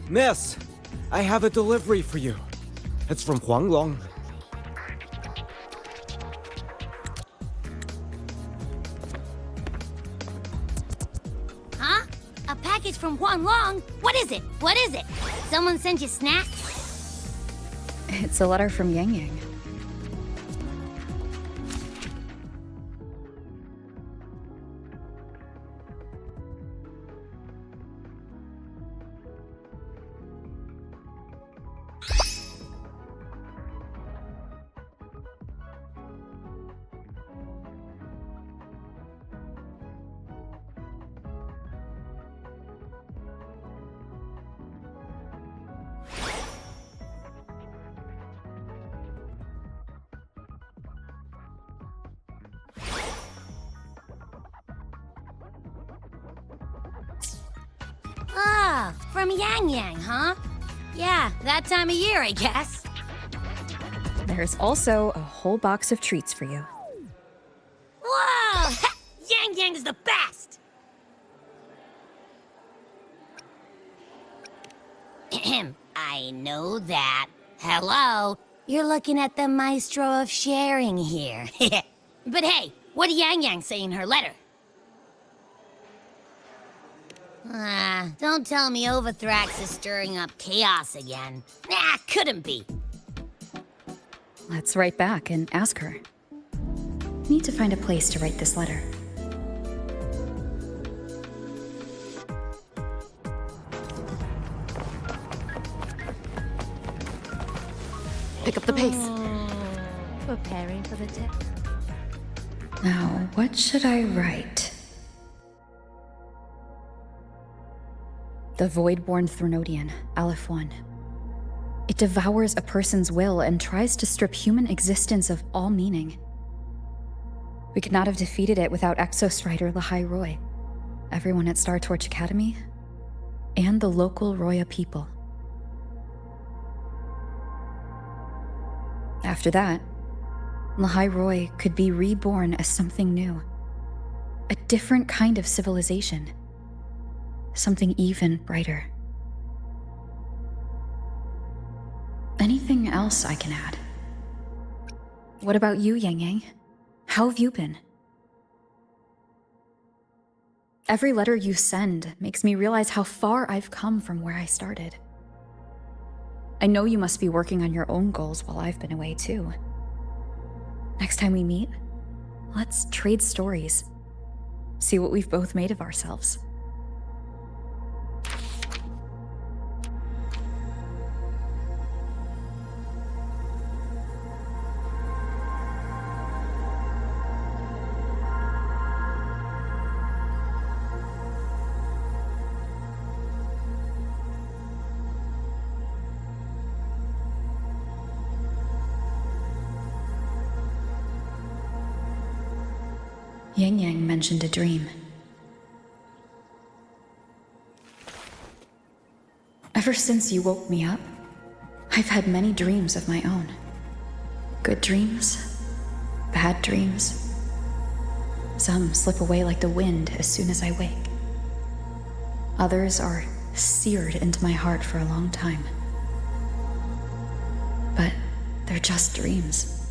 Miss, I have a delivery for you. It's from Huanglong. Huh? A package from Huanglong? What is it? What is it? Someone sent you snacks? It's a letter from Yang Yang. Ah, from Yang Yang, huh? Yeah, that time of year, I guess. There's also a whole box of treats for you. Whoa! Yang Yang's the best! Ahem, I know that. Hello? You're looking at the maestro of sharing here. But hey, what did Yang Yang say in her letter? Don't tell me Overthrax is stirring up chaos again. Nah, couldn't be. Let's write back and ask her. Need to find a place to write this letter. Pick up the pace. Preparing for the test. Now, what should I write? The Voidborn Threnodian, Aleph 1. It devours a person's will and tries to strip human existence of all meaning. We could not have defeated it without Exostrider Lahai Roy, everyone at Star Torch Academy, and the local Roya people. After that, Lahai Roy could be reborn as something new. A different kind of civilization. Something even brighter. Anything else I can add? What about you, Yang Yang? How have you been? Every letter you send makes me realize how far I've come from where I started. I know you must be working on your own goals while I've been away too. Next time we meet, let's trade stories. See what we've both made of ourselves. Yang Yang mentioned a dream. Ever since you woke me up, I've had many dreams of my own. Good dreams, bad dreams. Some slip away like the wind as soon as I wake. Others are seared into my heart for a long time. But they're just dreams.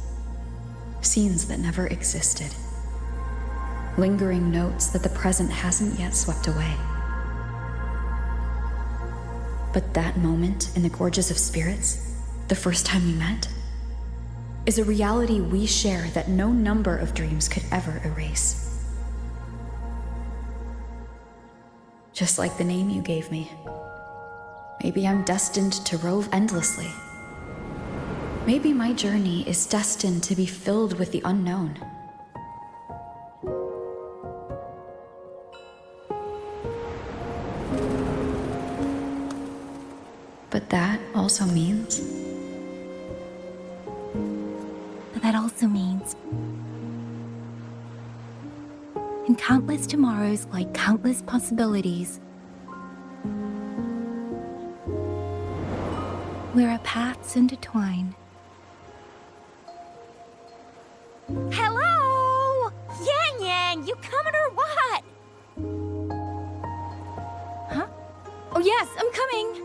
Scenes that never existed. Lingering notes that the present hasn't yet swept away. But that moment in the Gorges of Spirits, the first time we met, is a reality we share that no number of dreams could ever erase. Just like the name you gave me. Maybe I'm destined to rove endlessly. Maybe my journey is destined to be filled with the unknown. But that also means... in countless tomorrows lie countless possibilities. Where our paths intertwine. Hello? Yang Yang, you coming or what? Huh? Oh yes, I'm coming!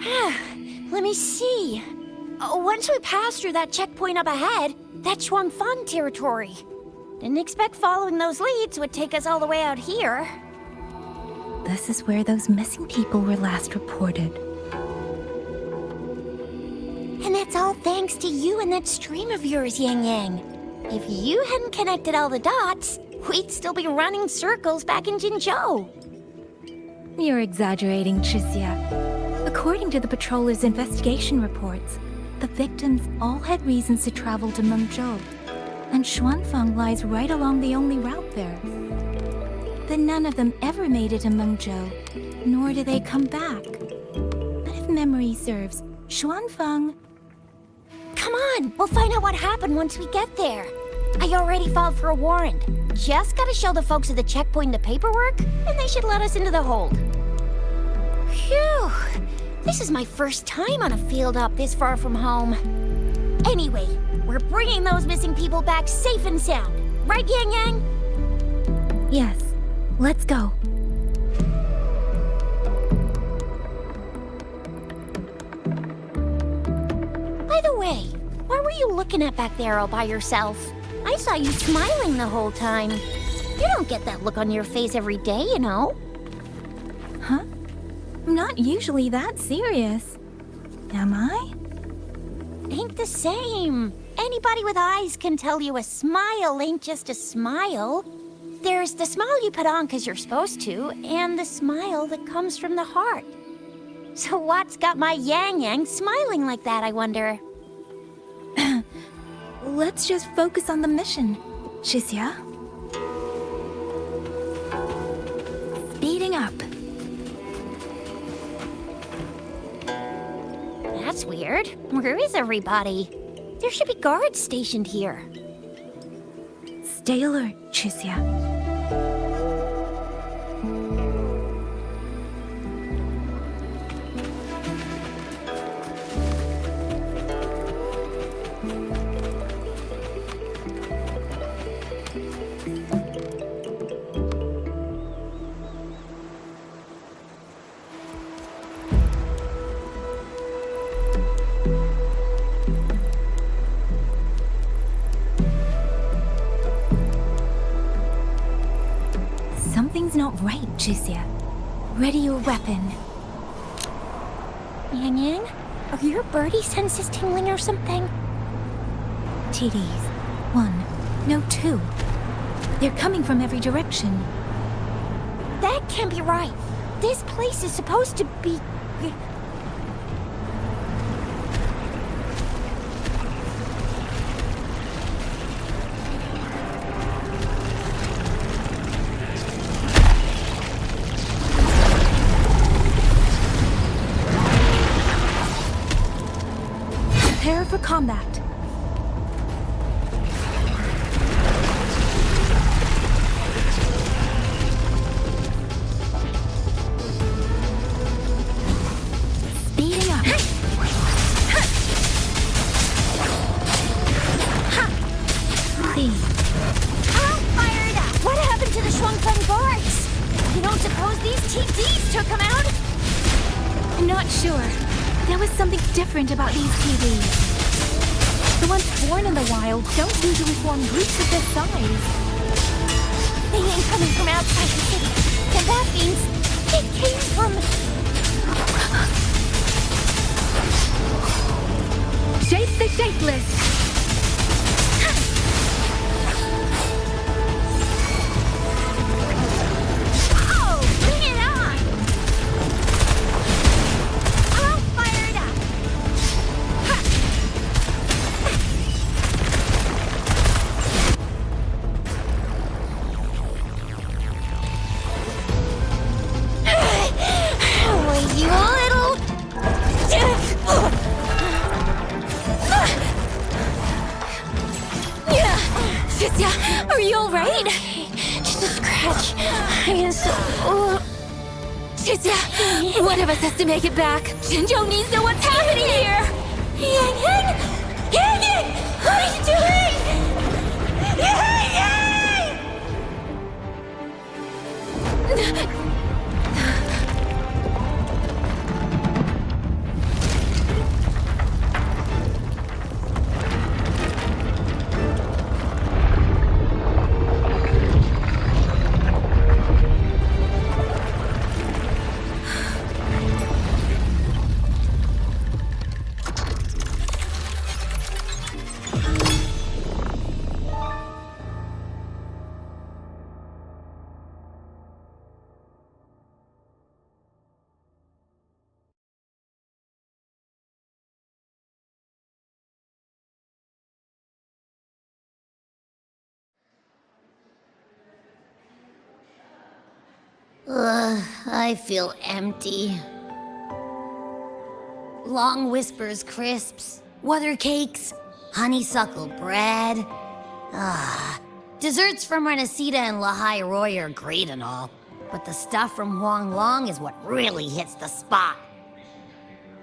Let me see. Once we pass through that checkpoint up ahead, that's Shuangfang territory. Didn't expect following those leads would take us all the way out here. This is where those missing people were last reported. And that's all thanks to you and that stream of yours, Yang Yang. If you hadn't connected all the dots, we'd still be running circles back in Jinzhou. You're exaggerating, Chixia. According to the patroller's investigation reports, the victims all had reasons to travel to Menghzou, and Shuangfang lies right along the only route there. But none of them ever made it to Menghzou, nor did they come back. But if memory serves, Shuangfang... Come on, we'll find out what happened once we get there. I already filed for a warrant. Just gotta show the folks at the checkpoint the paperwork, and they should let us into the hold. Phew! This is my first time on a field up this far from home. Anyway, we're bringing those missing people back safe and sound. Right, Yang Yang? Yes, let's go. By the way, what were you looking at back there all by yourself? I saw you smiling the whole time. You don't get that look on your face every day, you know. Huh? I'm not usually that serious. Am I? Ain't the same. Anybody with eyes can tell you a smile ain't just a smile. There's the smile you put on 'cause you're supposed to, and the smile that comes from the heart. So what's got my Yang Yang smiling like that, I wonder? Let's just focus on the mission, Chixia. Speeding up. That's weird. Where is everybody? There should be guards stationed here. Stay alert, Chixia. Something's not right, Chixia. Ready your weapon. Yang Yang, are your birdie senses tingling or something? TDs. 1. No, 2. They're coming from every direction. That can't be right. This place is supposed to be... Prepare for combat. Speeding up. See. I'm fired up! What happened to the Shuangfeng guards? You don't suppose these TDs took them out? I'm not sure. There was something different about these TVs. The ones born in the wild don't usually form groups of this size. They ain't coming from outside the city. And that means they came from... Shape the shapeless! Oh, bring it on! All fired up! Well, you little... Chixia, are you alright? Just a scratch. I'm so... Chixia, one of us has to make it back. Jinzhou needs to know what's happening here! Yang Yang! Yang Yang! What are you doing? Yang Yang! I feel empty. Long Whispers crisps, Wuthering cakes, honeysuckle bread. Desserts from Renacita and Lahai Roy are great and all, but the stuff from Huang Long is what really hits the spot.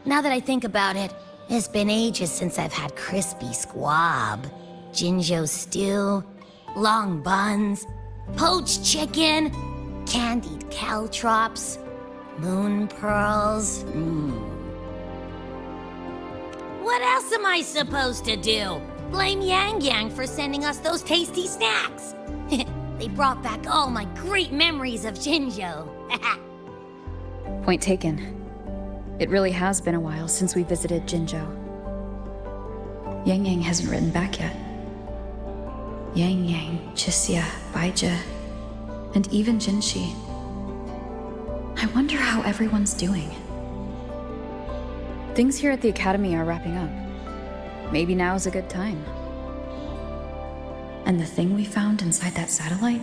Now that I think about it, it's been ages since I've had crispy squab, Jinzhou stew, long buns, poached chicken, candied caltrops, moon pearls. What else am I supposed to do? Blame Yang Yang for sending us those tasty snacks. They brought back all my great memories of Jinzhou. Point taken. It really has been a while since we visited Jinzhou. Yang Yang hasn't written back yet. Yang Yang, Chixia, Baizhi, and even Jinxi. I wonder how everyone's doing. Things here at the Academy are wrapping up. Maybe now's a good time. And the thing we found inside that satellite?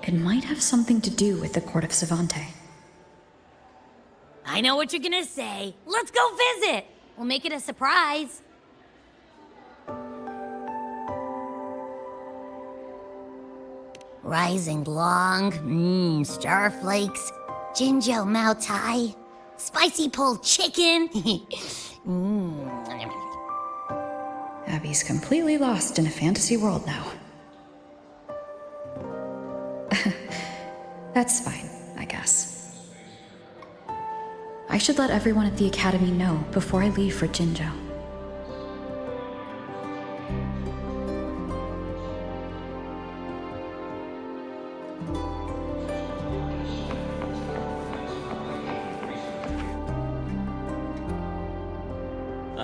It might have something to do with the Court of Savante. I know what you're gonna say. Let's go visit! We'll make it a surprise. Rising Long, starflakes, Jinzhou Mao Tai, spicy pulled chicken. Abby's completely lost in a fantasy world now. That's fine, I guess. I should let everyone at the Academy know before I leave for Jinzhou.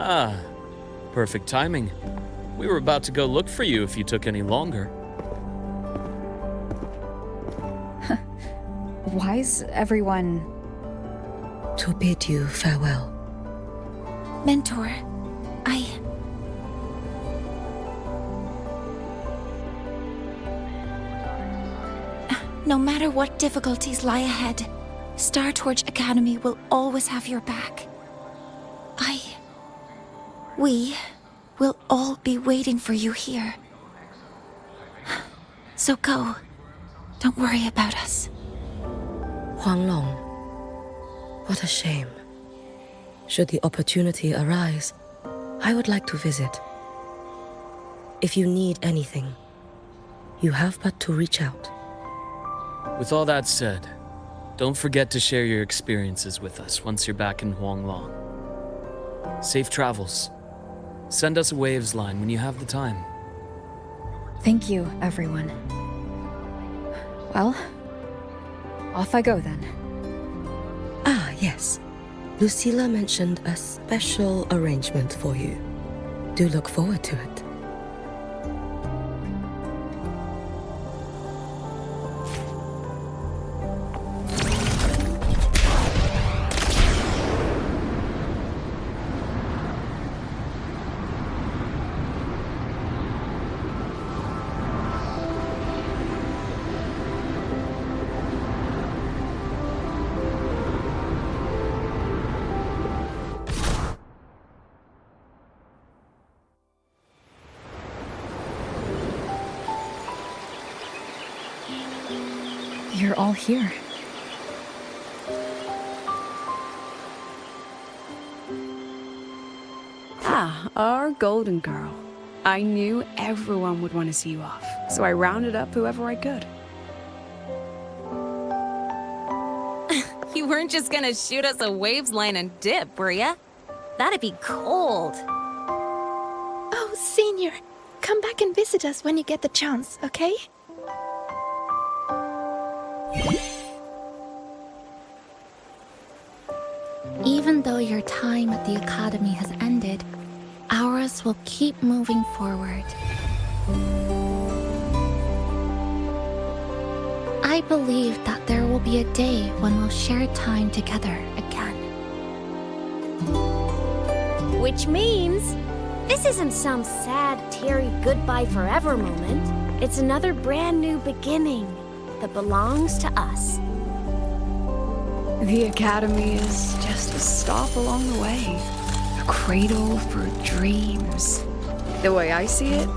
Ah, perfect timing. We were about to go look for you if you took any longer. Why's everyone... To bid you farewell. Mentor, No matter what difficulties lie ahead, Star Torch Academy will always have your back. We will all be waiting for you here. So go. Don't worry about us. Huang Long. What a shame. Should the opportunity arise, I would like to visit. If you need anything, you have but to reach out. With all that said, don't forget to share your experiences with us once you're back in Huanglong. Safe travels. Send us a waves line when you have the time. Thank you, everyone. Well, off I go then. Ah, yes. Lucilla mentioned a special arrangement for you. Do look forward to it. You're all here. Ah, our golden girl. I knew everyone would want to see you off, so I rounded up whoever I could. You weren't just gonna shoot us a waves line and dip, were ya? That'd be cold. Oh, Senior, come back and visit us when you get the chance, okay? Even though your time at the Academy has ended, ours will keep moving forward. I believe that there will be a day when we'll share time together again. Which means this isn't some sad, teary goodbye forever moment. It's another brand new beginning that belongs to us. The Academy is just a stop along the way. A cradle for dreams. The way I see it,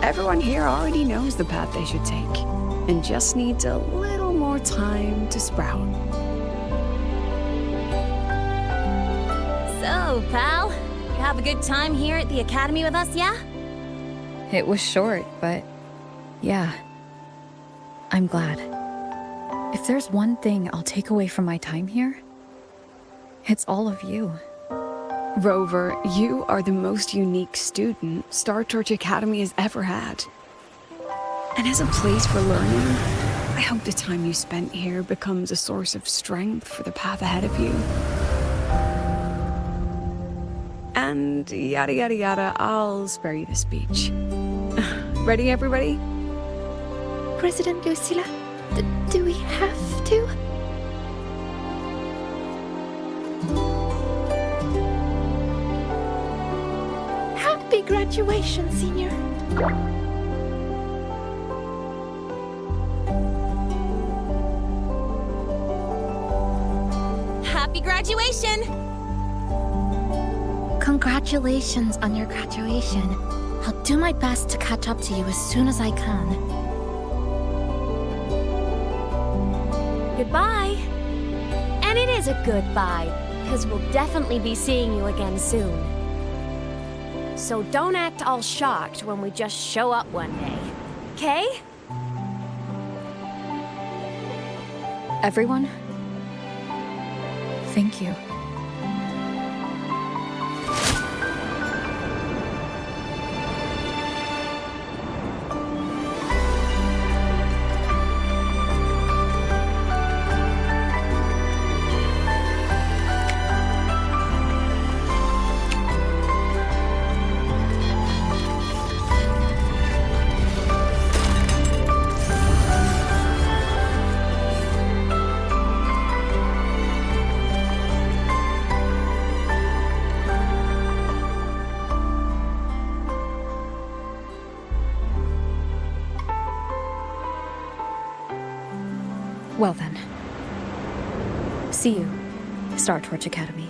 everyone here already knows the path they should take, and just needs a little more time to sprout. So, pal, you have a good time here at the Academy with us, yeah? It was short, but yeah. I'm glad. If there's one thing I'll take away from my time here, it's all of you. Rover, you are the most unique student Star Torch Academy has ever had. And as a place for learning, I hope the time you spent here becomes a source of strength for the path ahead of you. And yada yada yada, I'll spare you the speech. Ready, everybody? President Lucilla, do we have to? Happy graduation, Senior. Happy graduation! Congratulations on your graduation. I'll do my best to catch up to you as soon as I can. Goodbye. And it is a goodbye, because we'll definitely be seeing you again soon. So don't act all shocked when we just show up one day. Okay? Everyone, thank you. Well then. See you, Star Torch Academy.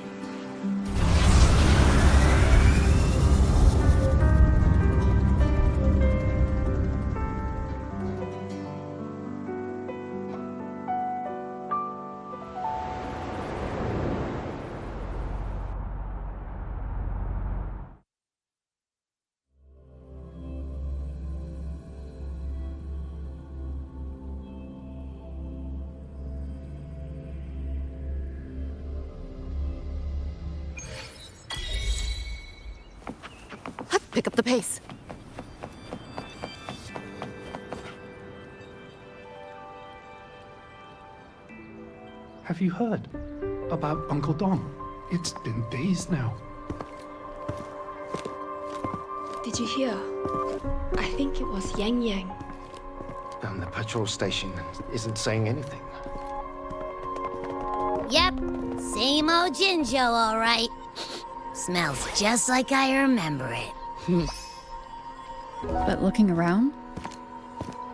Pick up the pace. Have you heard about Uncle Dom? It's been days now. Did you hear? I think it was Yang Yang. The patrol station isn't saying anything. Yep, same old Jinjo, all right. Smells just like I remember it. But looking around,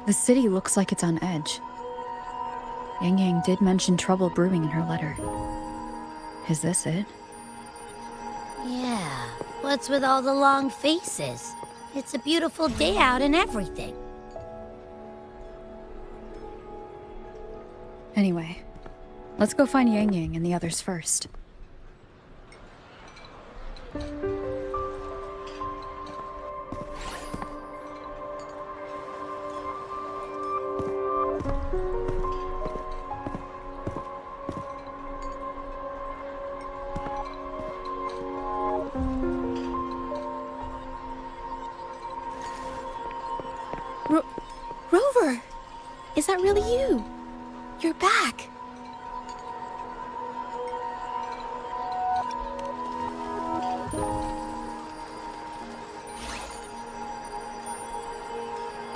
the city looks like it's on edge. Yang Yang did mention trouble brewing in her letter. Is this it? Yeah, what's with all the long faces? It's a beautiful day out and everything. Anyway, let's go find Yang Yang and the others first. Rover! Is that really you? You're back.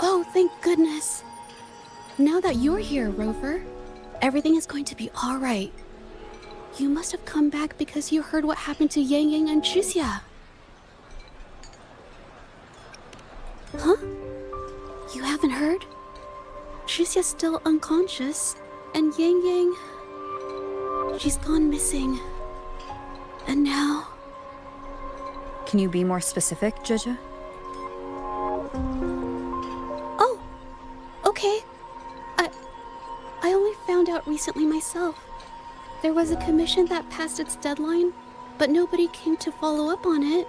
Oh, thank goodness. Now that you're here, Rover, everything is going to be all right. You must have come back because you heard what happened to Yang Yang and Tricia. Huh? You haven't heard? Tricia's still unconscious, and Yang Yang... She's gone missing. And now... Can you be more specific, Zhezhe? Oh, okay. I only found out recently myself. There was a commission that passed its deadline, but nobody came to follow up on it.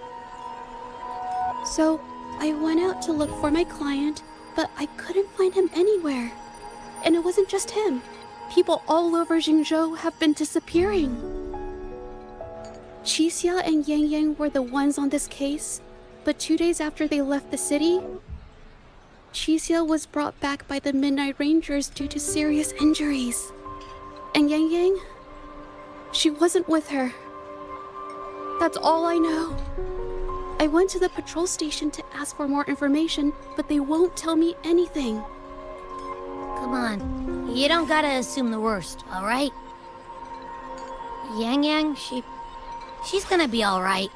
So, I went out to look for my client, but I couldn't find him anywhere. And it wasn't just him. People all over Menghzou have been disappearing. Chixia and Yang Yang were the ones on this case, but 2 days after they left the city, Chixia was brought back by the Midnight Rangers due to serious injuries. And Yang Yang, she wasn't with her. That's all I know. I went to the patrol station to ask for more information, but they won't tell me anything. Come on, you don't gotta assume the worst, alright? Yang Yang, she's gonna be alright.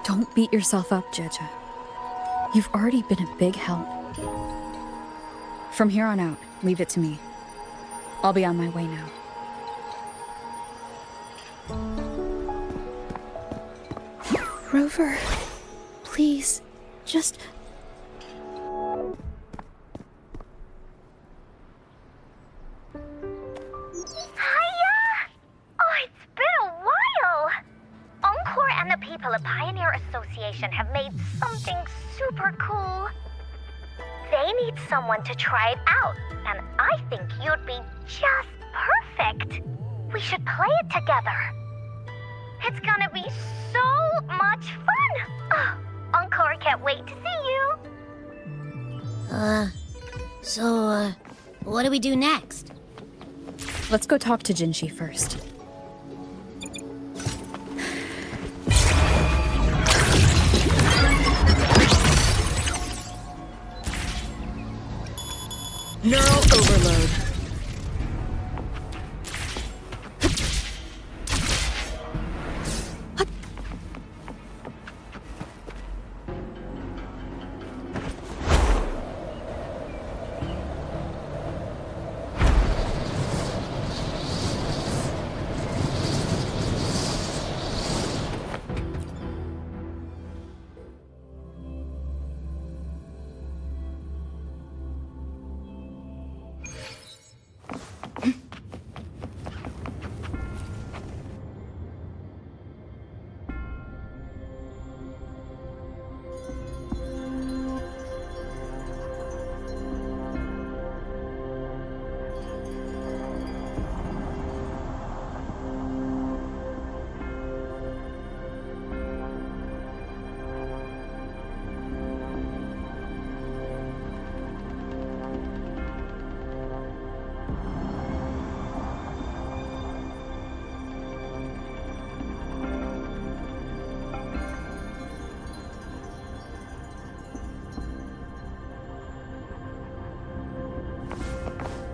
Don't beat yourself up, Zhezhe. You've already been a big help. From here on out, leave it to me. I'll be on my way now. Rover, please, just... And the people at Pioneer Association have made something super cool. They need someone to try it out, and I think you'd be just perfect. We should play it together. It's gonna be so much fun. Oh, Encore can't wait to see you. What do we do next? Let's go talk to Jinshi first. Neural overload.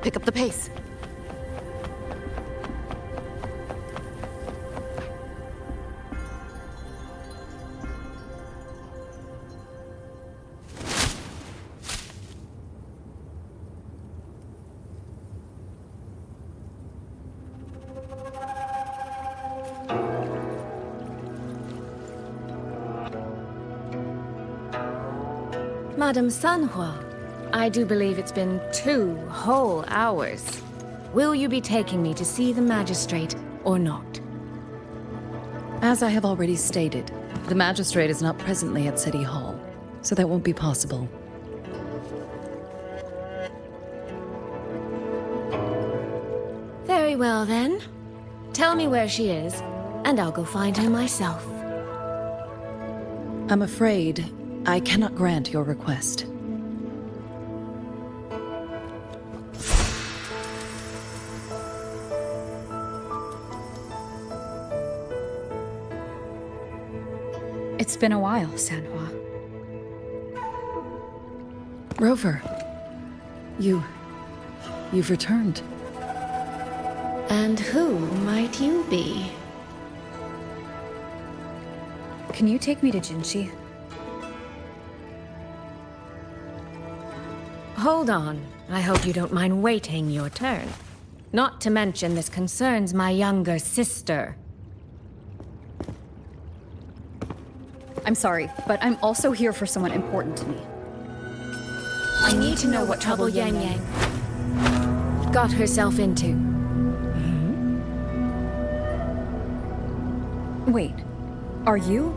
Pick up the pace. Madame Sanhua, I do believe it's been 2 whole hours. Will you be taking me to see the magistrate or not? As I have already stated, the magistrate is not presently at City Hall, so that won't be possible. Very well then. Tell me where she is, and I'll go find her myself. I'm afraid I cannot grant your request. It's been a while, Sanhua. Rover, you've returned. And who might you be? Can you take me to Jinshi? hold on. I hope you don't mind waiting your turn. Not to mention this concerns my younger sister. I'm sorry, but I'm also here for someone important to me. I need to know what trouble Yang Yang got herself into. Wait, are you?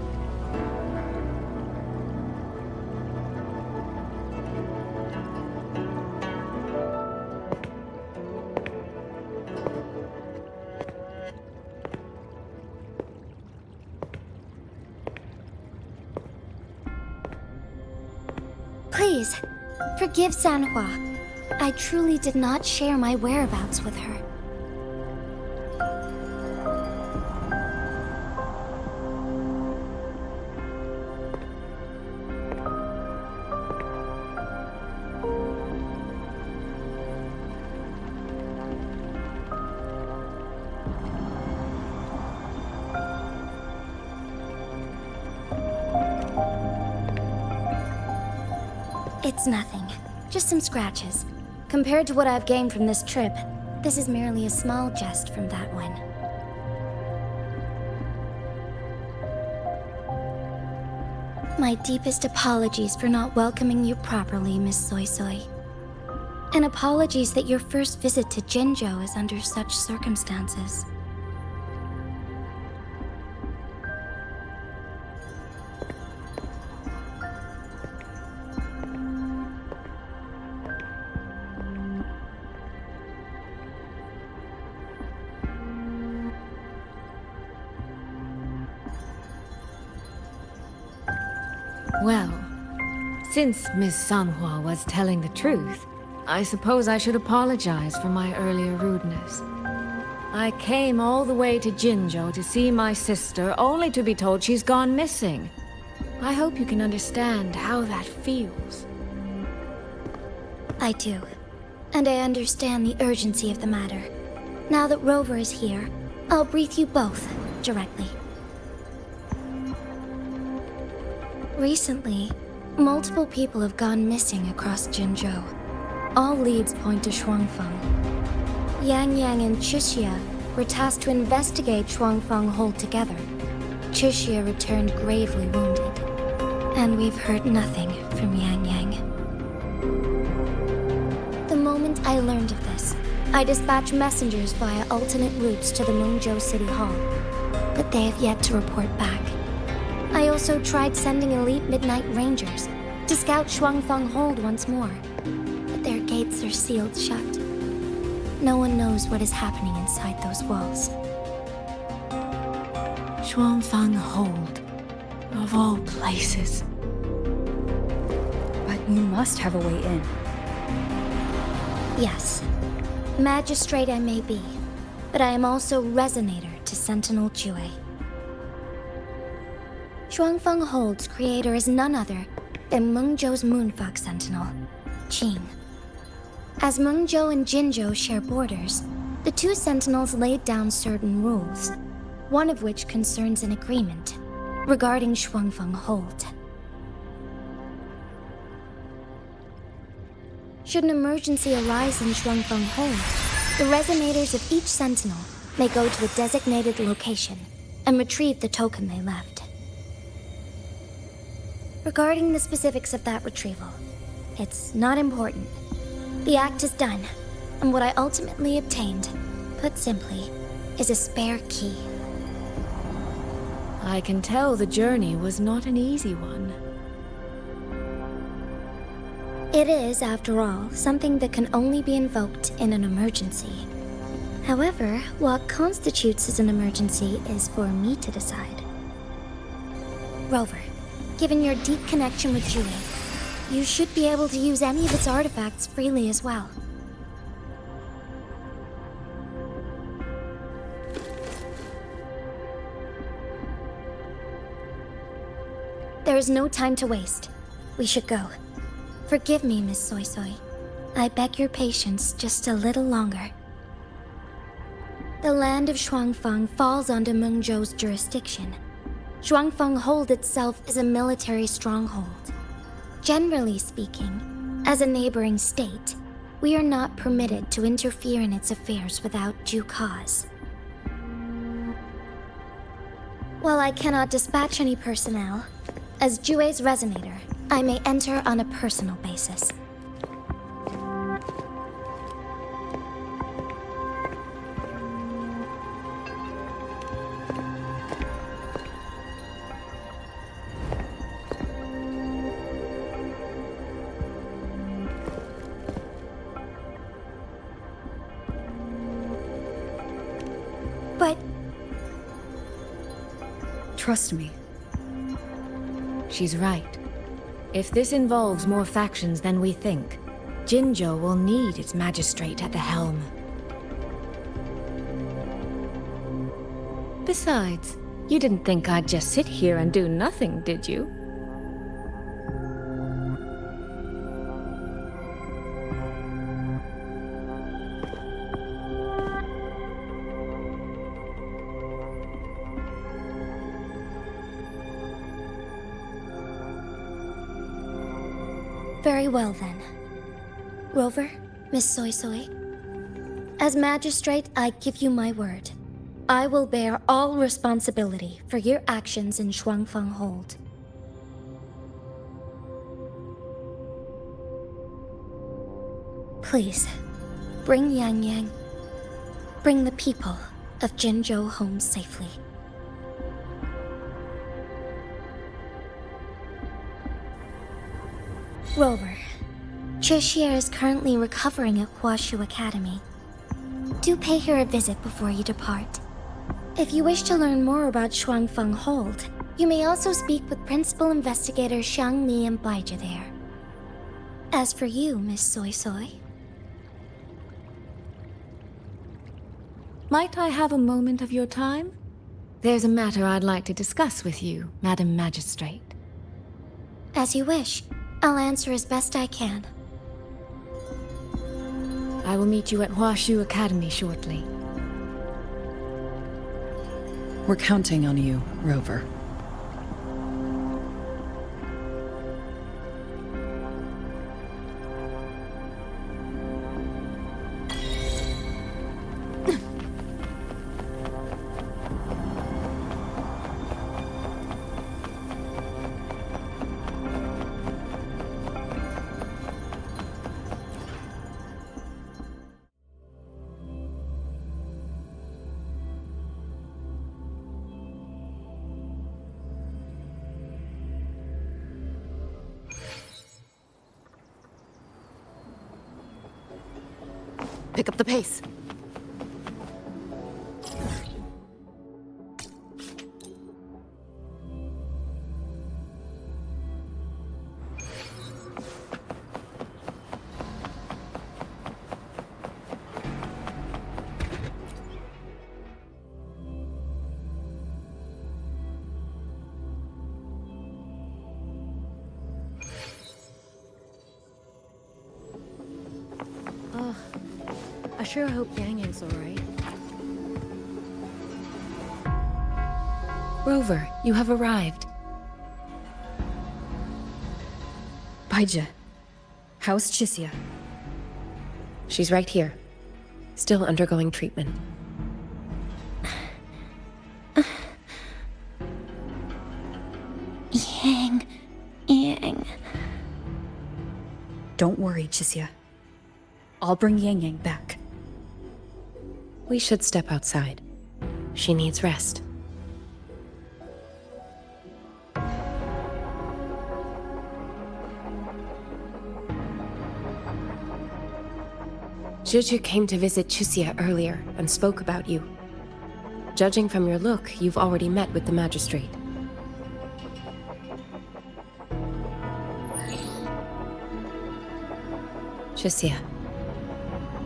Please, forgive Sanhua. I truly did not share my whereabouts with her. It's nothing. Just some scratches. Compared to what I've gained from this trip, this is merely a small jest from that one. My deepest apologies for not welcoming you properly, Miss Soy Soy. And apologies that your first visit to Jinzhou is under such circumstances. Well, since Miss Sanhua was telling the truth, I suppose I should apologize for my earlier rudeness. I came all the way to Jinzhou to see my sister, only to be told she's gone missing. I hope you can understand how that feels. I do. And I understand the urgency of the matter. Now that Rover is here, I'll brief you both directly. Recently, multiple people have gone missing across Jinzhou. All leads point to Shuangfeng. Yang Yang and Chixia were tasked to investigate Shuangfeng Hold together. Chixia returned gravely wounded, and we've heard nothing from Yang Yang. The moment I learned of this, I dispatched messengers via alternate routes to the Menghzou City Hall, but they have yet to report back. I also tried sending elite Midnight Rangers to scout Shuangfeng Hold once more, but their gates are sealed shut. No one knows what is happening inside those walls. Shuangfeng Hold, of all places. But you must have a way in. Yes. Magistrate I may be, but I am also Resonator to Sentinel Jue. Shuangfeng Hold's creator is none other than Menghzou's Moonfox Sentinel, Qing. As Menghzou and Jinzhou share borders, the two Sentinels laid down certain rules, one of which concerns an agreement regarding Shuangfeng Hold. Should an emergency arise in Shuangfeng Hold, the resonators of each Sentinel may go to a designated location and retrieve the token they left. Regarding the specifics of that retrieval, it's not important. The act is done, and what I ultimately obtained, put simply, is a spare key. I can tell the journey was not an easy one. It is, after all, something that can only be invoked in an emergency. However, what constitutes as an emergency is for me to decide. Rover, given your deep connection with Jue, you should be able to use any of its artifacts freely as well. There is no time to waste. We should go. Forgive me, Miss Soy Soy. I beg your patience just a little longer. The land of Shuangfeng falls under Menghzou's jurisdiction. Shuangfeng Hold itself is a military stronghold. Generally speaking, As a neighboring state, we are not permitted to interfere in its affairs without due cause. While I cannot dispatch any personnel, as Jue's resonator, I may enter on a personal basis. But... Trust me. She's right. If this involves more factions than we think, Jinzhou will need its magistrate at the helm. Besides, you didn't think I'd just sit here and do nothing, did you? Very well then. Rover, Miss Soy Soy. As magistrate, I give you my word. I will bear all responsibility for your actions in Shuangfang Hold. Please, bring Yang Yang. Bring the people of Jinzhou home safely. Rover, Chixia is currently recovering at Huashu Academy. Do pay her a visit before you depart. If you wish to learn more about Shuangfang Hold, you may also speak with Principal Investigator Xiang Mi and Baija there. As for you, Miss Soy Soy... Might I have a moment of your time? There's a matter I'd like to discuss with you, Madam Magistrate. As you wish. I'll answer as best I can. I will meet you at Huashu Academy shortly. We're counting on you, Rover. Pick up the pace. I sure hope Yang Yang's alright. Rover, you have arrived. Baija, how's Chixia? She's right here. Still undergoing treatment. Yang. Don't worry, Chixia. I'll bring Yang Yang back. We should step outside. She needs rest. Juju came to visit Chixia earlier and spoke about you. Judging from your look, you've already met with the magistrate. Chixia.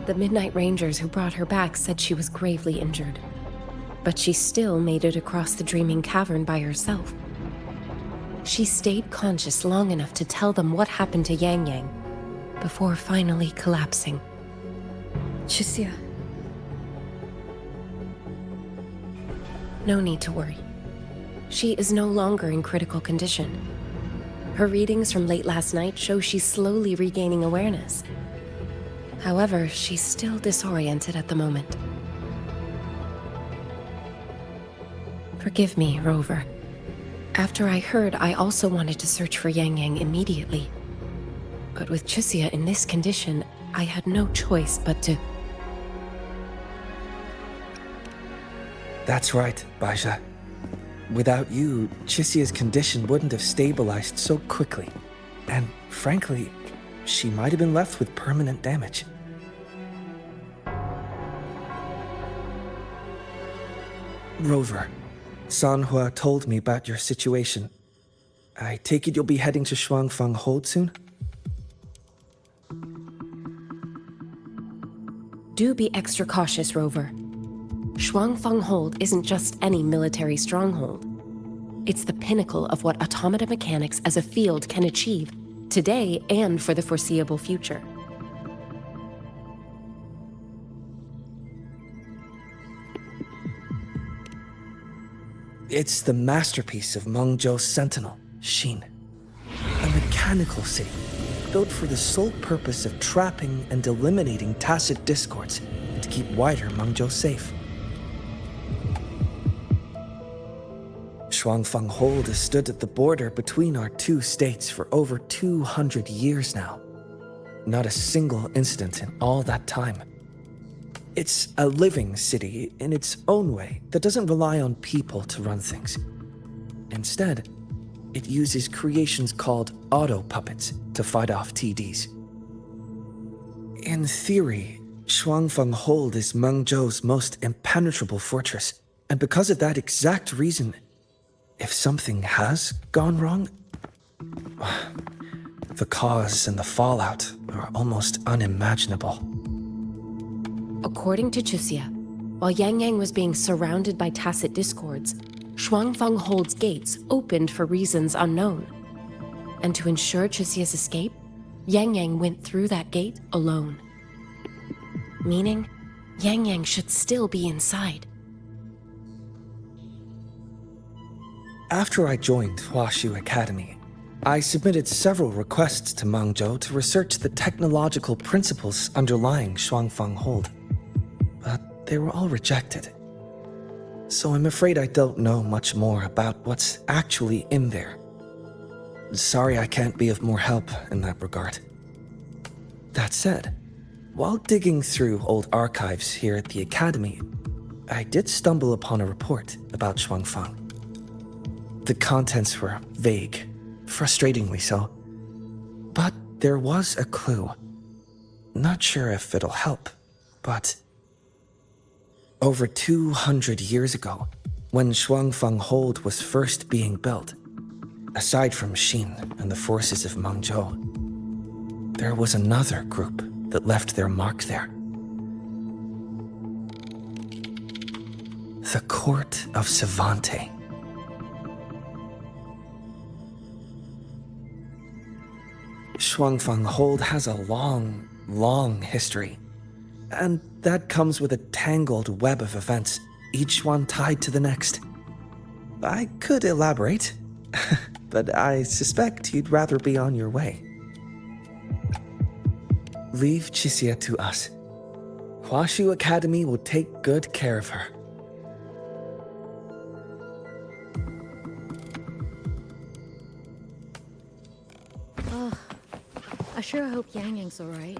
The Midnight Rangers who brought her back said she was gravely injured. But she still made it across the Dreaming Cavern by herself. She stayed conscious long enough to tell them what happened to Yang Yang, before finally collapsing. Chixia. No need to worry. She is no longer in critical condition. Her readings from late last night show she's slowly regaining awareness. However, she's still disoriented at the moment. Forgive me, Rover. After I heard, I also wanted to search for Yang Yang immediately. But with Chixia in this condition, I had no choice but to... That's right, Baizha. Without you, Chixia's condition wouldn't have stabilized so quickly. And frankly, she might have been left with permanent damage. Rover, Sanhua told me about your situation. I take it you'll be heading to Shuangfang Hold soon? Do be extra cautious, Rover. Shuangfang Hold isn't just any military stronghold. It's the pinnacle of what automata mechanics as a field can achieve, today and for the foreseeable future. It's the masterpiece of Menghzou's sentinel, Xin. A mechanical city, built for the sole purpose of trapping and eliminating tacit discords to keep wider Menghzou safe. Shuangfang Hold has stood at the border between our two states for over 200 years now. Not a single incident in all that time. It's a living city in its own way that doesn't rely on people to run things. Instead, it uses creations called auto-puppets to fight off TDs. In theory, Shuangfang Hold is Menghzou's most impenetrable fortress, and because of that exact reason, if something has gone wrong, the cause and the fallout are almost unimaginable. According to Chixia, while Yang Yang was being surrounded by tacit discords, Shuangfang Hold's gates opened for reasons unknown. And to ensure Chixia's escape, Yang Yang went through that gate alone. Meaning, Yang Yang should still be inside. After I joined Huashu Academy, I submitted several requests to Menghzou to research the technological principles underlying Shuangfang Hold. But they were all rejected. So I'm afraid I don't know much more about what's actually in there. Sorry I can't be of more help in that regard. That said, while digging through old archives here at the Academy, I did stumble upon a report about Shuangfang. The contents were vague, frustratingly so. But there was a clue. Not sure if it'll help, but... Over 200 years ago, when Shuangfang Hold was first being built, aside from Xin and the forces of Menghzou, there was another group that left their mark there. The Court of Savante. Shuangfang Hold has a long, long history. And that comes with a tangled web of events, each one tied to the next. I could elaborate, but I suspect you'd rather be on your way. Leave Chixia to us. Huashu Academy will take good care of her. I sure hope Yang Yang's alright.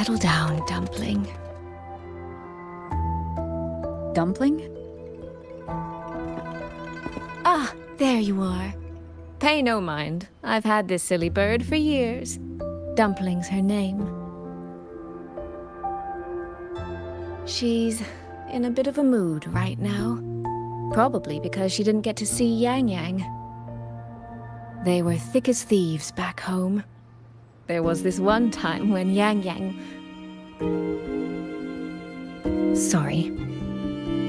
Settle down, Dumpling. Dumpling? Ah, there you are. Pay no mind. I've had this silly bird for years. Dumpling's her name. She's in a bit of a mood right now. Probably because she didn't get to see Yang Yang. They were thick as thieves back home. There was this one time when Yang Yang... Sorry.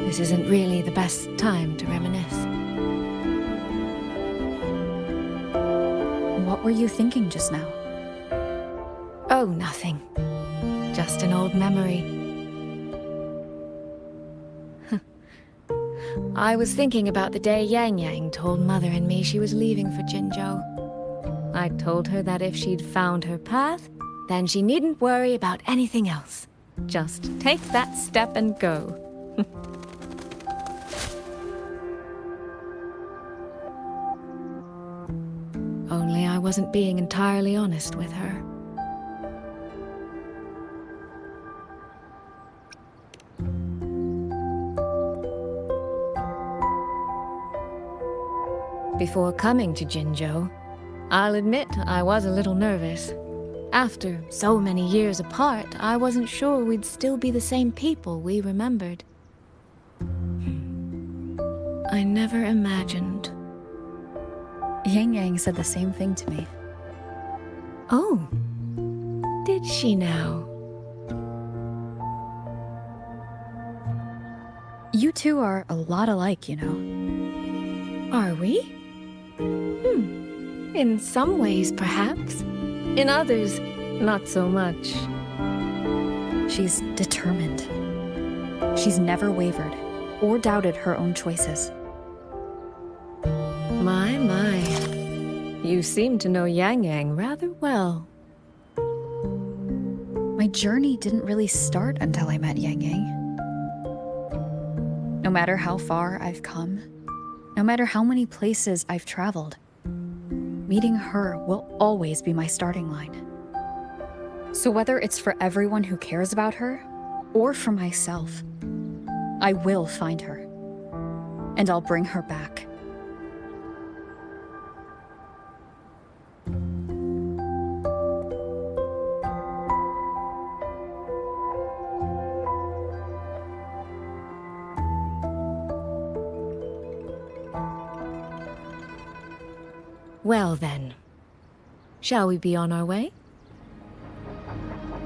This isn't really the best time to reminisce. What were you thinking just now? Oh, nothing. Just an old memory. I was thinking about the day Yang Yang told Mother and me she was leaving for Jinzhou. I told her that if she'd found her path, then she needn't worry about anything else. Just take that step and go. Only I wasn't being entirely honest with her. Before coming to Jinzhou, I'll admit I was a little nervous. After so many years apart, I wasn't sure we'd still be the same people we remembered. I never imagined. Yang Yang said the same thing to me. Oh, did she now? You two are a lot alike, you know. Are we? In some ways, perhaps. In others, not so much. She's determined. She's never wavered or doubted her own choices. My. You seem to know Yang Yang rather well. My journey didn't really start until I met Yang Yang. No matter how far I've come, no matter how many places I've traveled, meeting her will always be my starting line. So whether it's for everyone who cares about her, or for myself, I will find her. And I'll bring her back. Well then, shall we be on our way?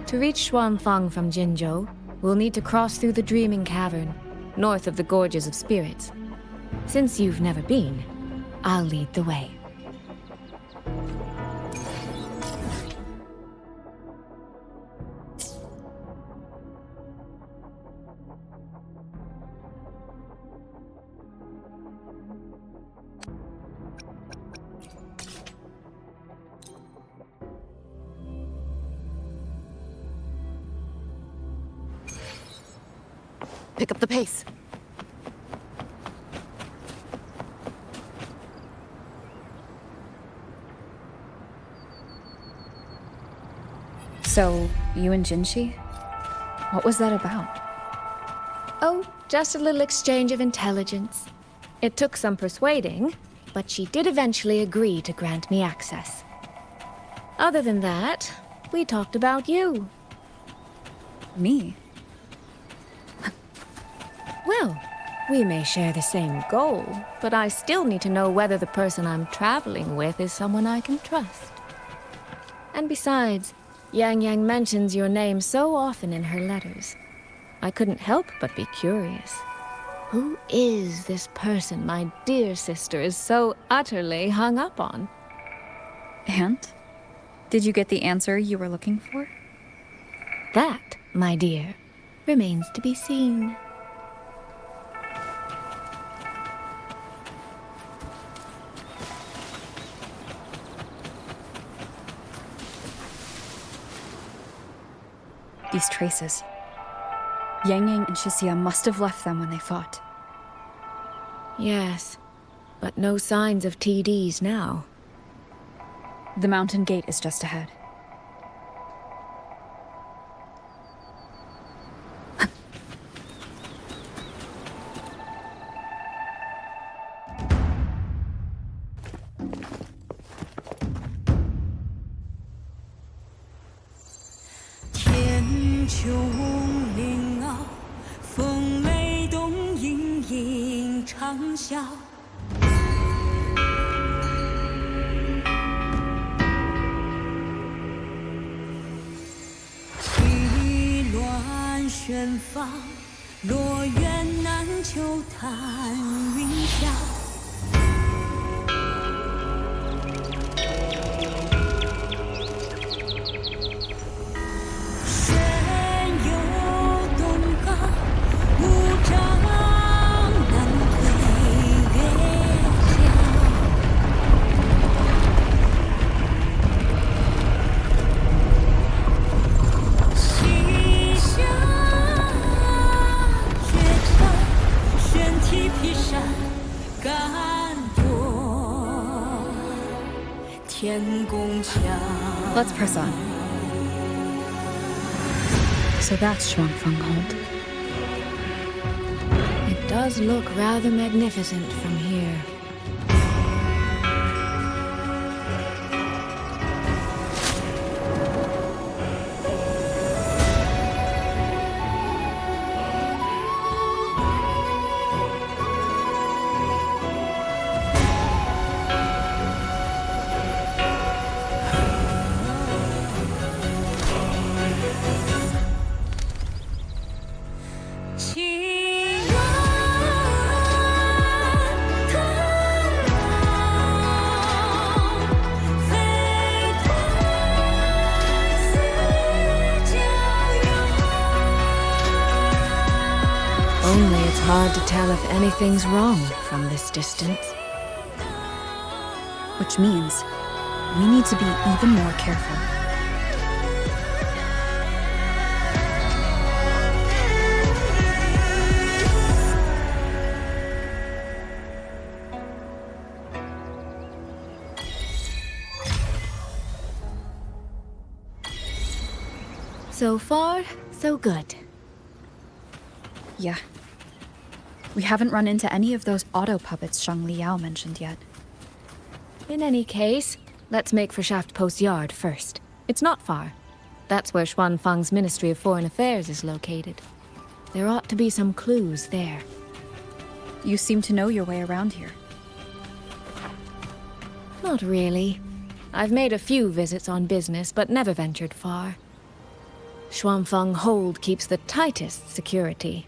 To reach Xuanfang from Jinzhou, we'll need to cross through the Dreaming Cavern, north of the Gorges of Spirits. Since you've never been, I'll lead the way. Pick up the pace. So, you and Jinshi? What was that about? Oh, just a little exchange of intelligence. It took some persuading, but she did eventually agree to grant me access. Other than that, we talked about you. Me? Well, we may share the same goal, but I still need to know whether the person I'm traveling with is someone I can trust. And besides, Yang Yang mentions your name so often in her letters. I couldn't help but be curious. Who is this person my dear sister is so utterly hung up on? And? Did you get the answer you were looking for? That, my dear, remains to be seen. These traces. Yang Yang and Shixia must have left them when they fought. Yes, but no signs of TDs now. The mountain gate is just ahead. 天穹灵傲，风雷动，隐隐长啸。气乱旋放，落雁南秋叹云霄。玄游东瀛，无障难窥月角。西下绝尘，玄梯劈山，敢夺天宫墙。 Let's press on. So that's Shuangfeng Hold. It does look rather magnificent from here. Only it's hard to tell if anything's wrong from this distance. Which means we need to be even more careful. So far, so good. Yeah. We haven't run into any of those auto puppets Shang Liao mentioned yet. In any case, let's make for Shaft Post Yard first. It's not far. That's where Xuanfang's Ministry of Foreign Affairs is located. There ought to be some clues there. You seem to know your way around here. Not really. I've made a few visits on business, but never ventured far. Xuanfeng Hold keeps the tightest security.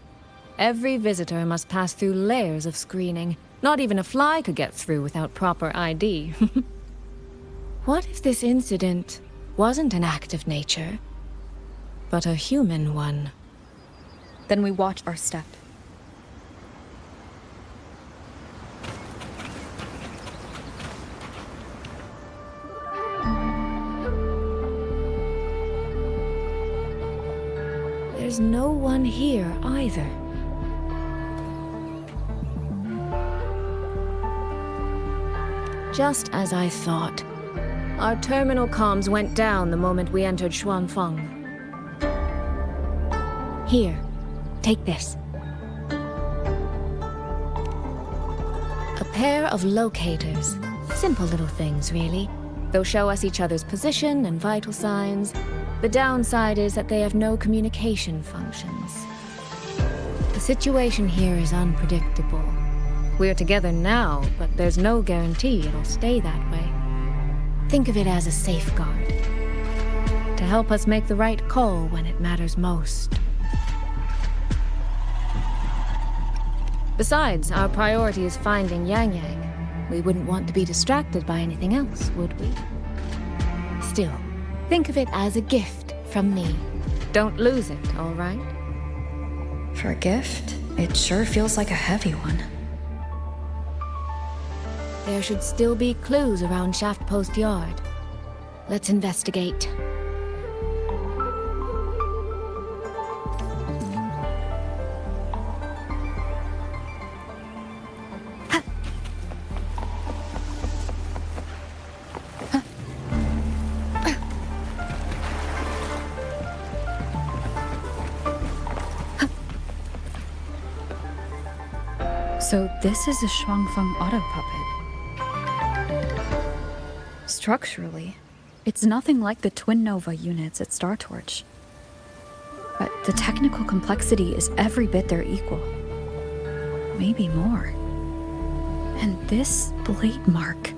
Every visitor must pass through layers of screening. Not even a fly could get through without proper ID. What if this incident wasn't an act of nature, but a human one? Then we watch our step. There's no one here either. Just as I thought. Our terminal comms went down the moment we entered Xuanfeng. Here, take this. A pair of locators. Simple little things, really. They'll show us each other's position and vital signs. The downside is that they have no communication functions. The situation here is unpredictable. We're together now, but there's no guarantee it'll stay that way. Think of it as a safeguard, to help us make the right call when it matters most. Besides, our priority is finding Yang Yang. We wouldn't want to be distracted by anything else, would we? Still, think of it as a gift from me. Don't lose it, all right? For a gift, it sure feels like a heavy one. There should still be clues around Shaft Post Yard. Let's investigate. So this is a Xuanfeng auto puppet. Structurally, it's nothing like the twin nova units at Star Torch. But the technical complexity is every bit their equal. Maybe more. And this blade mark.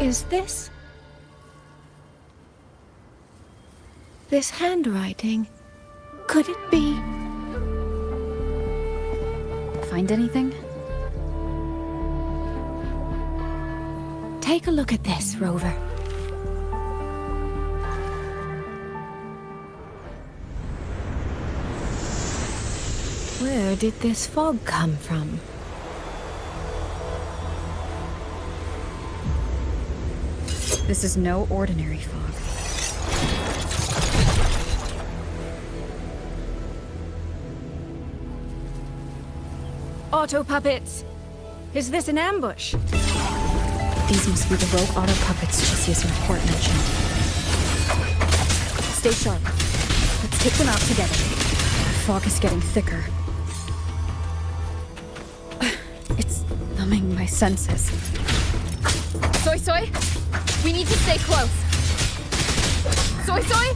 Is this handwriting? Could it be? Find anything? Take a look at this, Rover. Where did this fog come from? This is no ordinary fog. Auto puppets! Is this an ambush? These must be the rogue auto puppets Chisia's report mentioned. Stay sharp. Let's take them out together. The fog is getting thicker. It's numbing my senses. Soy Soy? We need to stay close. Soy Soy?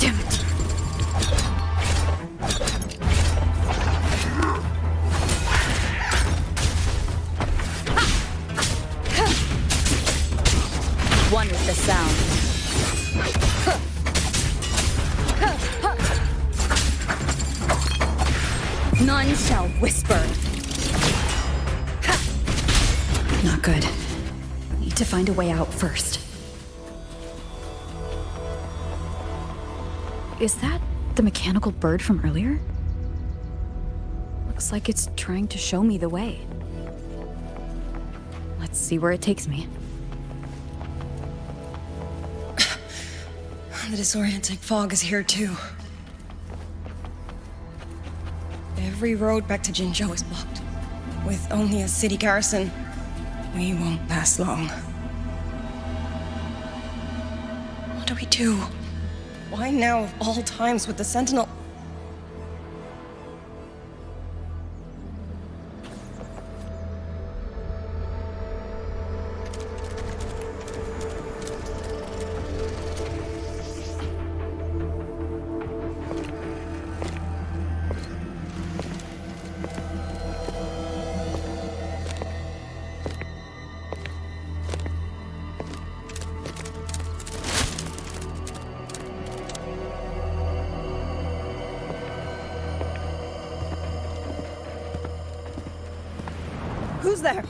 Damn it. One with the sound. None shall whisper. Not good. Need to find a way out first. Is that the mechanical bird from earlier? Looks like it's trying to show me the way. Let's see where it takes me. The disorienting fog is here too. Every road back to Jinzhou is blocked. With only a city garrison, we won't last long. What do we do? Why now of all times with the Sentinel? Who's there?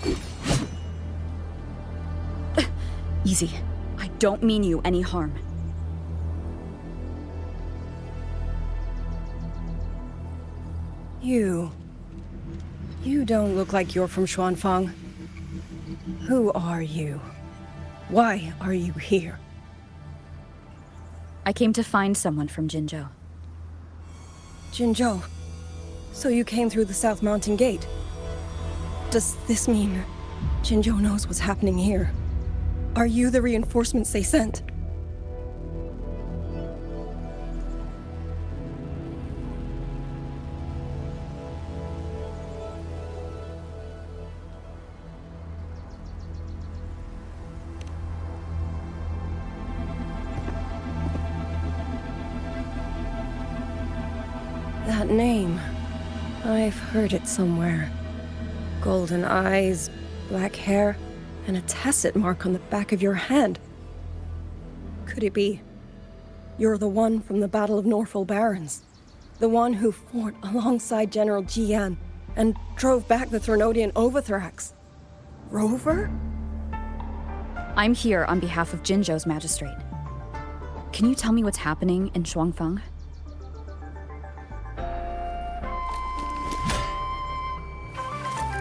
Easy. I don't mean you any harm. You don't look like you're from Xuanfang. Who are you? Why are you here? I came to find someone from Jinzhou. Jinzhou? So you came through the South Mountain Gate? Does this mean Jinzhou knows what's happening here? Are you the reinforcements they sent? That name. I've heard it somewhere. Golden eyes, black hair, and a tacit mark on the back of your hand. Could it be? You're the one from the Battle of Norfolk Barrens. The one who fought alongside General Jian and drove back the Threnodian Overthrax. Rover? I'm here on behalf of Jinzhou's magistrate. Can you tell me what's happening in Shuangfang?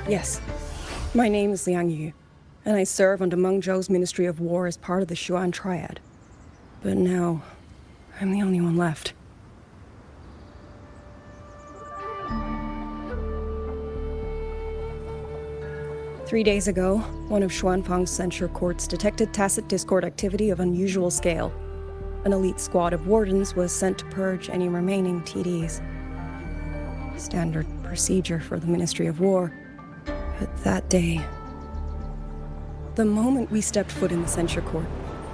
Yes. My name is Liang Yu, and I serve under Menghzou's Ministry of War as part of the Xuan Triad. But now, I'm the only one left. Three days ago, one of Xuanfang's censure courts detected tacit discord activity of unusual scale. An elite squad of wardens was sent to purge any remaining TDs. Standard procedure for the Ministry of War. But that day, the moment we stepped foot in the censure court,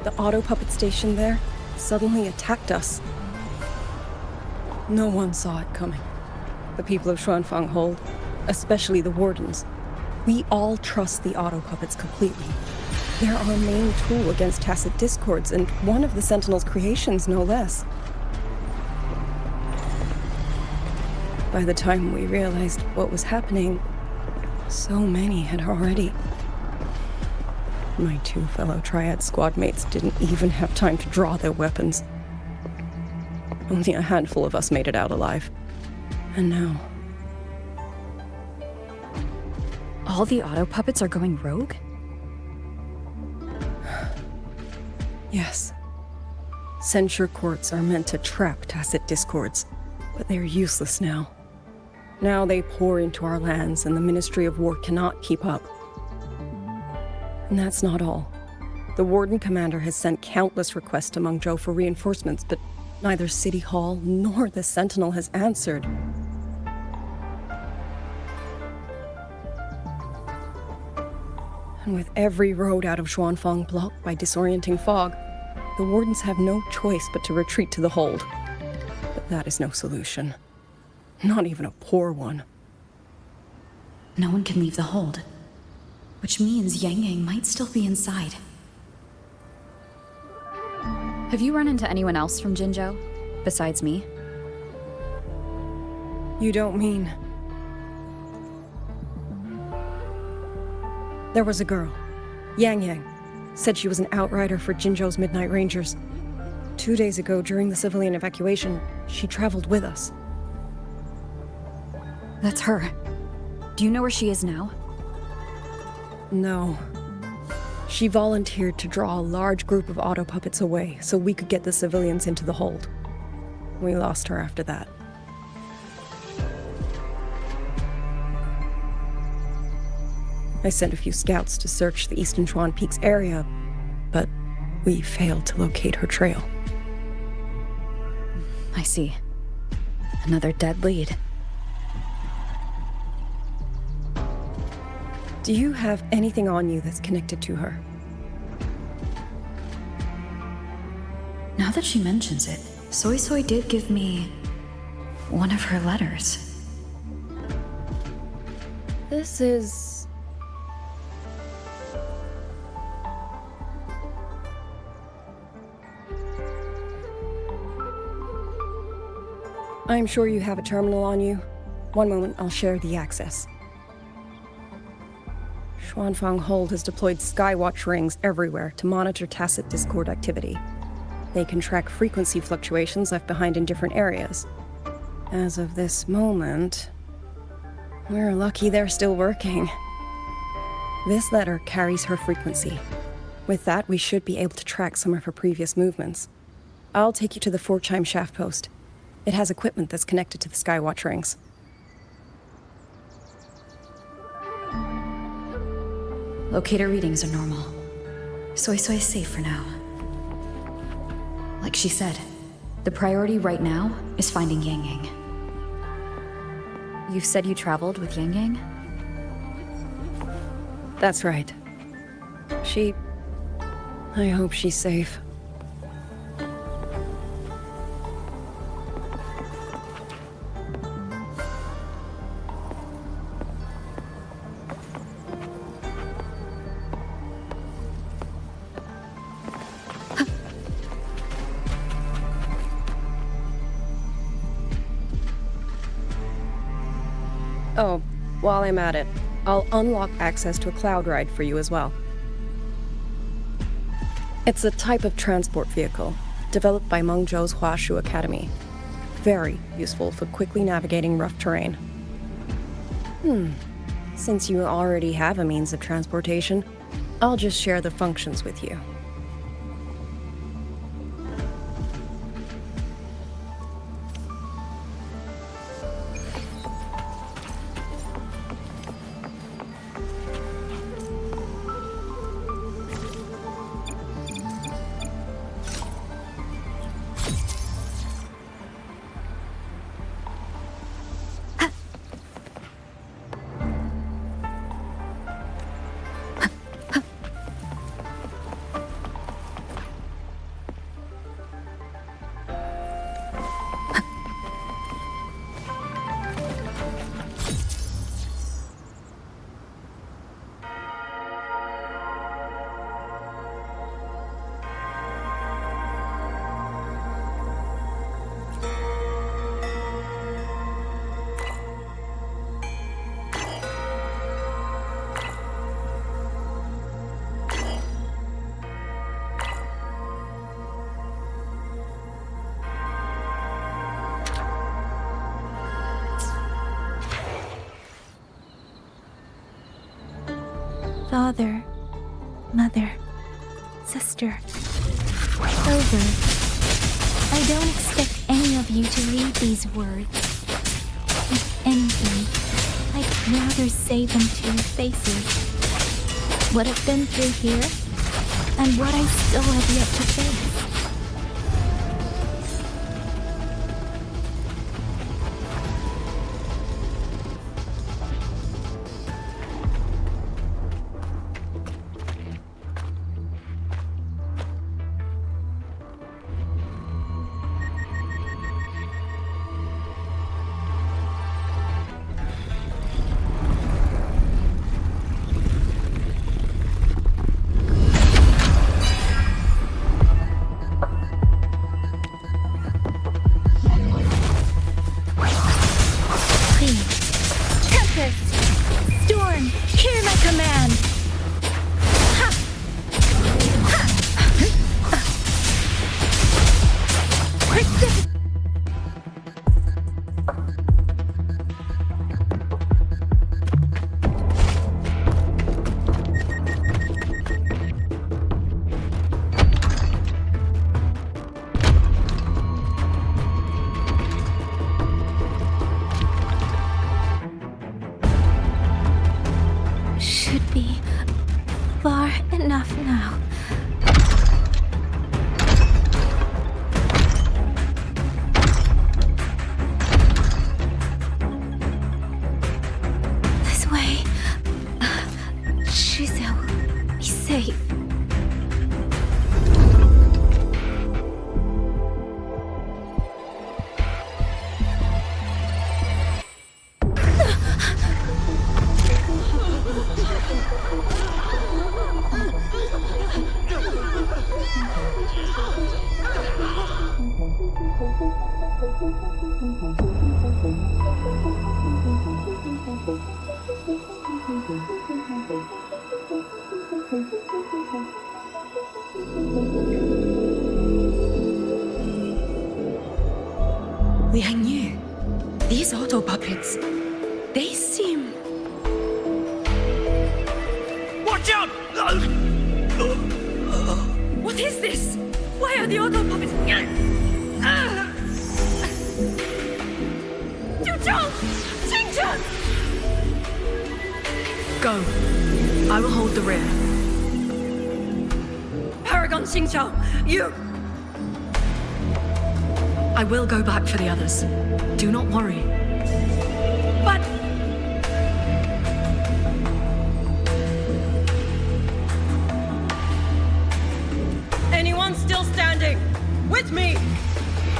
the auto puppet station there suddenly attacked us. No one saw it coming. The people of Xuanfang hold, especially the wardens. We all trust the auto puppets completely. They're our main tool against tacit discords, and one of the Sentinel's creations, no less. By the time we realized what was happening, so many had already. My two fellow Triad squad mates didn't even have time to draw their weapons. Only a handful of us made it out alive. And now... all the auto puppets are going rogue? Yes. Censure courts are meant to trap tacit discords, but they're useless now. Now they pour into our lands, and the Ministry of War cannot keep up. And that's not all. The Warden Commander has sent countless requests to Menghzou for reinforcements, but neither City Hall nor the Sentinel has answered. And with every road out of Xuanfang blocked by disorienting fog, the Wardens have no choice but to retreat to the hold. But that is no solution. Not even a poor one. No one can leave the hold. Which means Yang Yang might still be inside. Have you run into anyone else from Jinzhou, besides me? You don't mean... There was a girl, Yang Yang. Said she was an outrider for Jinzhou's Midnight Rangers. 2 days ago, during the civilian evacuation, she traveled with us. That's her. Do you know where she is now? No. She volunteered to draw a large group of auto puppets away so we could get the civilians into the hold. We lost her after that. I sent a few scouts to search the Eastern Chuan Peaks area, but we failed to locate her trail. I see. Another dead lead. Do you have anything on you that's connected to her? Now that she mentions it, Soy Soy did give me one of her letters. This is... I'm sure you have a terminal on you. One moment, I'll share the access. Xuanfang Hold has deployed Skywatch rings everywhere to monitor tacit discord activity. They can track frequency fluctuations left behind in different areas. As of this moment, we're lucky they're still working. This letter carries her frequency. With that, we should be able to track some of her previous movements. I'll take you to the 4-chime shaft post. It has equipment that's connected to the Skywatch rings. Locator readings are normal. Soy is safe for now. Like she said, the priority right now is finding Yang Yang. You said you traveled with Yang Yang? That's right. I hope she's safe. Oh, while I'm at it, I'll unlock access to a cloud ride for you as well. It's a type of transport vehicle, developed by Menghzou's Huashu Academy. Very useful for quickly navigating rough terrain. Since you already have a means of transportation, I'll just share the functions with you. Father, mother, sister, Rover. I don't expect any of you to read these words. If anything, I'd rather say them to your faces. What I've been through here, and what I still have yet to face. Far enough now. This way. Giselle will be safe. Liang Yu, these auto puppets, they seem... Watch out! What is this? Why are the auto puppets... Go. I will hold the rear. Paragon Xingqiao, you... I will go back for the others. Do not worry. But... Anyone still standing? With me!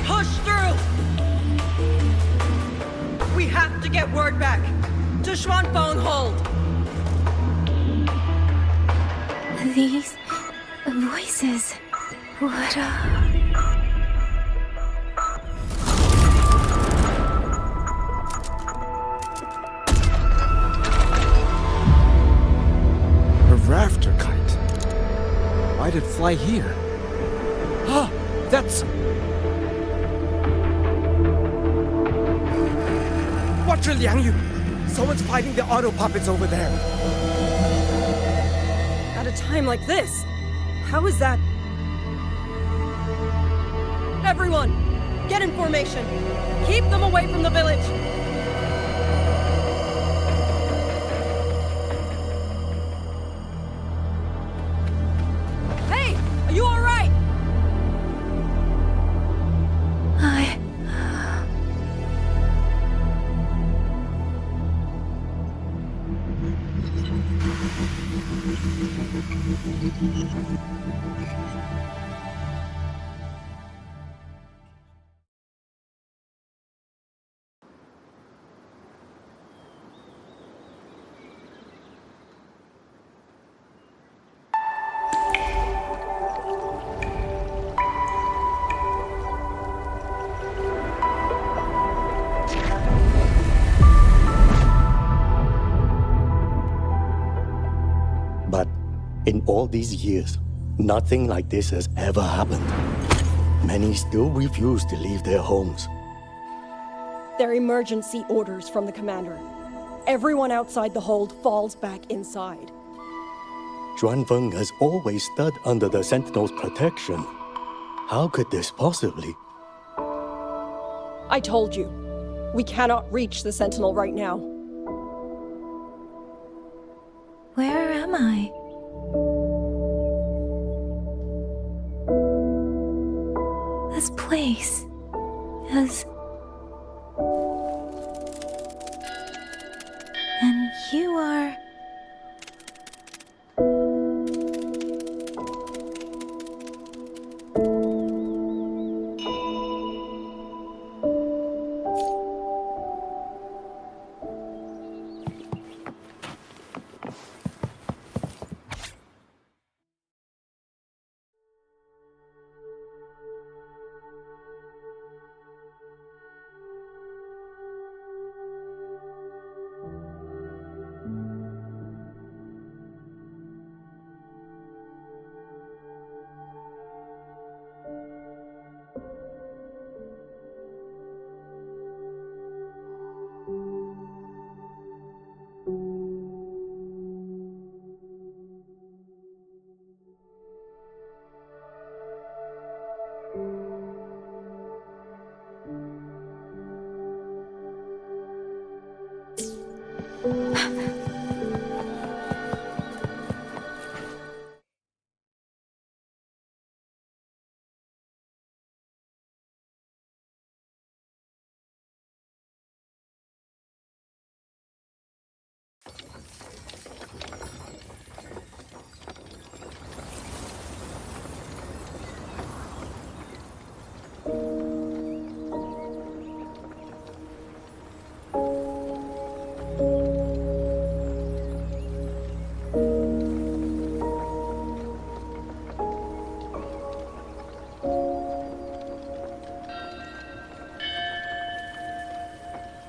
Push through! We have to get word back to Xuanfeng Hold! These voices. What A rafter kite. Why'd it fly here? Ah, that's... Watch it, Liang Yu! Someone's fighting the auto puppets over there. At a time like this? How is that? Everyone, get in formation. Keep them away from the village. Hey, are you all right? But in all these years, nothing like this has ever happened. Many still refuse to leave their homes. They're emergency orders from the commander. Everyone outside the hold falls back inside. Xuanfeng has always stood under the Sentinel's protection. How could this possibly? I told you, we cannot reach the Sentinel right now. Where am I? This place is... And you are...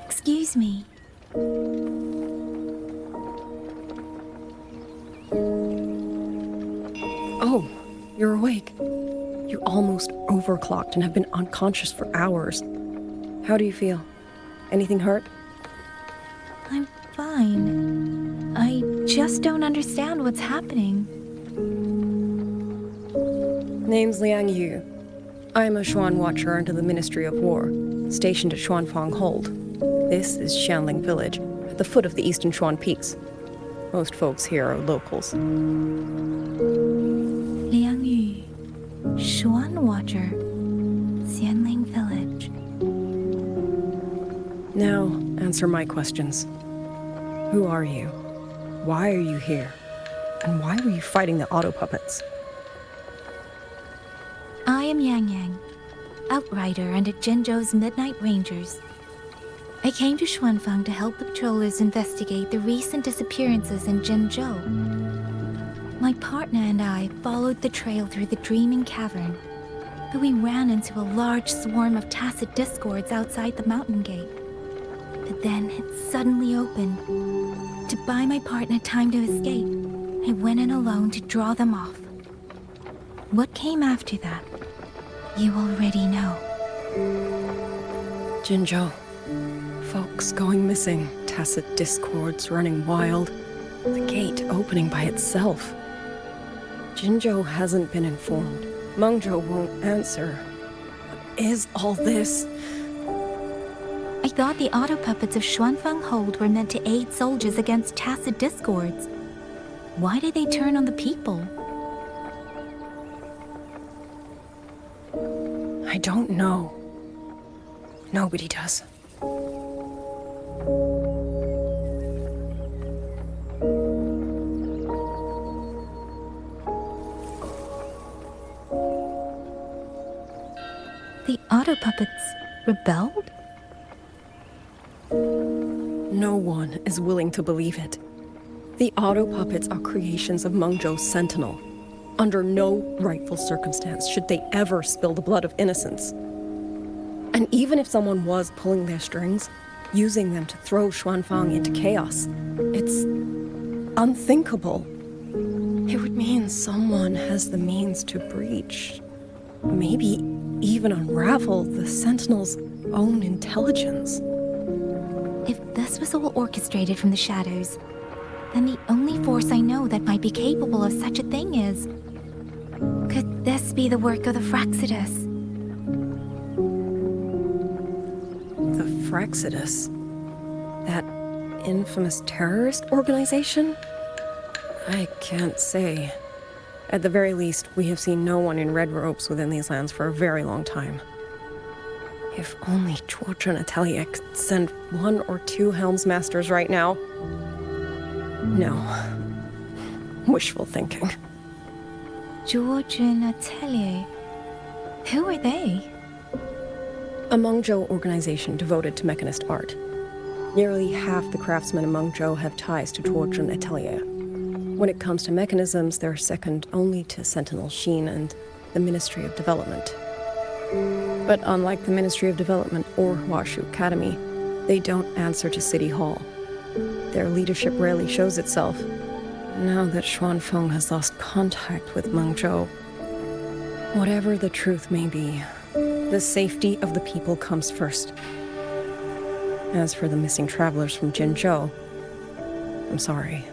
Excuse me. Oh, you're awake. You're almost overclocked and have been unconscious for hours. How do you feel? Anything hurt? I'm fine. I just don't understand what's happening. Name's Liang Yu. I'm a Xuan Watcher under the Ministry of War, stationed at Xuanfeng Hold. This is Xianling Village, at the foot of the Eastern Xuan Peaks. Most folks here are locals. Liangyu, Xuan Watcher, Xianling Village. Now, answer my questions. Who are you? Why are you here? And why were you fighting the auto puppets? I am Yang Yang, outrider under Jinzhou's Midnight Rangers. I came to Xuanfang to help the patrollers investigate the recent disappearances in Jinzhou. My partner and I followed the trail through the Dreaming Cavern, but we ran into a large swarm of tacit discords outside the mountain gate. But then it suddenly opened. To buy my partner time to escape, I went in alone to draw them off. What came after that, you already know. Jinzhou. Folks going missing, tacit discords running wild, the gate opening by itself. Jinzhou hasn't been informed. Menghzou won't answer. What is all this? I thought the auto puppets of Xuanfang Hold were meant to aid soldiers against tacit discords. Why did they turn on the people? I don't know. Nobody does. The auto puppets rebelled? No one is willing to believe it. The auto puppets are creations of Menghzou's Sentinel. Under no rightful circumstance should they ever spill the blood of innocents. And even if someone was pulling their strings, using them to throw Xuanfang into chaos, it's unthinkable. It would mean someone has the means to breach, maybe even unravel the Sentinel's own intelligence. If this was all orchestrated from the shadows, then the only force I know that might be capable of such a thing is... Could this be the work of the Fraxidus? The Fraxidus? That infamous terrorist organization? I can't say. At the very least, we have seen no one in red robes within these lands for a very long time. If only Chuochen Atelier could send 1 or 2 Helmsmasters right now. No. Wishful thinking. Chuochen Atelier? Who are they? A Menghzou organization devoted to mechanist art. Nearly half the craftsmen in Menghzou have ties to Chuochen Atelier. When it comes to mechanisms, they're second only to Sentinel Sheen and the Ministry of Development. But unlike the Ministry of Development or Huashu Academy, they don't answer to City Hall. Their leadership rarely shows itself. Now that Xuanfeng has lost contact with Menghzou, whatever the truth may be, the safety of the people comes first. As for the missing travelers from Jinzhou, I'm sorry.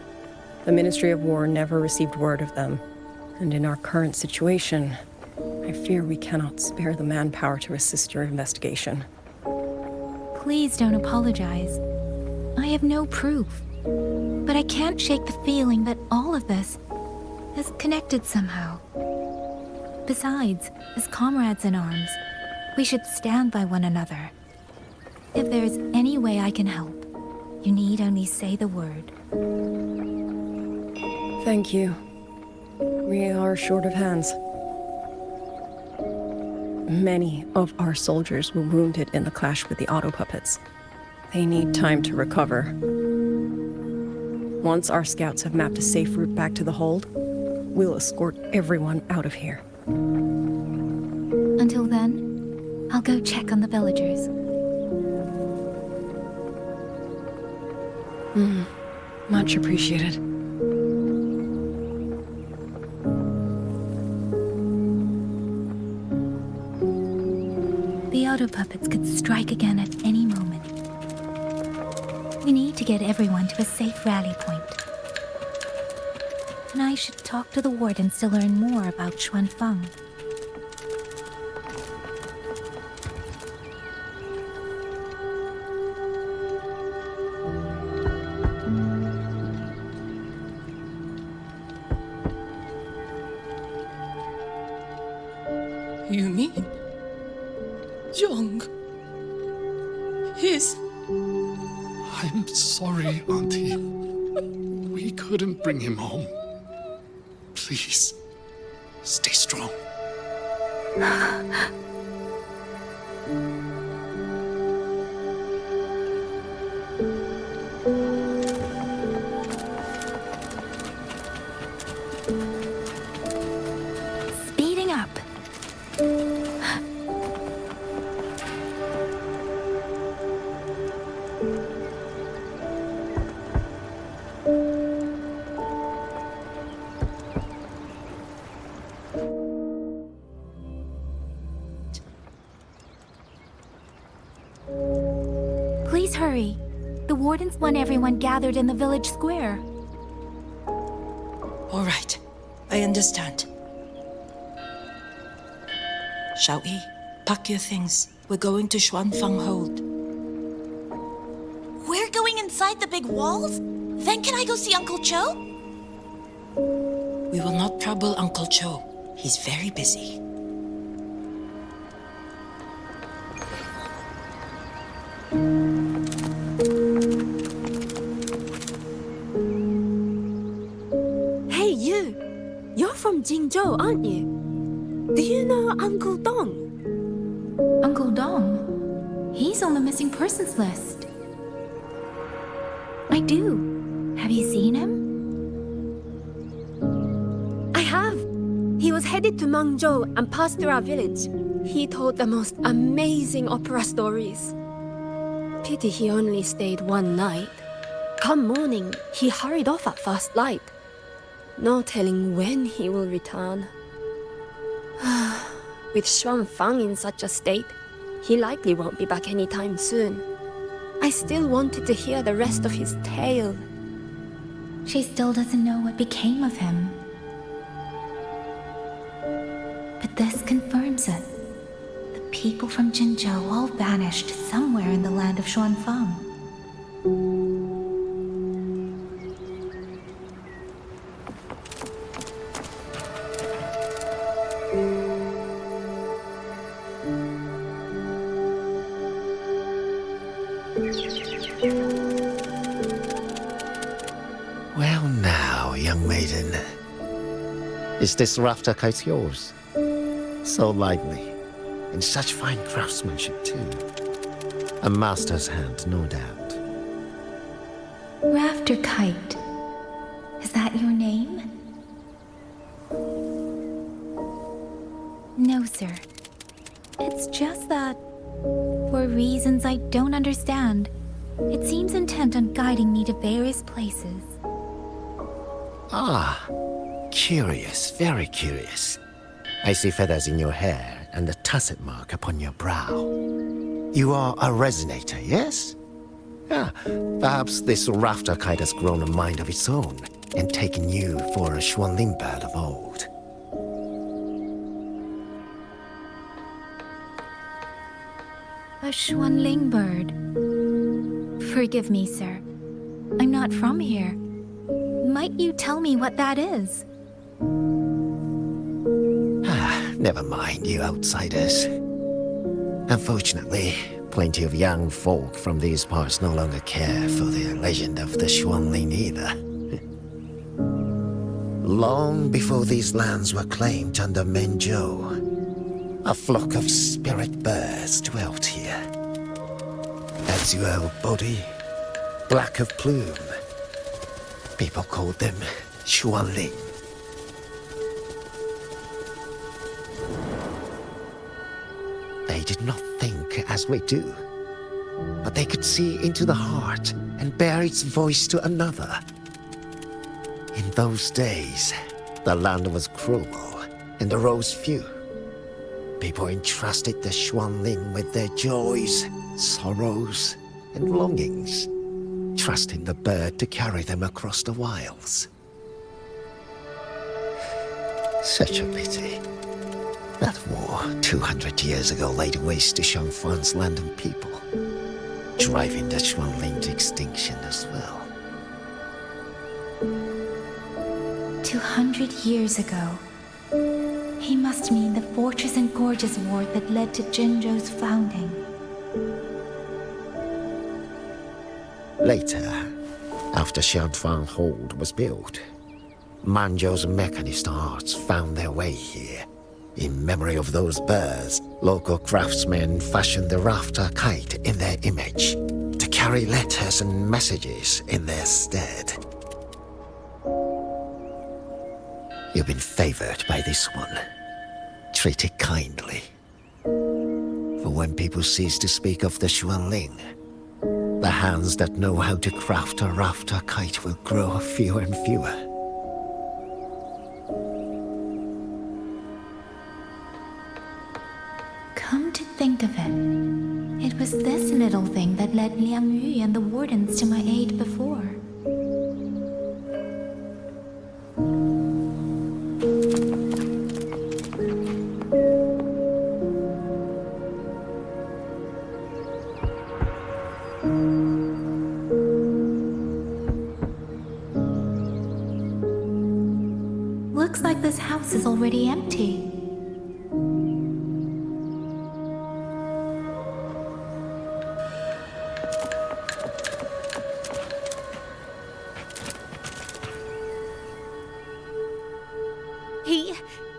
The Ministry of War never received word of them, and in our current situation, I fear we cannot spare the manpower to assist your investigation. Please don't apologize. I have no proof. But I can't shake the feeling that all of this is connected somehow. Besides, as comrades in arms, we should stand by one another. If there's any way I can help, you need only say the word. Thank you. We are short of hands. Many of our soldiers were wounded in the clash with the auto puppets. They need time to recover. Once our scouts have mapped a safe route back to the hold, we'll escort everyone out of here. Until then, I'll go check on the villagers. Much appreciated. The auto puppets could strike again at any moment. We need to get everyone to a safe rally point. And I should talk to the wardens to learn more about Xuanfang. Jong. He's... I'm sorry, Auntie. We couldn't bring him home. Please, stay strong. Speeding up. Please hurry. The wardens want everyone gathered in the village square. All right, I understand. Shall we? Pack your things. We're going to Xuanfang Hold. We're going inside the big walls? Then can I go see Uncle Cho? We will not trouble Uncle Cho. He's very busy. Hey, you! You're from Jingzhou, aren't you? Do you know Uncle Dong? Uncle Dong? He's on the missing persons list. I do. Have you seen him? I have. He was headed to Menghzou and passed through our village. He told the most amazing opera stories. Pity he only stayed one night. Come morning, he hurried off at first light. No telling when he will return. With Xuanfang in such a state, he likely won't be back anytime soon. I still wanted to hear the rest of his tale. She still doesn't know what became of him. But this confirms it. The people from Jingzhou all vanished somewhere in the land of Xuanfang. Well now, young maiden. Is this rafter kite yours? So lively, and such fine craftsmanship too. A master's hand, no doubt. Rafter Kite. Is that your name? No, sir. It's just that, for reasons I don't understand, it seems intent on guiding me to various places. Ah, curious, very curious. I see feathers in your hair and a tusset mark upon your brow. You are a resonator, yes? Ah, perhaps this rafter kite has grown a mind of its own and taken you for a Xuanling bird of old. A Xuanling bird. Forgive me, sir. I'm not from here. Might you tell me what that is? Never mind, you outsiders. Unfortunately, plenty of young folk from these parts no longer care for the legend of the Xuanling either. Long before these lands were claimed under Menghzou, a flock of spirit birds dwelt here. Azure body, black of plume. People called them Xuanling. They did not think as we do, but they could see into the heart and bear its voice to another. In those days, the land was cruel and arose few. People entrusted the Xuanling with their joys, sorrows, and longings, trusting the bird to carry them across the wilds. Such a pity. That war 200 years ago laid waste to Xuanfang's land and people, driving the Xuanling to extinction as well. 200 years ago, He must mean the Fortress and Gorges War that led to Jinzhou's founding. Later, after Xianfang Hold was built, Menghzou's mechanist arts found their way here. In memory of those birds, local craftsmen fashioned the rafter kite in their image, to carry letters and messages in their stead. You've been favored by this one. Treat it kindly. For when people cease to speak of the Xuanling, the hands that know how to craft a rafter kite will grow fewer and fewer. Come to think of it, it was this little thing that led Liang Yu and the wardens to my aid before. Looks like this house is already empty.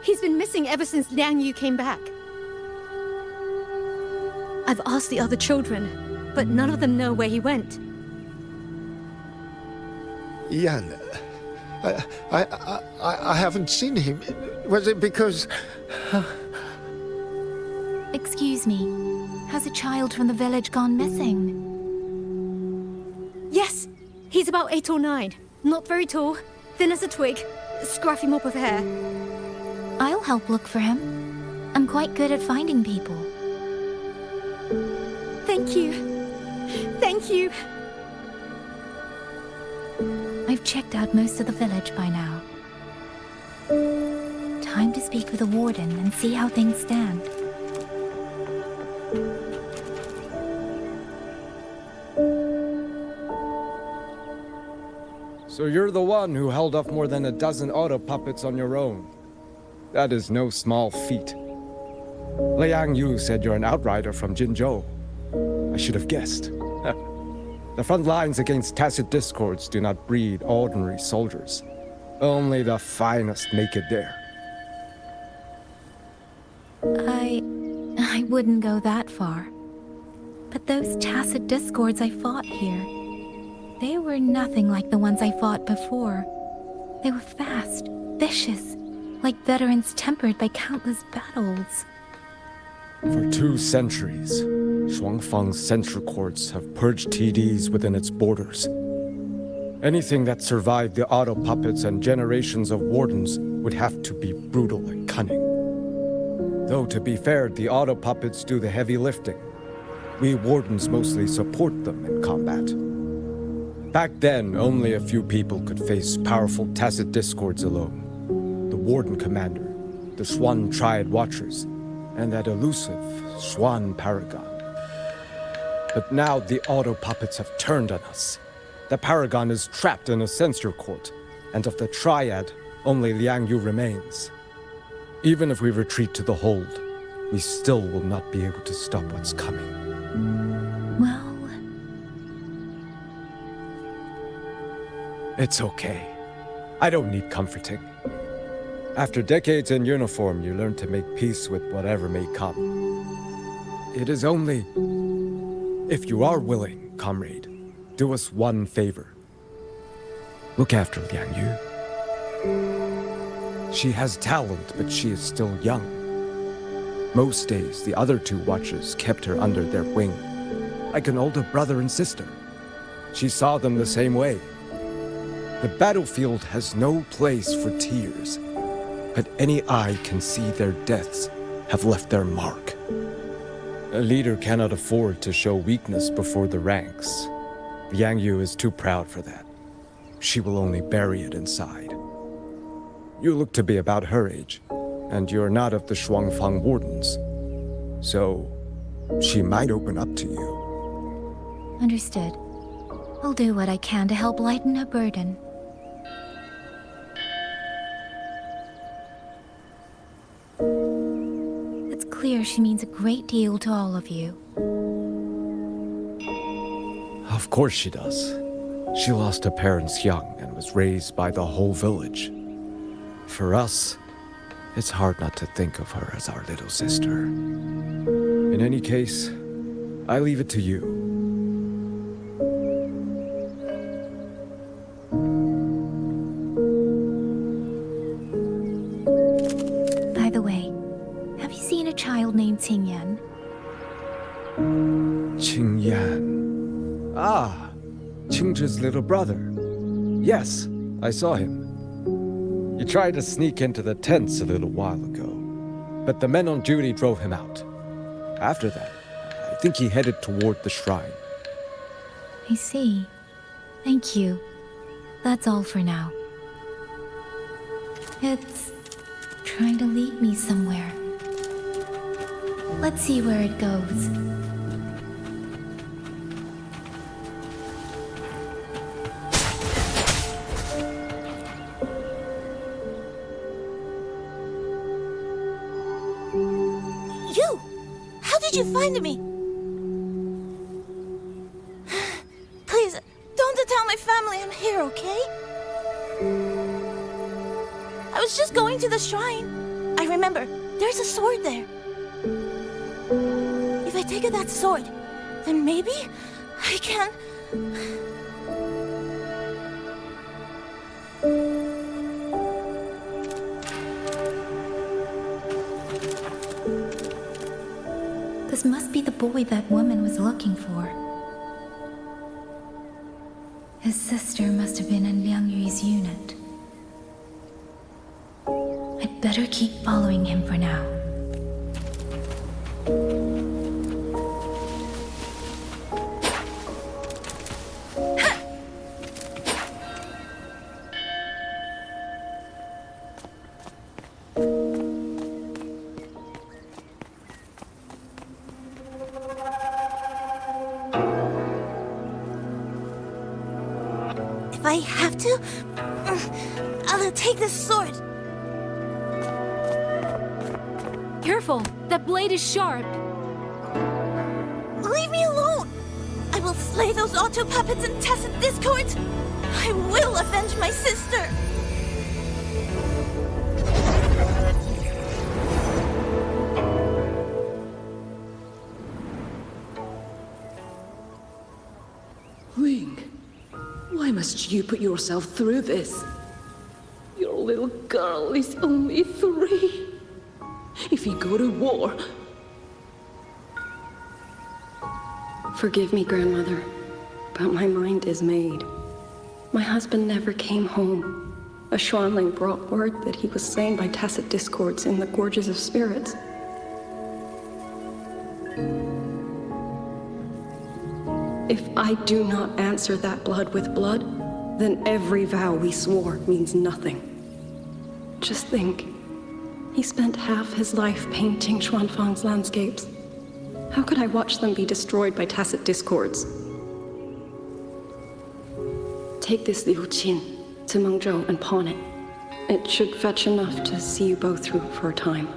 He's been missing ever since Liang Yu came back. I've asked the other children, but none of them know where he went. Yan, I haven't seen him. Was it because... Excuse me, has a child from the village gone missing? Yes, he's about 8 or 9. Not very tall, thin as a twig, scruffy mop of hair. I'll help look for him. I'm quite good at finding people. Thank you. Thank you. I've checked out most of the village by now. Time to speak with the warden and see how things stand. So you're the one who held off more than a dozen auto puppets on your own. That is no small feat. Liang Yu said you're an outrider from Jinzhou. I should have guessed. The front lines against tacit discords do not breed ordinary soldiers. Only the finest make it there. I wouldn't go that far. But those tacit discords I fought here, they were nothing like the ones I fought before. They were fast, vicious, like veterans tempered by countless battles. For 2 centuries, Shuangfang's censure courts have purged TDs within its borders. Anything that survived the auto puppets and generations of wardens would have to be brutal and cunning. Though to be fair, the auto puppets do the heavy lifting. We wardens mostly support them in combat. Back then, only a few people could face powerful tacit discords alone. The Warden Commander, the Xuan Triad Watchers, and that elusive Xuan Paragon. But now the auto puppets have turned on us. The Paragon is trapped in a censure court, and of the Triad, only Liang Yu remains. Even if we retreat to the hold, we still will not be able to stop what's coming. Well... It's okay. I don't need comforting. After decades in uniform, you learn to make peace with whatever may come. It is only... If you are willing, comrade, do us one favor. Look after Liang Yu. She has talent, but she is still young. Most days, the other 2 watchers kept her under their wing, like an older brother and sister. She saw them the same way. The battlefield has no place for tears, but any eye can see their deaths have left their mark. A leader cannot afford to show weakness before the ranks. Liang Yu is too proud for that. She will only bury it inside. You look to be about her age, and you're not of the Shuangfang Wardens. So, she might open up to you. Understood. I'll do what I can to help lighten her burden. sure she means a great deal to all of you. Of course she does. She lost her parents young and was raised by the whole village. For us, it's hard not to think of her as our little sister. In any case, I leave it to you. By the way, have you seen a child named Qingyan? Qingyan. Ah, Qingzhi's little brother. Yes, I saw him. He tried to sneak into the tents a little while ago, but the men on duty drove him out. After that, I think he headed toward the shrine. I see. Thank you. That's all for now. It's trying to lead me somewhere. Let's see where it goes. You! How did you find me? Please, don't tell my family I'm here, okay? I was just going to the shrine. I remember, there's a sword there. If I take that sword, then maybe I can... This must be the boy that woman was looking for. His sister must have been in Liang Yu's unit. I'd better keep following him for now. If I have to, I'll take this sword. Careful! That blade is sharp! Leave me alone! I will slay those auto puppets and tacit discords! I will avenge my sister! Ling, why must you put yourself through this? Your little girl is only 3. If you go to war... Forgive me, Grandmother, but my mind is made. My husband never came home. A Xuanling brought word that he was slain by tacit discords in the Gorges of Spirits. If I do not answer that blood with blood, then every vow we swore means nothing. Just think, he spent half his life painting Xuanfang's landscapes. How could I watch them be destroyed by tacit discords? Take this Liu Qin to Menghzou and pawn it. It should fetch enough to see you both through for a time.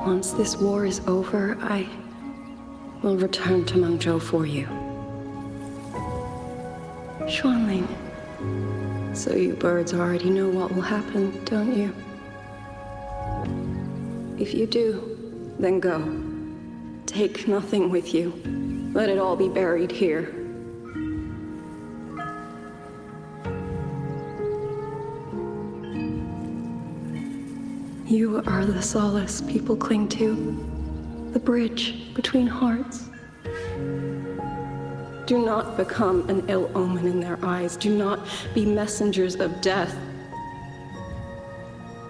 Once this war is over, I will return to Menghzou for you. Xuanling, so you birds already know what will happen, don't you? If you do, then go. Take nothing with you. Let it all be buried here. You are the solace people cling to, the bridge between hearts. Do not become an ill omen in their eyes. Do not be messengers of death.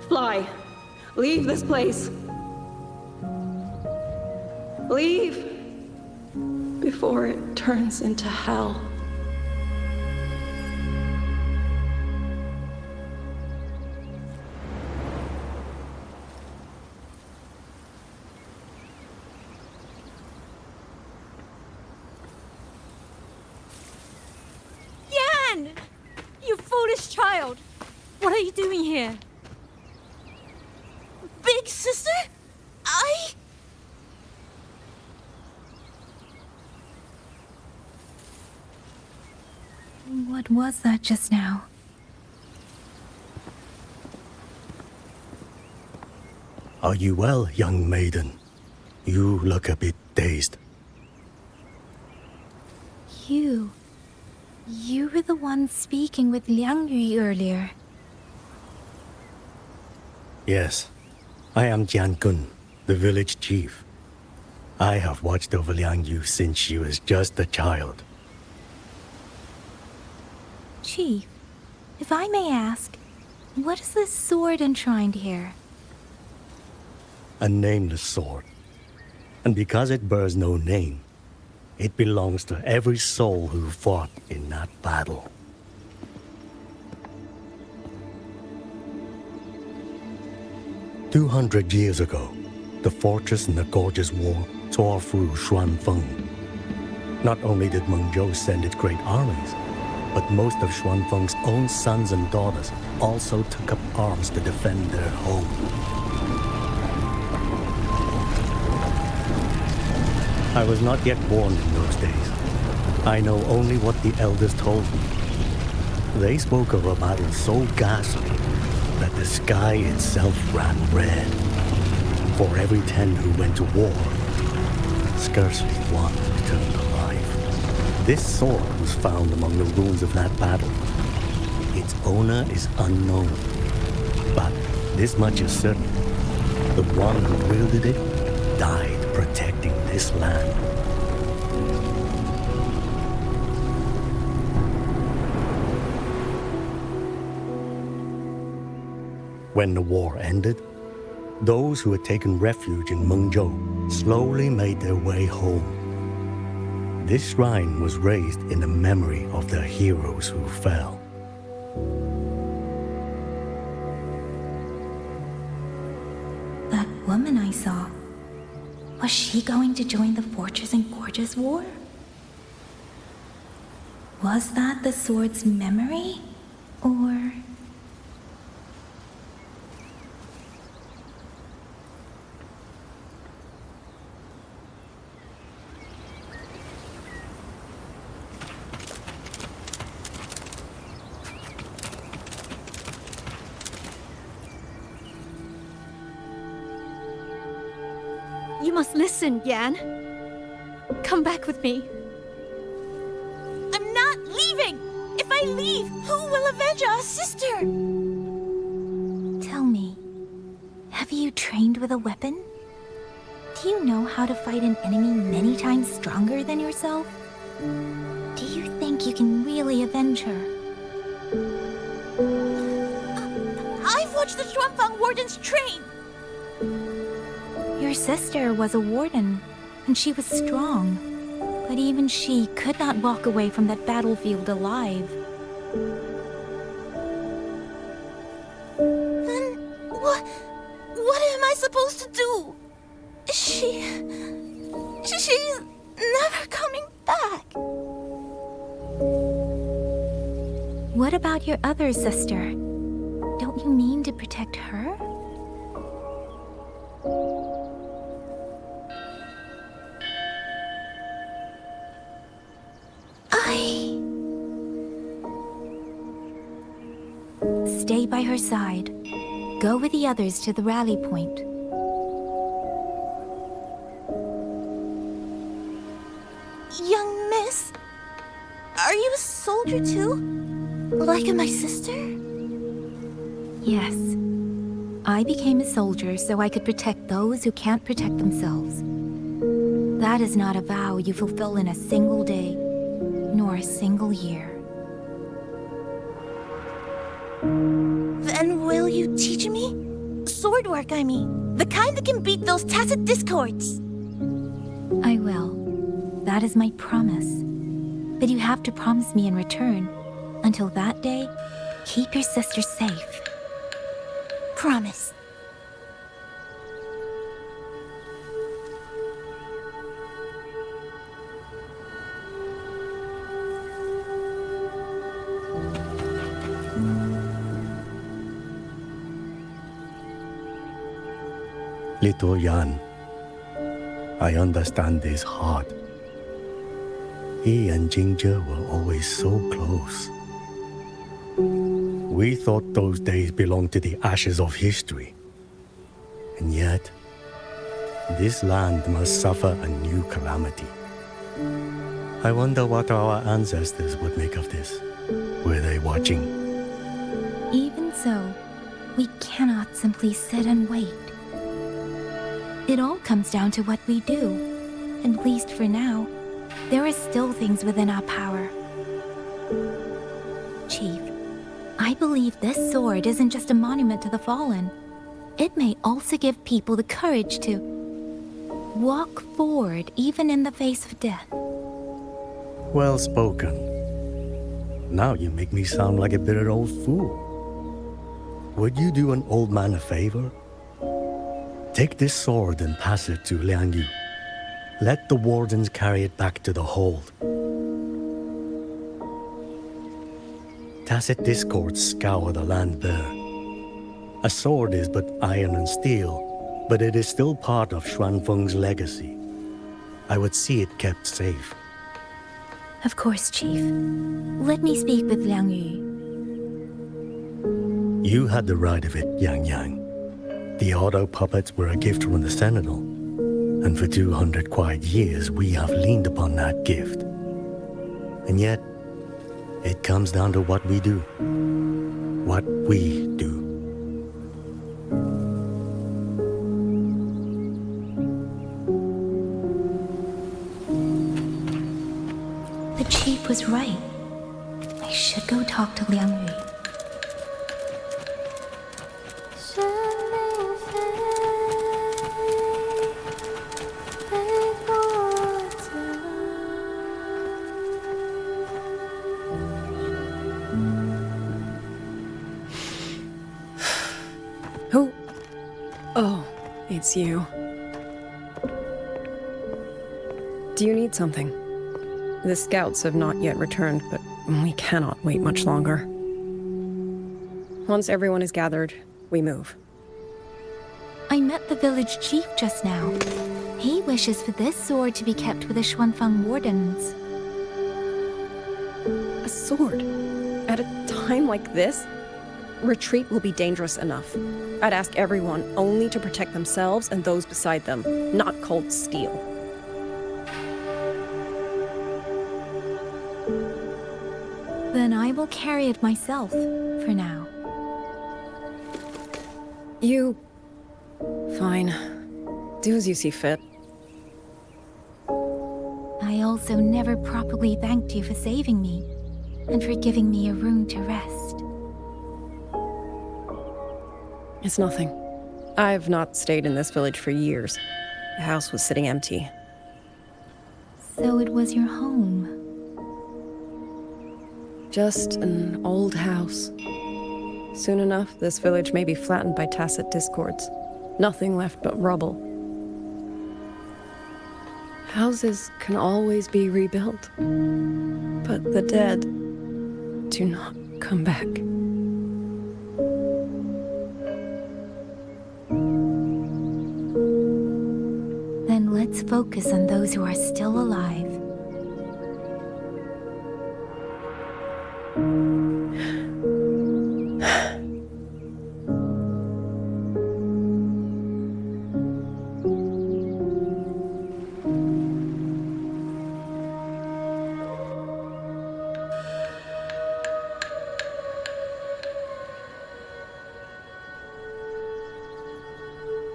Fly. Leave this place. Leave before it turns into hell. Yan! You foolish child! What are you doing here? big sister? What was that just now? Are you well, young maiden? You look a bit dazed. You were the one speaking with Liang Yu earlier. Yes, I am Jian Kun, the village chief. I have watched over Liang Yu since she was just a child. Chief, if I may ask, what is this sword enshrined here? A nameless sword. And because it bears no name, it belongs to every soul who fought in that battle. "200 years ago, the fortress in the Gorgeous War tore through Xuanfeng. Not only did Menghzou send its great armies, but most of Xuanfeng's own sons and daughters also took up arms to defend their home. I was not yet born in those days. I know only what the elders told me. They spoke of a battle so ghastly that the sky itself ran red. For every 10 who went to war, scarcely one returned alive. This sword was found among the ruins of that battle. Its owner is unknown. But this much is certain. The one who wielded it died protecting this land. When the war ended, those who had taken refuge in Menghzou slowly made their way home. This shrine was raised in the memory of the heroes who fell. That woman I saw, was she going to join the Fortress and Gorgeous War? Was that the sword's memory? Or... You must listen, Yan. Come back with me. I'm not leaving! If I leave, who will avenge our sister? Tell me, have you trained with a weapon? Do you know how to fight an enemy many times stronger than yourself? Do you think you can really avenge her? I've watched the Xuanfang wardens train! Your sister was a warden, and she was strong. But even she could not walk away from that battlefield alive. Then what am I supposed to do? She's never coming back. What about your other sister? Don't you mean to protect her? Stay by her side. Go with the others to the rally point. Young miss, are you a soldier too? Like my sister? Yes. I became a soldier so I could protect those who can't protect themselves. That is not a vow you fulfill in a single day, nor a single year. Then will you teach me? Sword work, I mean. The kind that can beat those tacit discords. I will. That is my promise. But you have to promise me in return. Until that day, keep your sister safe. Promise. Little Yan, I understand his heart. He and Ginger were always so close. We thought those days belonged to the ashes of history. And yet, this land must suffer a new calamity. I wonder what our ancestors would make of this. Were they watching? Even so, we cannot simply sit and wait. It all comes down to what we do. At least for now, there are still things within our power. Chief, I believe this sword isn't just a monument to the fallen. It may also give people the courage to walk forward even in the face of death. Well spoken. Now you make me sound like a bitter old fool. Would you do an old man a favor? Take this sword and pass it to Liang Yu. Let the wardens carry it back to the hold. Tacit discords scour the land bare. A sword is but iron and steel, but it is still part of Xuanfeng's legacy. I would see it kept safe. Of course, Chief. Let me speak with Liang Yu. You had the right of it, Yang Yang. The auto puppets were a gift from the Sentinel, and for 200 quiet years we have leaned upon that gift. And yet, it comes down to what we do. What we do. The Chief was right. I should go talk to Liang Yu. Who? Oh, it's you. Do you need something? The scouts have not yet returned, but we cannot wait much longer. Once everyone is gathered, we move. I met the village chief just now. He wishes for this sword to be kept with the Xuanfang wardens. A sword? At a time like this? Retreat will be dangerous enough. I'd ask everyone only to protect themselves and those beside them, not cold steel. Then I will carry it myself, for now. You... Fine. Do as you see fit. I also never properly thanked you for saving me, and for giving me a room to rest. It's nothing. I've not stayed in this village for years. The house was sitting empty. So it was your home. Just an old house. Soon enough, this village may be flattened by tacit discords. Nothing left but rubble. Houses can always be rebuilt. But the dead do not come back. Then let's focus on those who are still alive.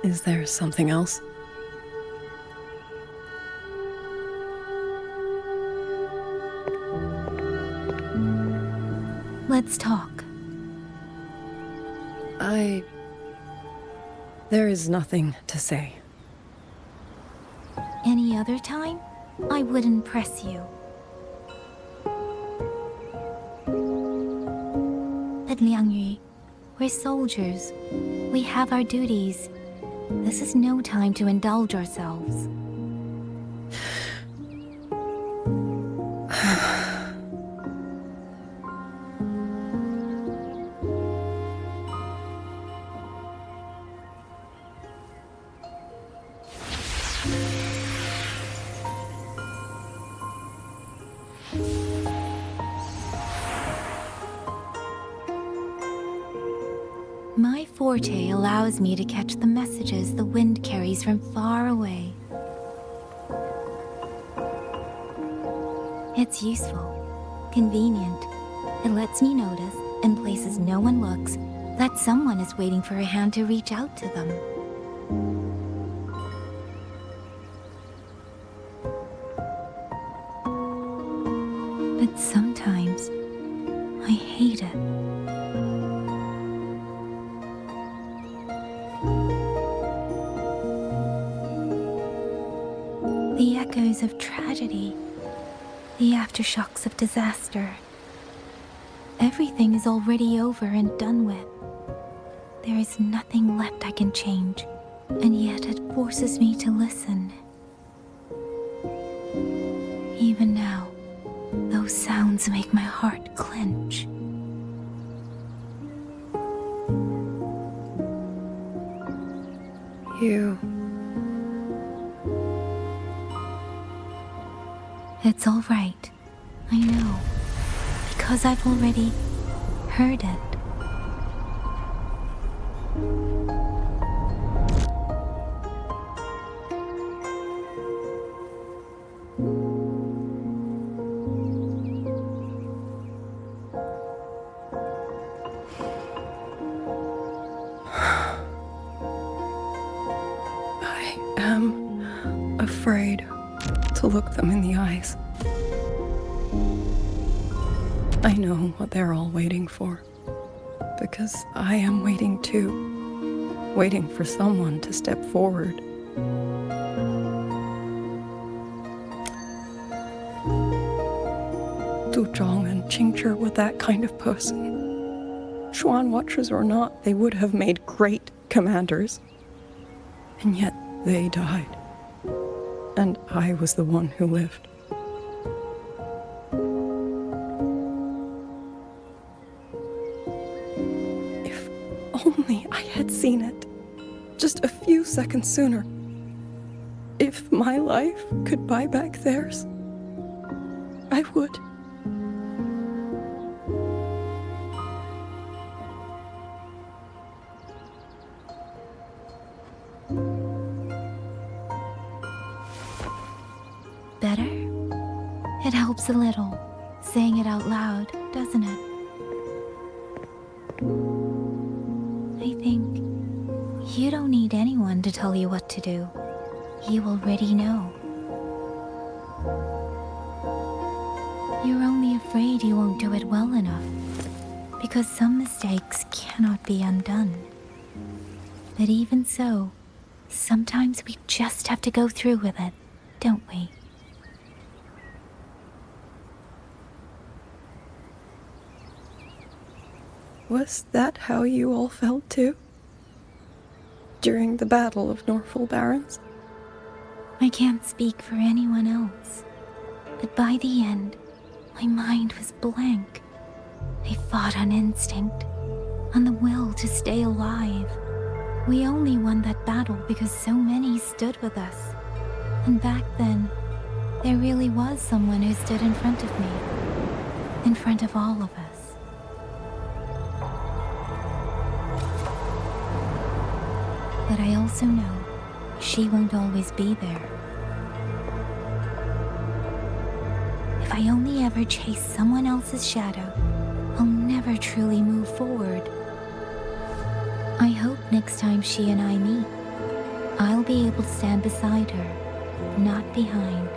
Is there something else? Let's talk. There is nothing to say. Any other time, I wouldn't press you. But Liang Yu, we're soldiers. We have our duties. This is no time to indulge ourselves. forte allows me to catch the messages the wind carries from far away. It's useful, convenient. It lets me notice, in places no one looks, that someone is waiting for a hand to reach out to them. But sometimes, I hate it. The echoes of tragedy, the aftershocks of disaster. Everything is already over and done with. There is nothing left I can change, and yet it forces me to listen. Even now, those sounds make my heart clench. You... It's all right. I know. Because I've already heard it. I am afraid to look them in the eyes. I know what they're all waiting for, because I am waiting too, waiting for someone to step forward. Du Zhong and Qingzhi were that kind of person. Xuan Watchers or not, they would have made great commanders. And yet they died. And I was the one who lived. If only I had seen it, just a few seconds sooner. If my life could buy back theirs, I would. Better? It helps a little, saying it out loud, doesn't it? I think you don't need anyone to tell you what to do. You already know. You're only afraid you won't do it well enough, because some mistakes cannot be undone. But even so, sometimes we just have to go through with it, don't we? Was that how you all felt too? During the Battle of Norfolk Barrens? I can't speak for anyone else, but by the end, my mind was blank. I fought on instinct, on the will to stay alive. We only won that battle because so many stood with us. And back then, there really was someone who stood in front of me, in front of all of us. But I also know she won't always be there. If I only ever chase someone else's shadow, I'll never truly move forward. I hope next time she and I meet, I'll be able to stand beside her, not behind.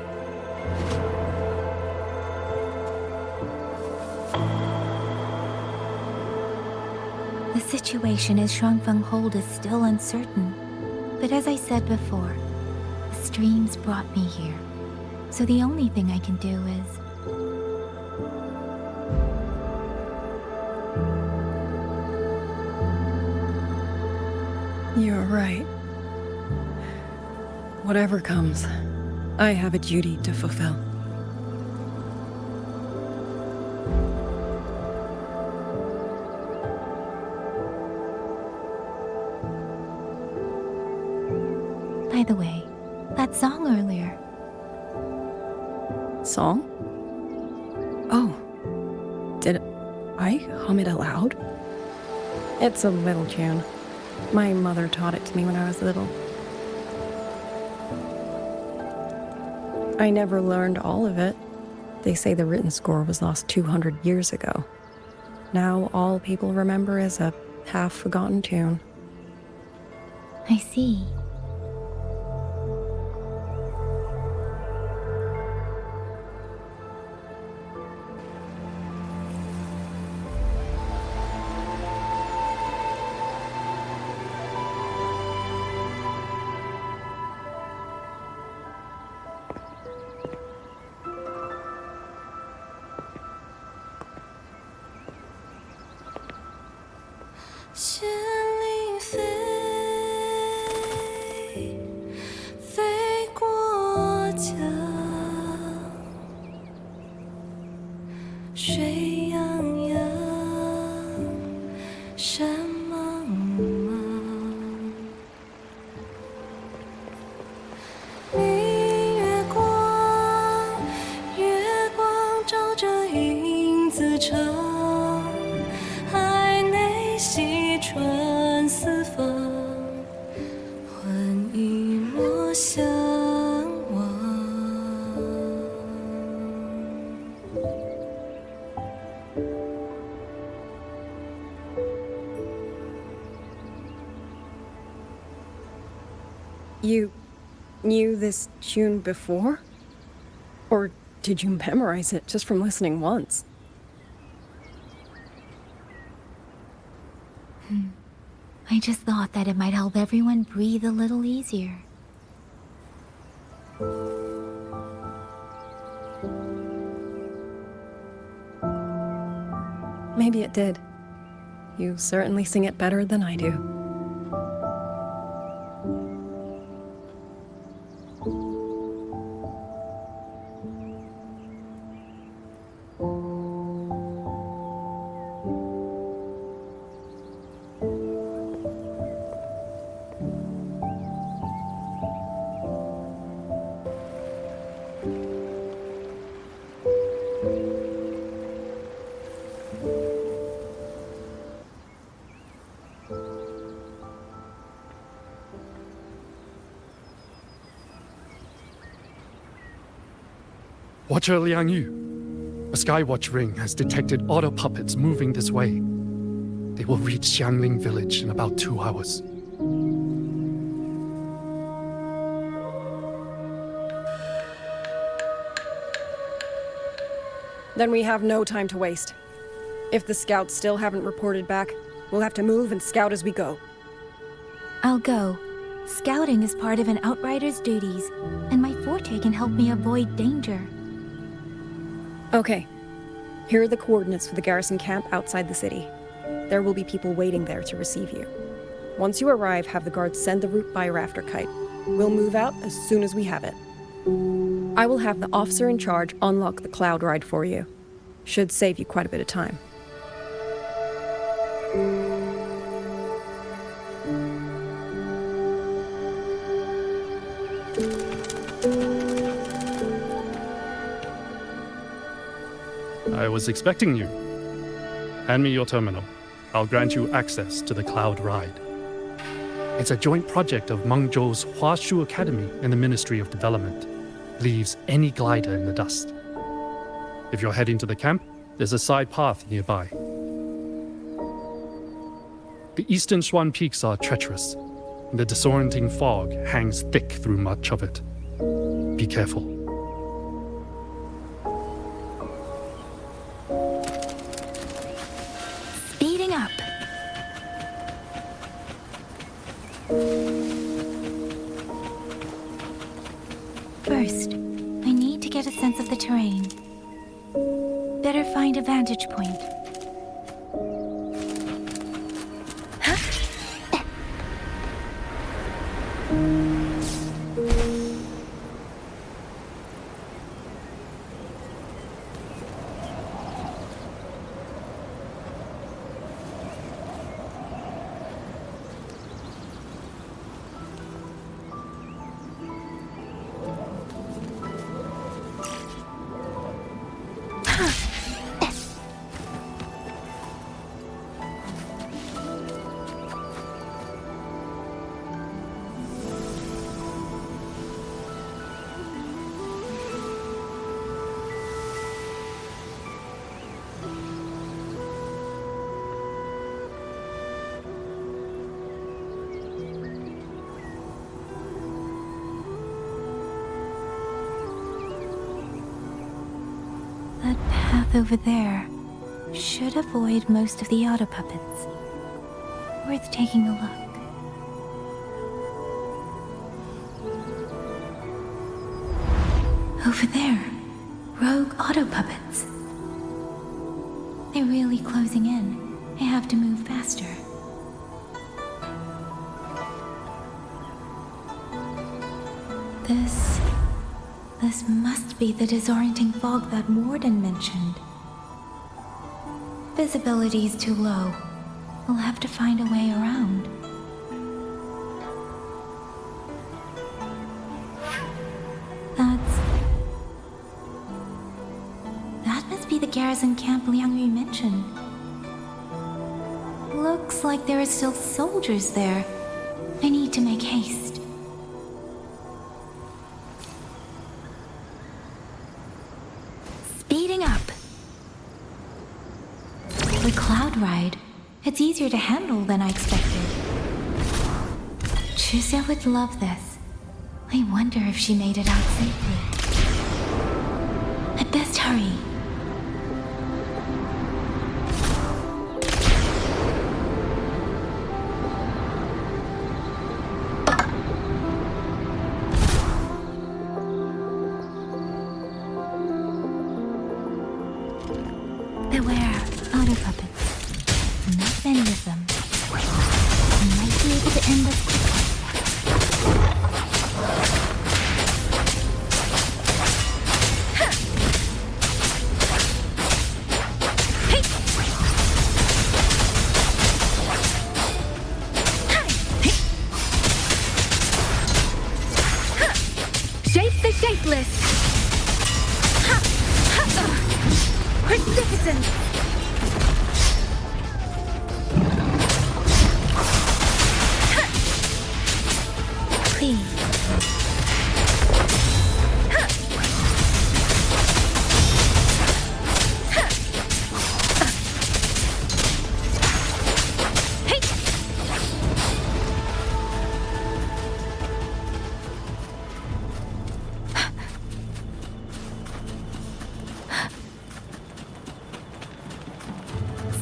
The situation as Shuangfeng Hold is still uncertain, but as I said before, the streams brought me here, so the only thing I can do is... You're right. Whatever comes, I have a duty to fulfill. By the way, that song earlier. Song? Oh. Did I hum it aloud? It's a little tune. My mother taught it to me when I was little. I never learned all of it. They say the written score was lost 200 years ago. Now all people remember is a half-forgotten tune. I see. You knew this tune before? Or did you memorize it just from listening once? I just thought that it might help everyone breathe a little easier. Maybe it did. You certainly sing it better than I do. Watcher Liang Yu, a Skywatch ring has detected auto puppets moving this way. They will reach Xiangling village in about 2 hours. Then we have no time to waste. If the scouts still haven't reported back, we'll have to move and scout as we go. I'll go. Scouting is part of an outrider's duties, and my forte can help me avoid danger. Okay. Here are the coordinates for the garrison camp outside the city. There will be people waiting there to receive you. Once you arrive, have the guards send the route by rafter kite. We'll move out as soon as we have it. I will have the officer in charge unlock the cloud ride for you. Should save you quite a bit of time. I was expecting you. Hand me your terminal. I'll grant you access to the cloud ride. It's a joint project of Menghzou's Huashu Academy and the Ministry of Development. Leaves any glider in the dust. If you're heading to the camp, there's a side path nearby. The eastern Xuan peaks are treacherous, and the disorienting fog hangs thick through much of it. Be careful. Speeding up. First, I need to get a sense of the terrain. Better find a vantage point. That path over there should avoid most of the auto puppets. Worth taking a look. Over there, rogue auto puppets. They're really closing in. I have to move faster. This must be the disorienting fog that Warden mentioned. Visibility's too low. We'll have to find a way around. That must be the garrison camp Liangyu mentioned. Looks like there are still soldiers there. I need to make haste. Speeding up. The cloud ride. It's easier to handle than I expected. Chuzia would love this. I wonder if she made it out safely. I'd best hurry. Beware, auto puppets. Not many of them. I might be able to end this quickly. Shape the shapeless! Magnificent! Please.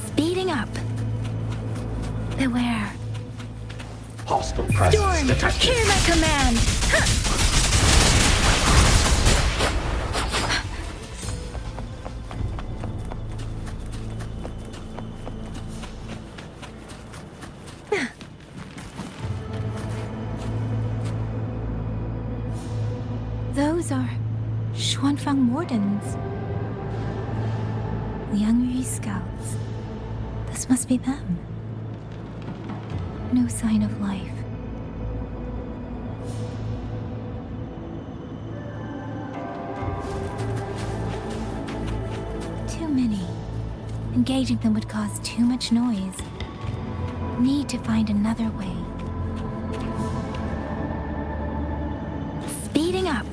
Speeding up. Beware. Hostile presence Storm, detected. hear my command! Those are Xuanfang Wardens. Liangyu scouts. This must be them. No sign of life. Too many. Engaging them would cause too much noise. Need to find another way. Speeding up.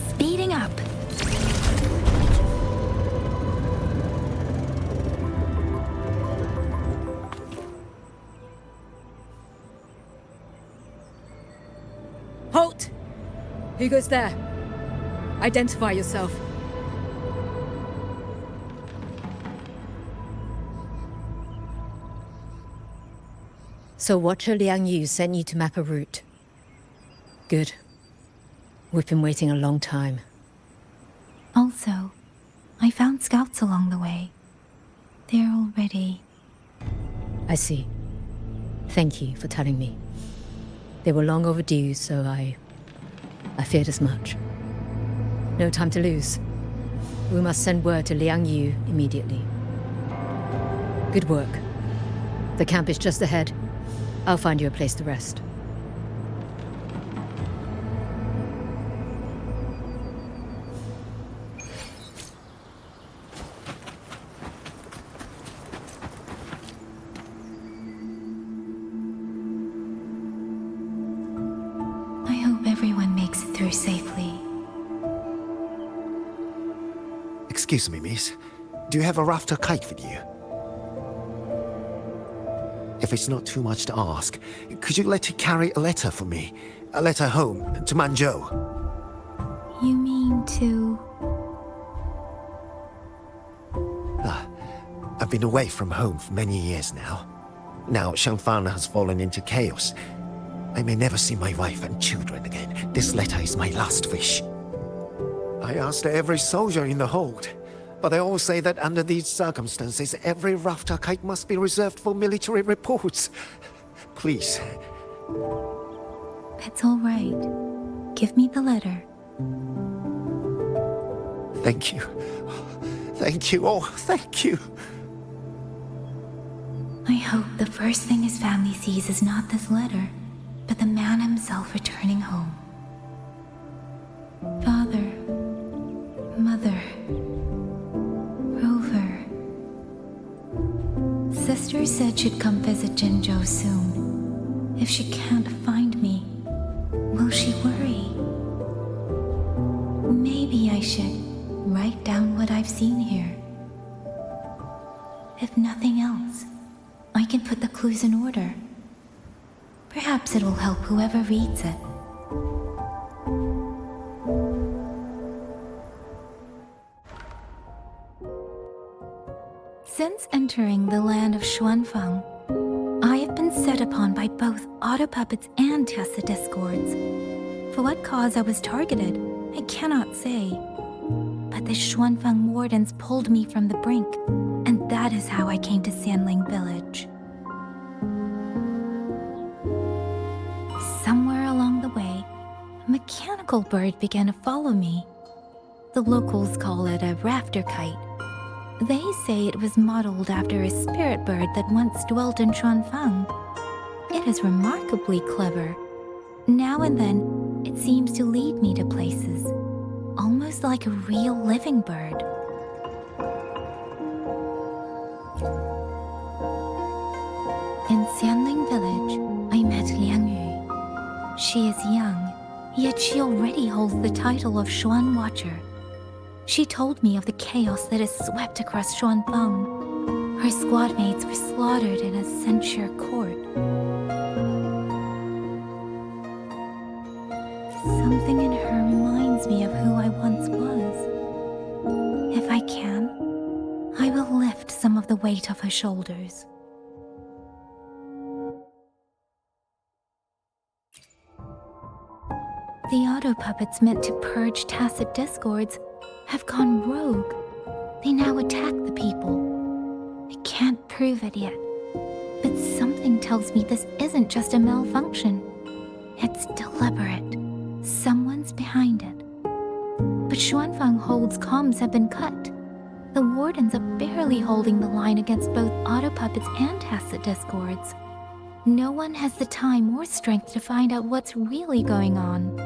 Speeding up. Halt! Who goes there? Identify yourself. So Watcher Liangyu sent you to map a route. Good. We've been waiting a long time. Also, I found scouts along the way. They're already... I see. Thank you for telling me. They were long overdue, so I feared as much. No time to lose. We must send word to Liangyu immediately. Good work. The camp is just ahead. I'll find you a place to rest. safely. Excuse me, miss. Do you have a rafter kite with you? If it's not too much to ask, could you let it carry a letter for me? A letter home, to Menghzou. You mean to... I've been away from home for many years now. Now Shangfang has fallen into chaos. I may never see my wife and children again. This letter is my last wish. I asked every soldier in the hold, but they all say that under these circumstances, every rafter kite must be reserved for military reports. Please. It's all right. Give me the letter. Thank you. Thank you. Oh, thank you. I hope the first thing his family sees is not this letter, but the man himself returning home. Father, Mother, Rover. Sister said she'd come visit Jinzhou soon. If she can't find me, will she worry? Maybe I should write down what I've seen here. If nothing else, I can put the clues in order. Perhaps it will help whoever reads it. Since entering the land of Xuanfang, I have been set upon by both autopuppets and Tessa discords. For what cause I was targeted, I cannot say. But the Xuanfang wardens pulled me from the brink, and that is how I came to Sanling village. Somewhere along the way, a mechanical bird began to follow me. The locals call it a rafter kite. They say it was modeled after a spirit bird that once dwelt in Xuanfang. It is remarkably clever. Now and then, it seems to lead me to places, almost like a real living bird. In Sanling village, I met Liang Yu. She is young, yet she already holds the title of Xuan Watcher. She told me of the chaos that has swept across Xuanfang. Her squad mates were slaughtered in a censure court. Something in her reminds me of who I once was. If I can, I will lift some of the weight off her shoulders. The auto-puppets meant to purge tacit discords have gone rogue. They now attack the people. I can't prove it yet, but something tells me this isn't just a malfunction. It's deliberate. Someone's behind it. But Xuanfang Hold's comms have been cut. The wardens are barely holding the line against both auto-puppets and tacit discords. No one has the time or strength to find out what's really going on.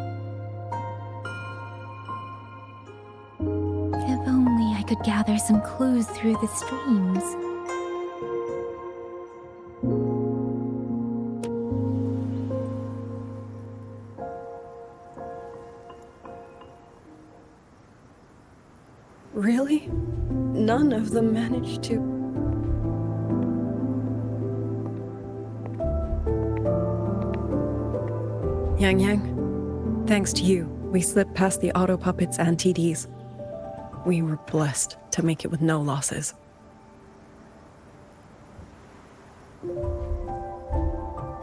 If only I could gather some clues through the streams. Really? None of them managed to... Yang, thanks to you, we slipped past the auto-puppets and TDs. We were blessed to make it with no losses.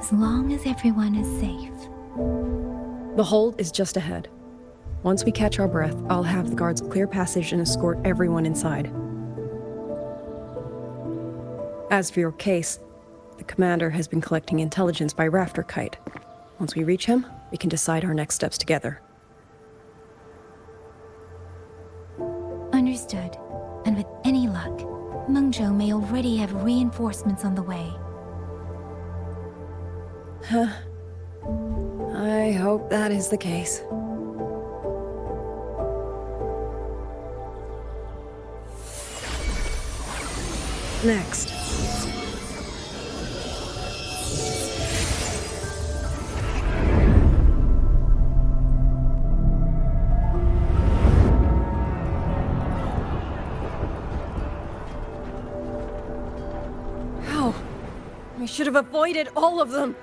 As long as everyone is safe. The hold is just ahead. Once we catch our breath, I'll have the guards clear passage and escort everyone inside. As for your case, the commander has been collecting intelligence by Rafter Kite. Once we reach him, we can decide our next steps together. Understood. And with any luck, Menghzou may already have reinforcements on the way. Huh. I hope that is the case. Next. I should have avoided all of them.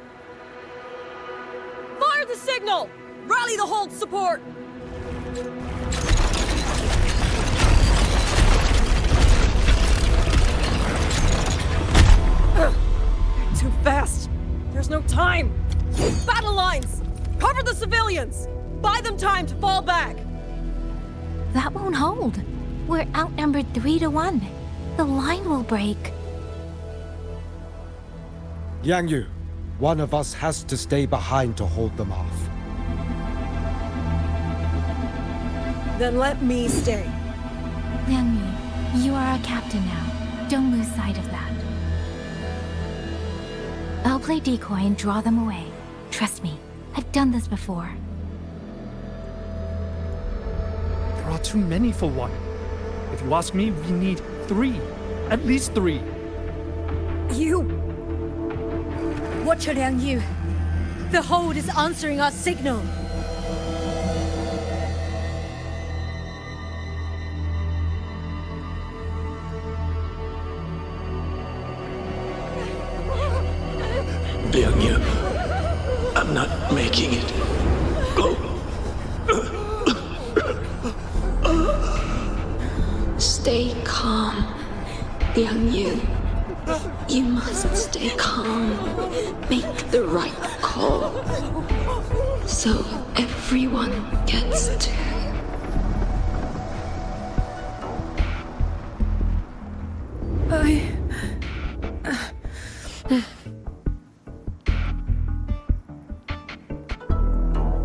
Fire the signal! Rally the hold support! They're too fast. There's no time. Battle lines! Cover the civilians! Buy them time to fall back! That won't hold. We're outnumbered 3 to 1. The line will break. Yang Yu, one of us has to stay behind to hold them off. Then let me stay. Liang Yu, you are our captain now. Don't lose sight of that. I'll play decoy and draw them away. Trust me, I've done this before. There are too many for one. If you ask me, we need 3. At least 3. You! Watch her, Liang Yu. The hold is answering our signal. Liang Yu, I'm not making it. Go. Stay calm, Liang Yu. You must stay calm. Make the right call. So everyone gets to.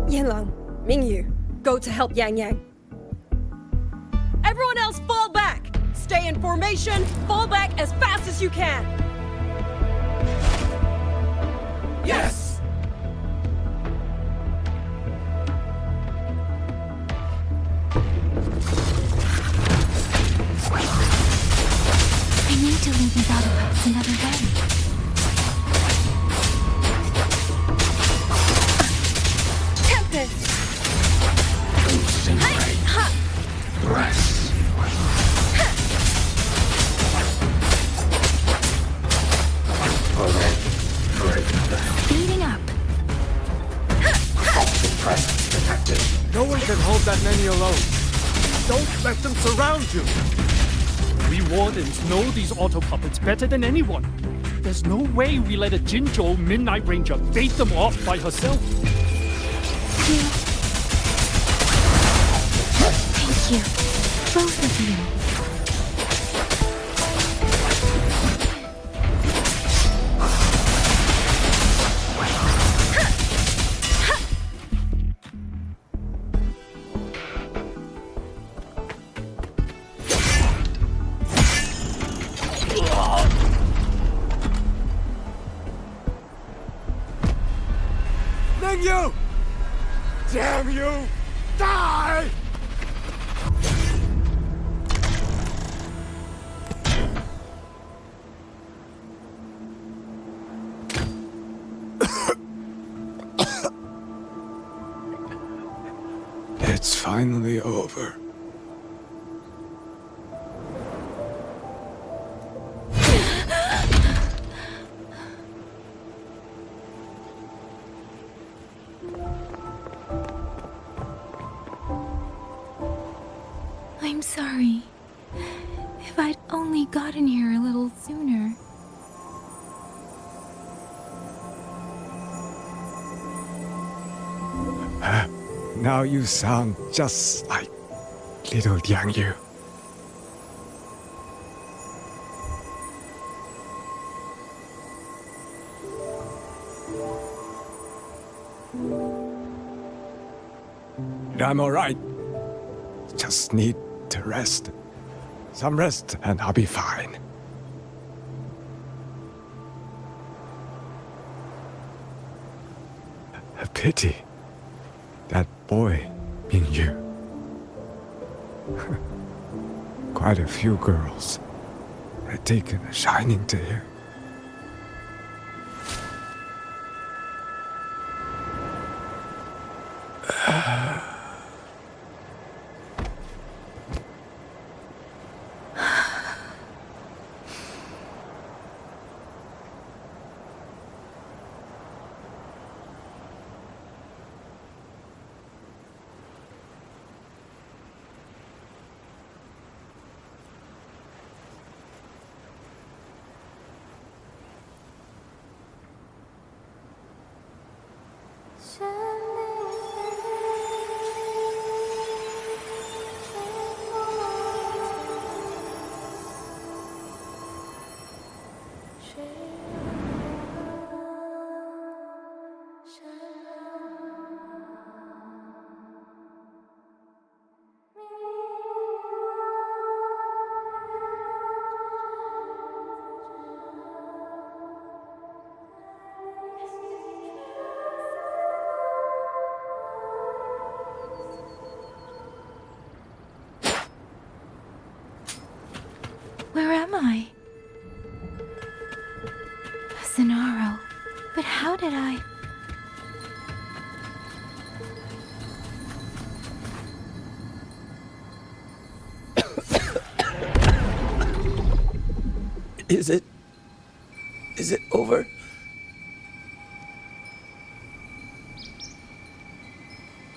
Yanlang, Mingyu, go to help Yang Yang. Everyone else fall back! Stay in formation, fall back as fast as you can! Yes! I need to lead these autobots another way. Tempest! Speeding up. No one can hold that many alone. Don't let them surround you. We wardens know these auto puppets better than anyone. There's no way we let a Jinzhou Midnight Ranger bait them off by herself. Thank you. Both of you. Mingyu! Damn you! Die! It's finally over. I'm sorry. If I'd only gotten here a little sooner. Now you sound just like little Yang Yu. I'm alright. Just need to rest. Some rest and I'll be fine. A pity. That boy, Mingyu. Quite a few girls had taken a shining to him. Where am I? Zenaro. But how did I... Is it over?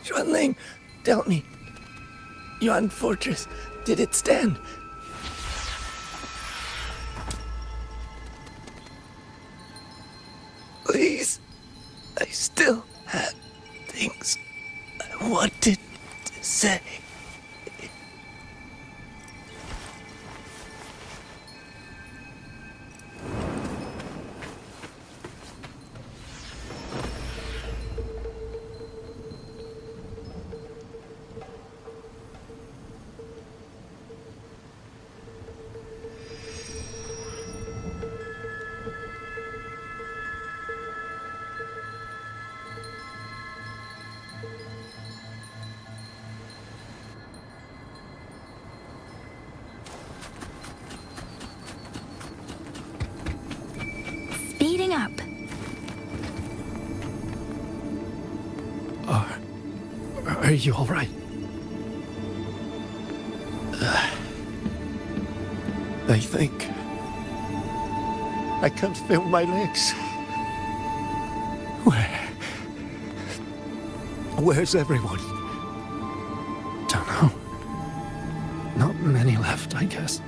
Xuanling, tell me. Yuan Fortress, did it stand? Please, I still had things I wanted to say. Speeding up. Are you all right? I think I can't feel my legs. Where's everyone? Don't know. Not many left, I guess.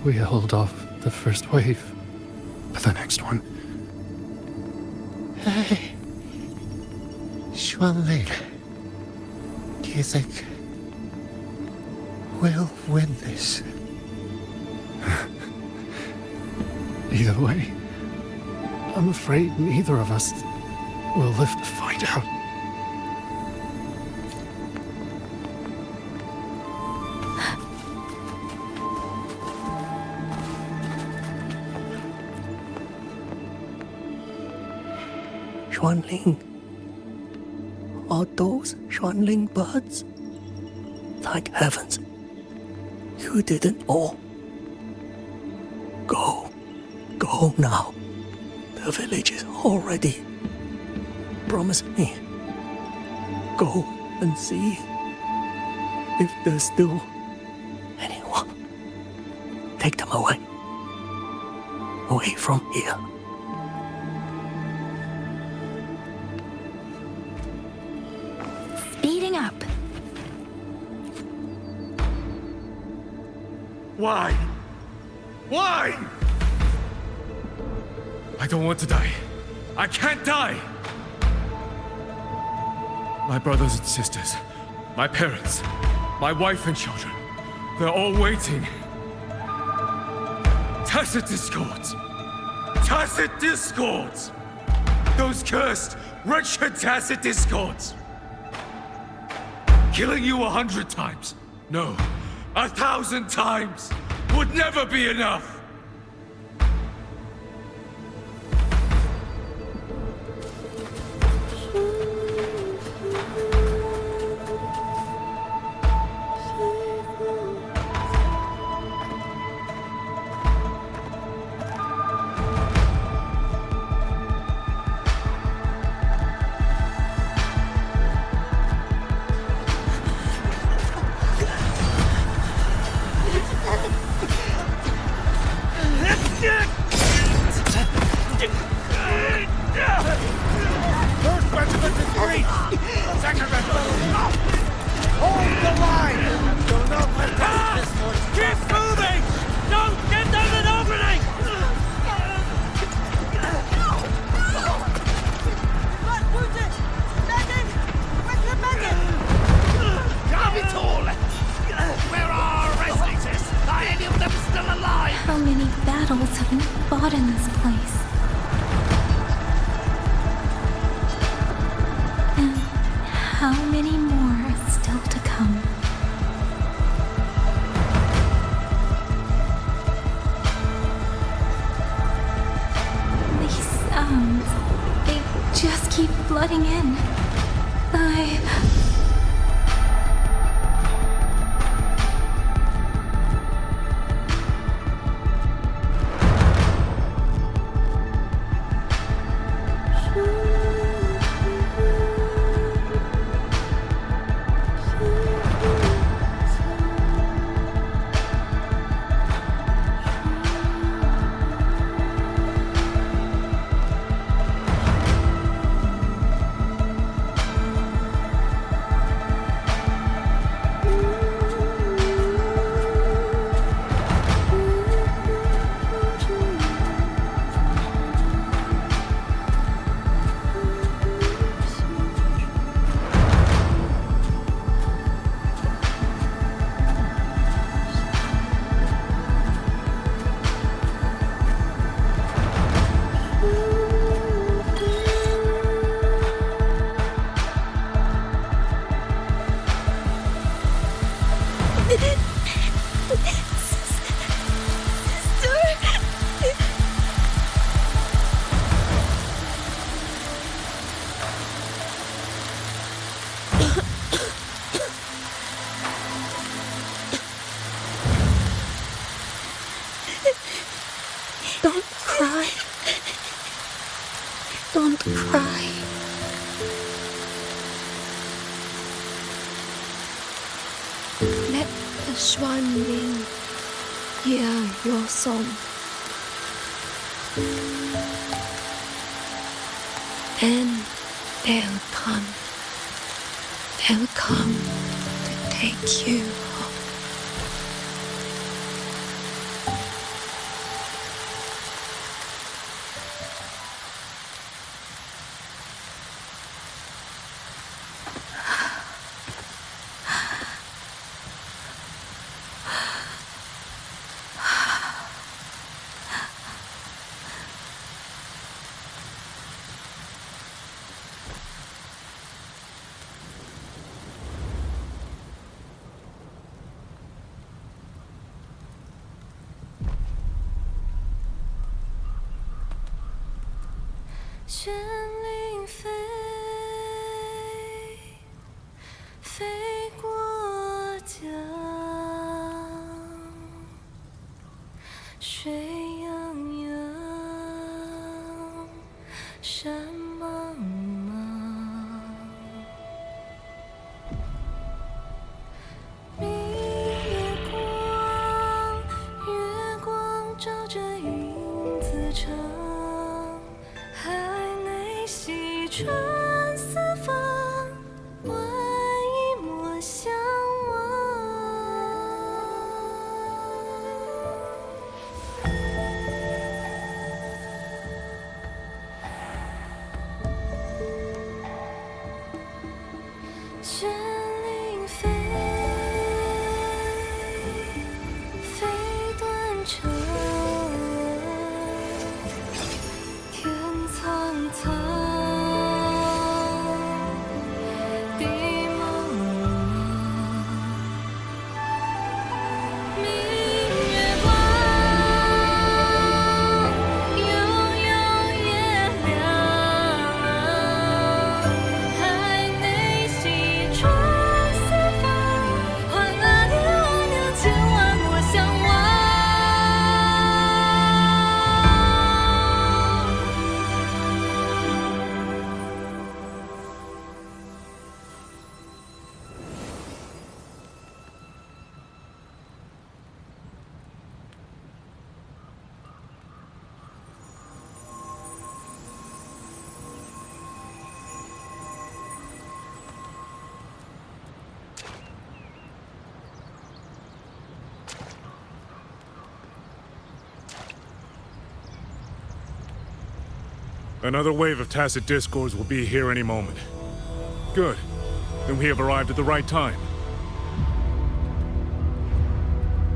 We held off the first wave, but the next one... Hey, Xuanling, do you think we'll win this? Either way, I'm afraid neither of us will live to find out. Xuanling. Are those Xuanling birds? Thank heavens. You didn't all. Go now. The village is all ready. Promise me. Go and see if there's still anyone. Take them away. Away from here. Speeding up. Why? Why? I don't want to die. I can't die! My brothers and sisters, my parents, my wife and children, they're all waiting. Tacit discords! Tacit discords! Those cursed, wretched tacit discords! Killing you 100 times, no, 1,000 times, would never be enough! battles have been fought in this place. And how many more are still to come? These sounds, they just keep flooding in. Don't cry. Don't cry. Let the swan wing hear your song. Then they'll come. They'll come to take you home.旋铃飞，飞过江，水泱泱，山茫茫。明月光，月光照着影子长。西川四方，万一莫相忘。旋铃飞，飞断肠，天苍苍。Another wave of tacit discords will be here any moment. Good. Then we have arrived at the right time.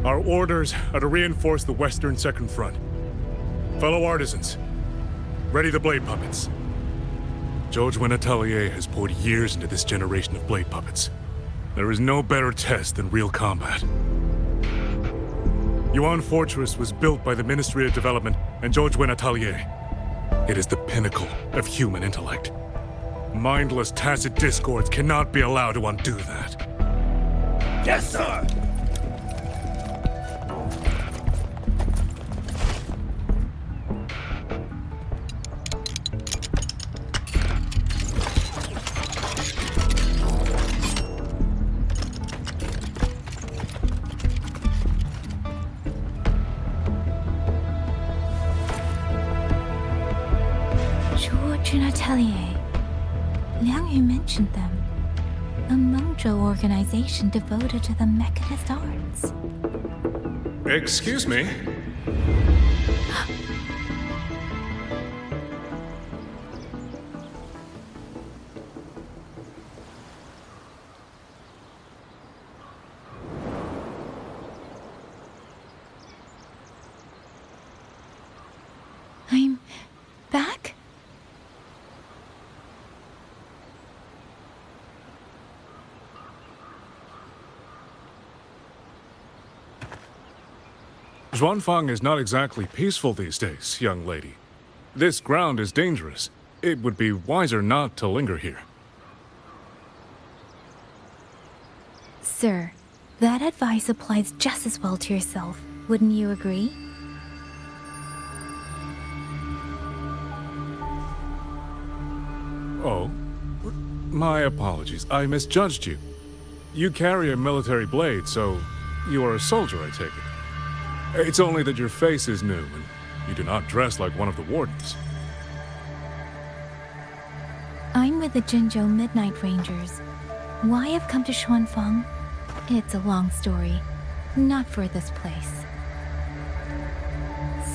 Our orders are to reinforce the Western Second Front. Fellow artisans, ready the blade puppets. George Atelier has poured years into this generation of blade puppets. There is no better test than real combat. Yuan Fortress was built by the Ministry of Development and George Atelier. It is the pinnacle of human intellect. Mindless, tacit discords cannot be allowed to undo that. Yes, sir! George and Atelier. Liang Yu mentioned them. A Menghzou organization devoted to the mechanist arts. Excuse me? I'm back? Xuanfang is not exactly peaceful these days, young lady. This ground is dangerous. It would be wiser not to linger here. Sir, that advice applies just as well to yourself. Wouldn't you agree? Oh? My apologies. I misjudged you. You carry a military blade, so you are a soldier, I take it. It's only that your face is new, and you do not dress like one of the wardens. I'm with the Jinzhou Midnight Rangers. Why I've come to Xuanfang? It's a long story. Not for this place.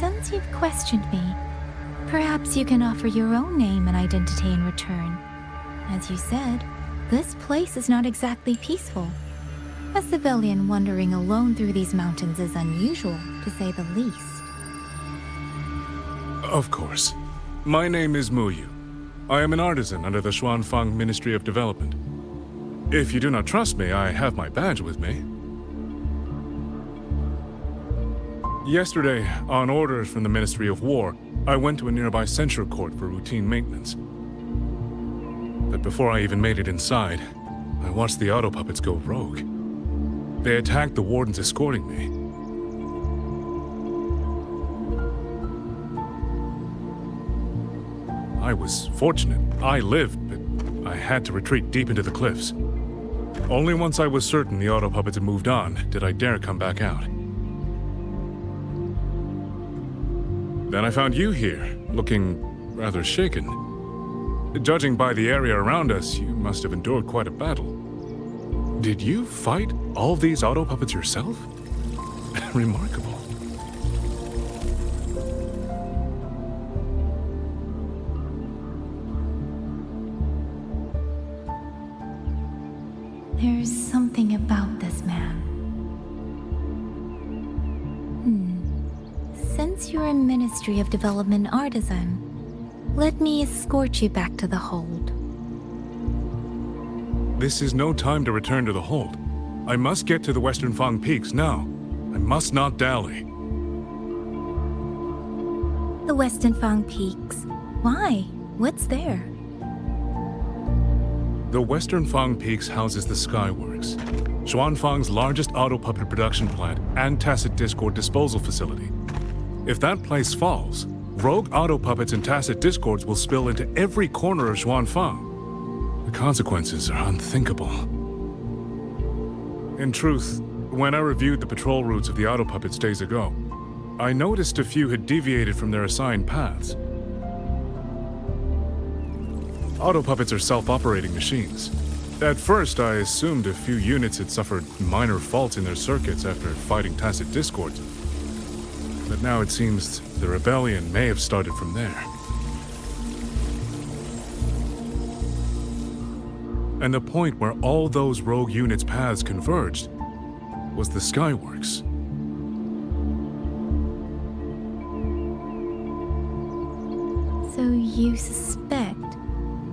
Since you've questioned me, perhaps you can offer your own name and identity in return. As you said, this place is not exactly peaceful. A civilian wandering alone through these mountains is unusual, to say the least. Of course. My name is Muyu. I am an artisan under the Xuanfang Ministry of Development. If you do not trust me, I have my badge with me. Yesterday, on orders from the Ministry of War, I went to a nearby censure court for routine maintenance. But before I even made it inside, I watched the auto puppets go rogue. They attacked the wardens escorting me. I was fortunate. I lived, but I had to retreat deep into the cliffs. Only once I was certain the auto puppets had moved on did I dare come back out. Then I found you here, looking rather shaken. Judging by the area around us, you must have endured quite a battle. Did you fight all these auto puppets yourself? Remarkable. There's something about this man. Since you're a Ministry of Development artisan, let me escort you back to the hold. This is no time to return to the hold. I must get to the Western Fang Peaks now. I must not dally. The Western Fang Peaks. Why? What's there? The Western Fang Peaks houses the Skyworks, Xuanfang's largest auto puppet production plant and tacit discord disposal facility. If that place falls, rogue auto puppets and tacit discords will spill into every corner of Xuanfang. The consequences are unthinkable. In truth, when I reviewed the patrol routes of the auto puppets days ago, I noticed a few had deviated from their assigned paths. Auto puppets are self-operating machines. At first, I assumed a few units had suffered minor faults in their circuits after fighting tacit discords. But now it seems the rebellion may have started from there. And the point where all those rogue units' paths converged was the Skyworks. So you suspect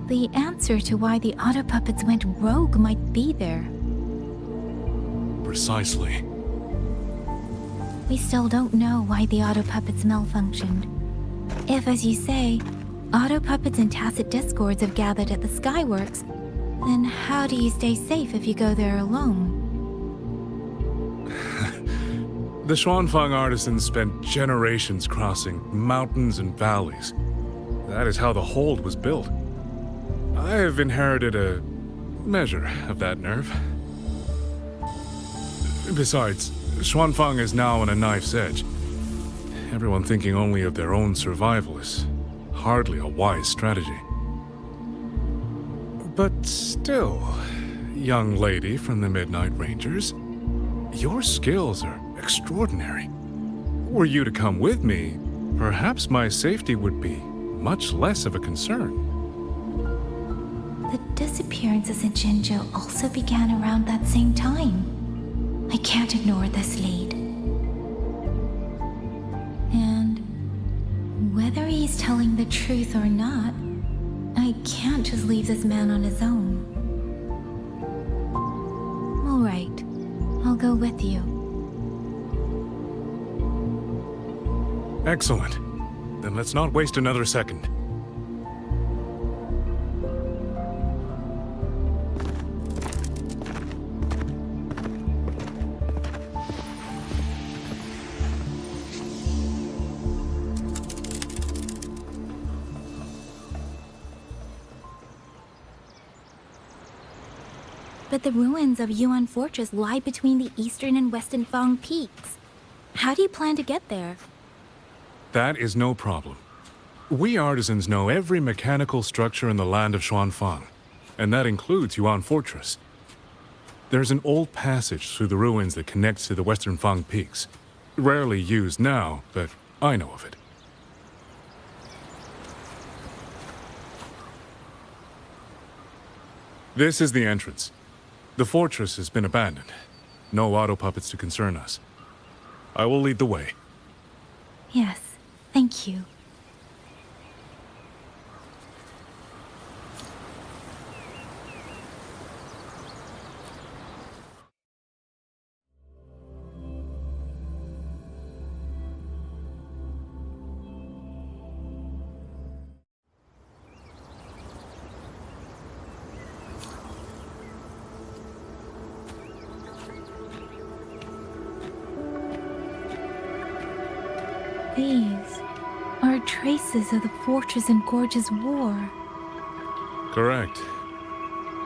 the answer to why the auto puppets went rogue might be there? Precisely. We still don't know why the auto puppets malfunctioned. If, as you say, auto puppets and tacit discords have gathered at the Skyworks, then how do you stay safe if you go there alone? The Xuanfang artisans spent generations crossing mountains and valleys. That is how the hold was built. I have inherited a measure of that nerve. Besides, Xuanfang is now on a knife's edge. Everyone thinking only of their own survival is hardly a wise strategy. But still, young lady from the Midnight Rangers, your skills are extraordinary. Were you to come with me, perhaps my safety would be much less of a concern. The disappearances in Jinzhou also began around that same time. I can't ignore this lead. And whether he's telling the truth or not, I can't just leave this man on his own. All right, I'll go with you. Excellent. Then let's not waste another second. But the ruins of Yuan Fortress lie between the eastern and western Fang peaks. How do you plan to get there? That is no problem. We artisans know every mechanical structure in the land of Xuanfang, and that includes Yuan Fortress. There's an old passage through the ruins that connects to the western Fang peaks. Rarely used now, but I know of it. This is the entrance. The fortress has been abandoned. No auto puppets to concern us. I will lead the way. Yes, thank you. These are traces of the Fortress and Gorge's war. Correct.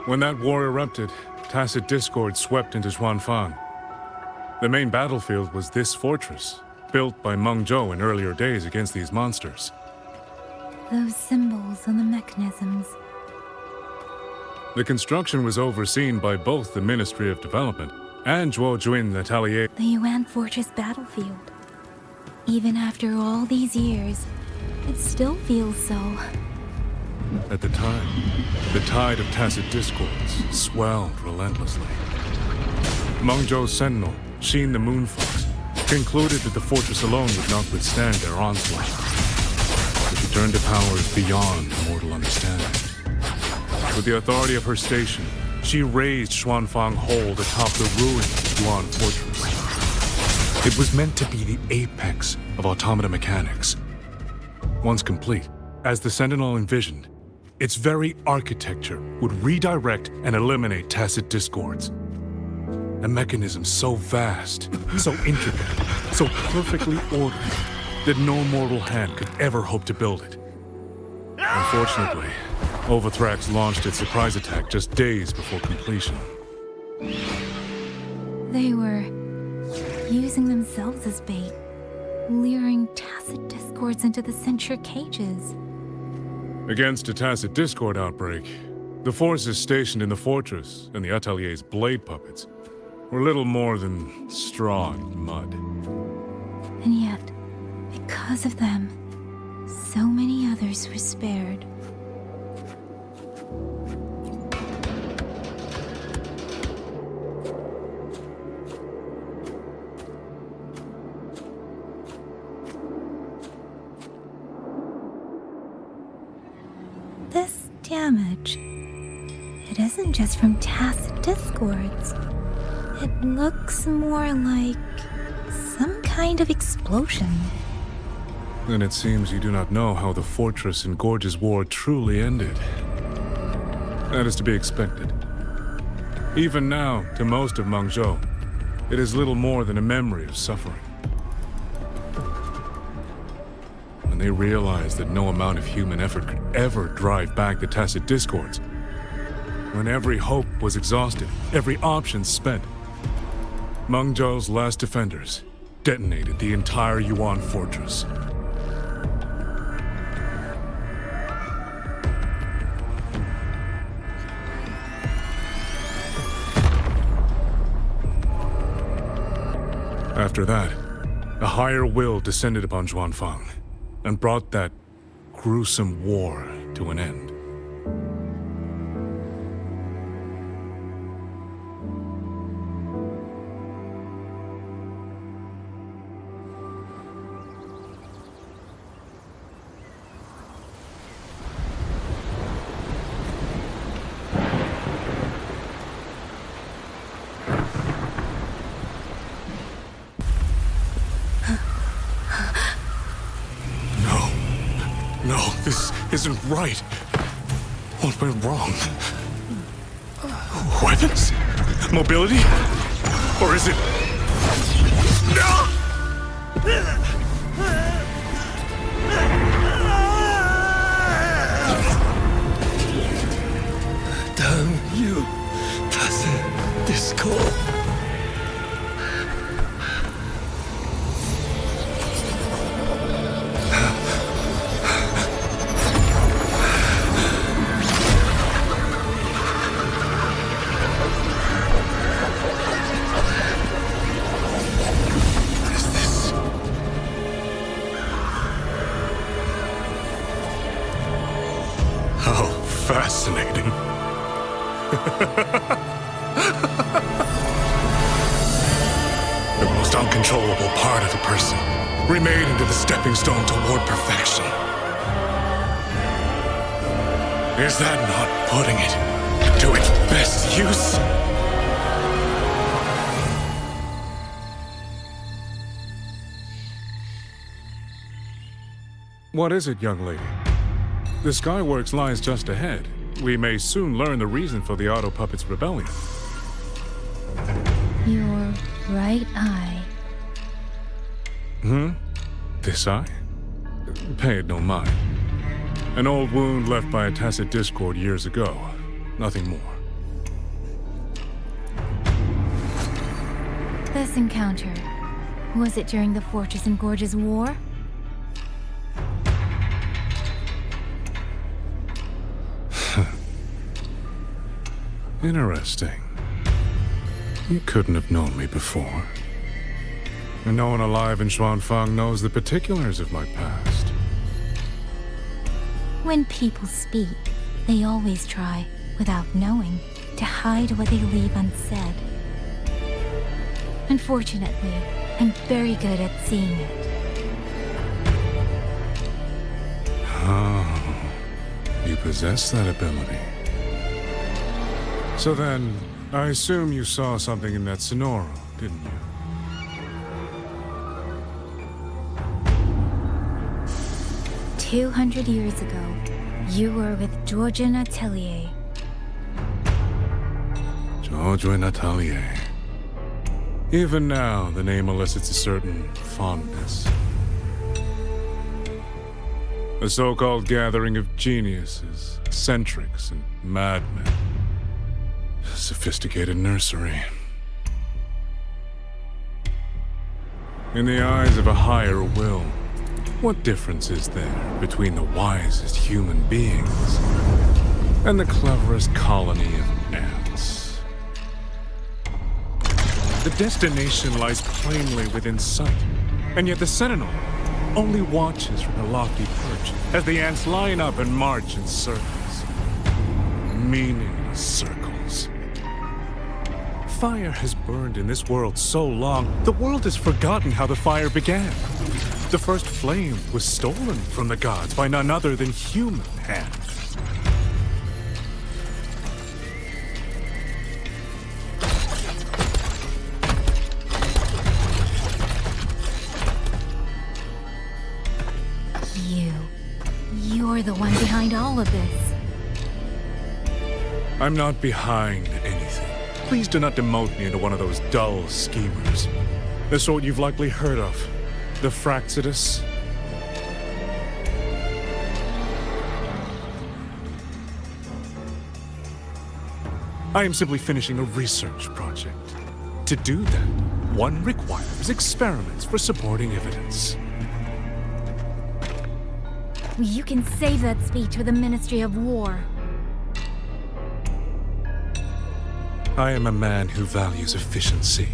When that war erupted, tacit discord swept into Xuanfang. The main battlefield was this fortress, built by Menghzou in earlier days against these monsters. Those symbols on the mechanisms. The construction was overseen by both the Ministry of Development and Zhuo Jun Atelier. The Yuan Fortress battlefield. Even after all these years, it still feels so. At the time, the tide of tacit discords swelled relentlessly. Menghzou's sentinel, Sheen the Moonfox, concluded that the fortress alone would not withstand their onslaught. But she turned to powers beyond mortal understanding. With the authority of her station, she raised Xuanfang Hold atop the ruins of Yuan Fortress. It was meant to be the apex of automata mechanics. Once complete, as the Sentinel envisioned, its very architecture would redirect and eliminate tacit discords. A mechanism so vast, so intricate, so perfectly ordered, that no mortal hand could ever hope to build it. Unfortunately, Overthrax launched its surprise attack just days before completion. They were using themselves as bait, luring tacit discords into the censure cages. Against a tacit discord outbreak, the forces stationed in the fortress and the Atelier's blade puppets were little more than straw and mud. And yet, because of them, so many others were spared. This damage, it isn't just from tacit discords. It looks more like some kind of explosion. Then it seems you do not know how the fortress in Gorge's war truly ended. That is to be expected. Even now, to most of Menghzou, it is little more than a memory of suffering. When they realized that no amount of human effort could ever drive back the tacit discords, when every hope was exhausted, every option spent, Menghzou's last defenders detonated the entire Yuan fortress. After that, a higher will descended upon Xuanfang and brought that gruesome war to an end. No, this isn't right. What went wrong? Weapons? Mobility? Or is it... No! Damn you, tacit discord. How fascinating. The most uncontrollable part of a person, remade into the stepping stone toward perfection. Is that not putting it to its best use? What is it, young lady? The Skyworks lies just ahead. We may soon learn the reason for the Auto Puppet's rebellion. Your right eye. This eye? Pay it no mind. An old wound left by a tacit discord years ago. Nothing more. This encounter, was it during the Fortress and Gorge's war? Interesting. You couldn't have known me before. And no one alive in Xuanfang knows the particulars of my past. When people speak, they always try, without knowing, to hide what they leave unsaid. Unfortunately, I'm very good at seeing it. Oh, you possess that ability. So then, I assume you saw something in that Sonoro, didn't you? 200 years ago, you were with Georgian Atelier. Georgian Atelier. Even now, the name elicits a certain fondness. A so-called gathering of geniuses, eccentrics, and madmen. A sophisticated nursery. In the eyes of a higher will, what difference is there between the wisest human beings and the cleverest colony of ants? The destination lies plainly within sight, and yet the Sentinel only watches from a lofty perch as the ants line up and march in circles. Meaningless circles. Fire has burned in this world so long, the world has forgotten how the fire began. The first flame was stolen from the gods by none other than human hands. You're the one behind all of this. I'm not behind anything. Please do not demote me into one of those dull schemers. The sort you've likely heard of. The Fraxidus. I am simply finishing a research project. To do that, one requires experiments for supporting evidence. You can save that speech for the Ministry of War. I am a man who values efficiency.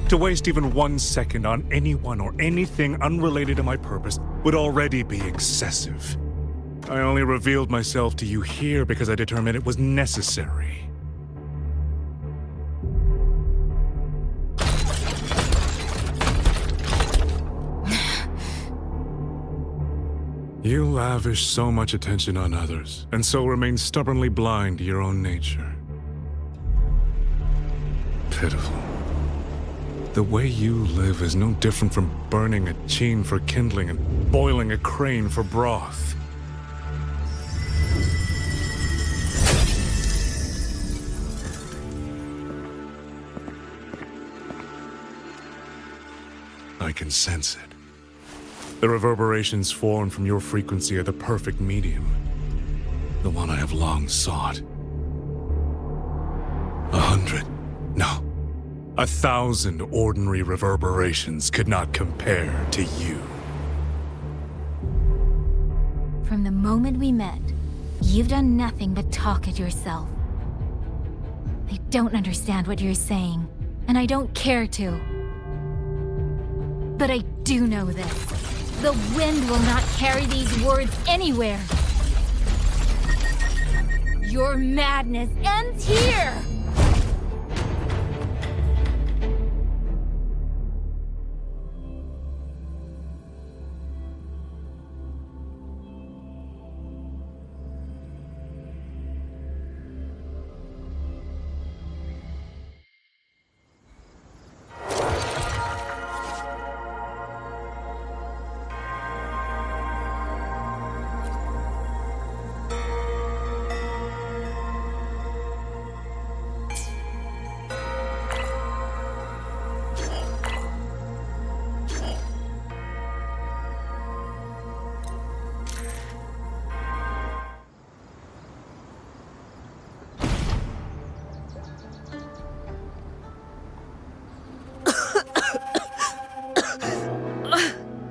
To waste even 1 second on anyone or anything unrelated to my purpose would already be excessive. I only revealed myself to you here because I determined it was necessary. You lavish so much attention on others, and so remain stubbornly blind to your own nature. Pitiful. The way you live is no different from burning a cheen for kindling and boiling a crane for broth. I can sense it. The reverberations formed from your frequency are the perfect medium. The one I have long sought. 100, no, 1,000 ordinary reverberations could not compare to you. From the moment we met, you've done nothing but talk at yourself. I don't understand what you're saying, and I don't care to. But I do know this. The wind will not carry these words anywhere. Your madness ends here!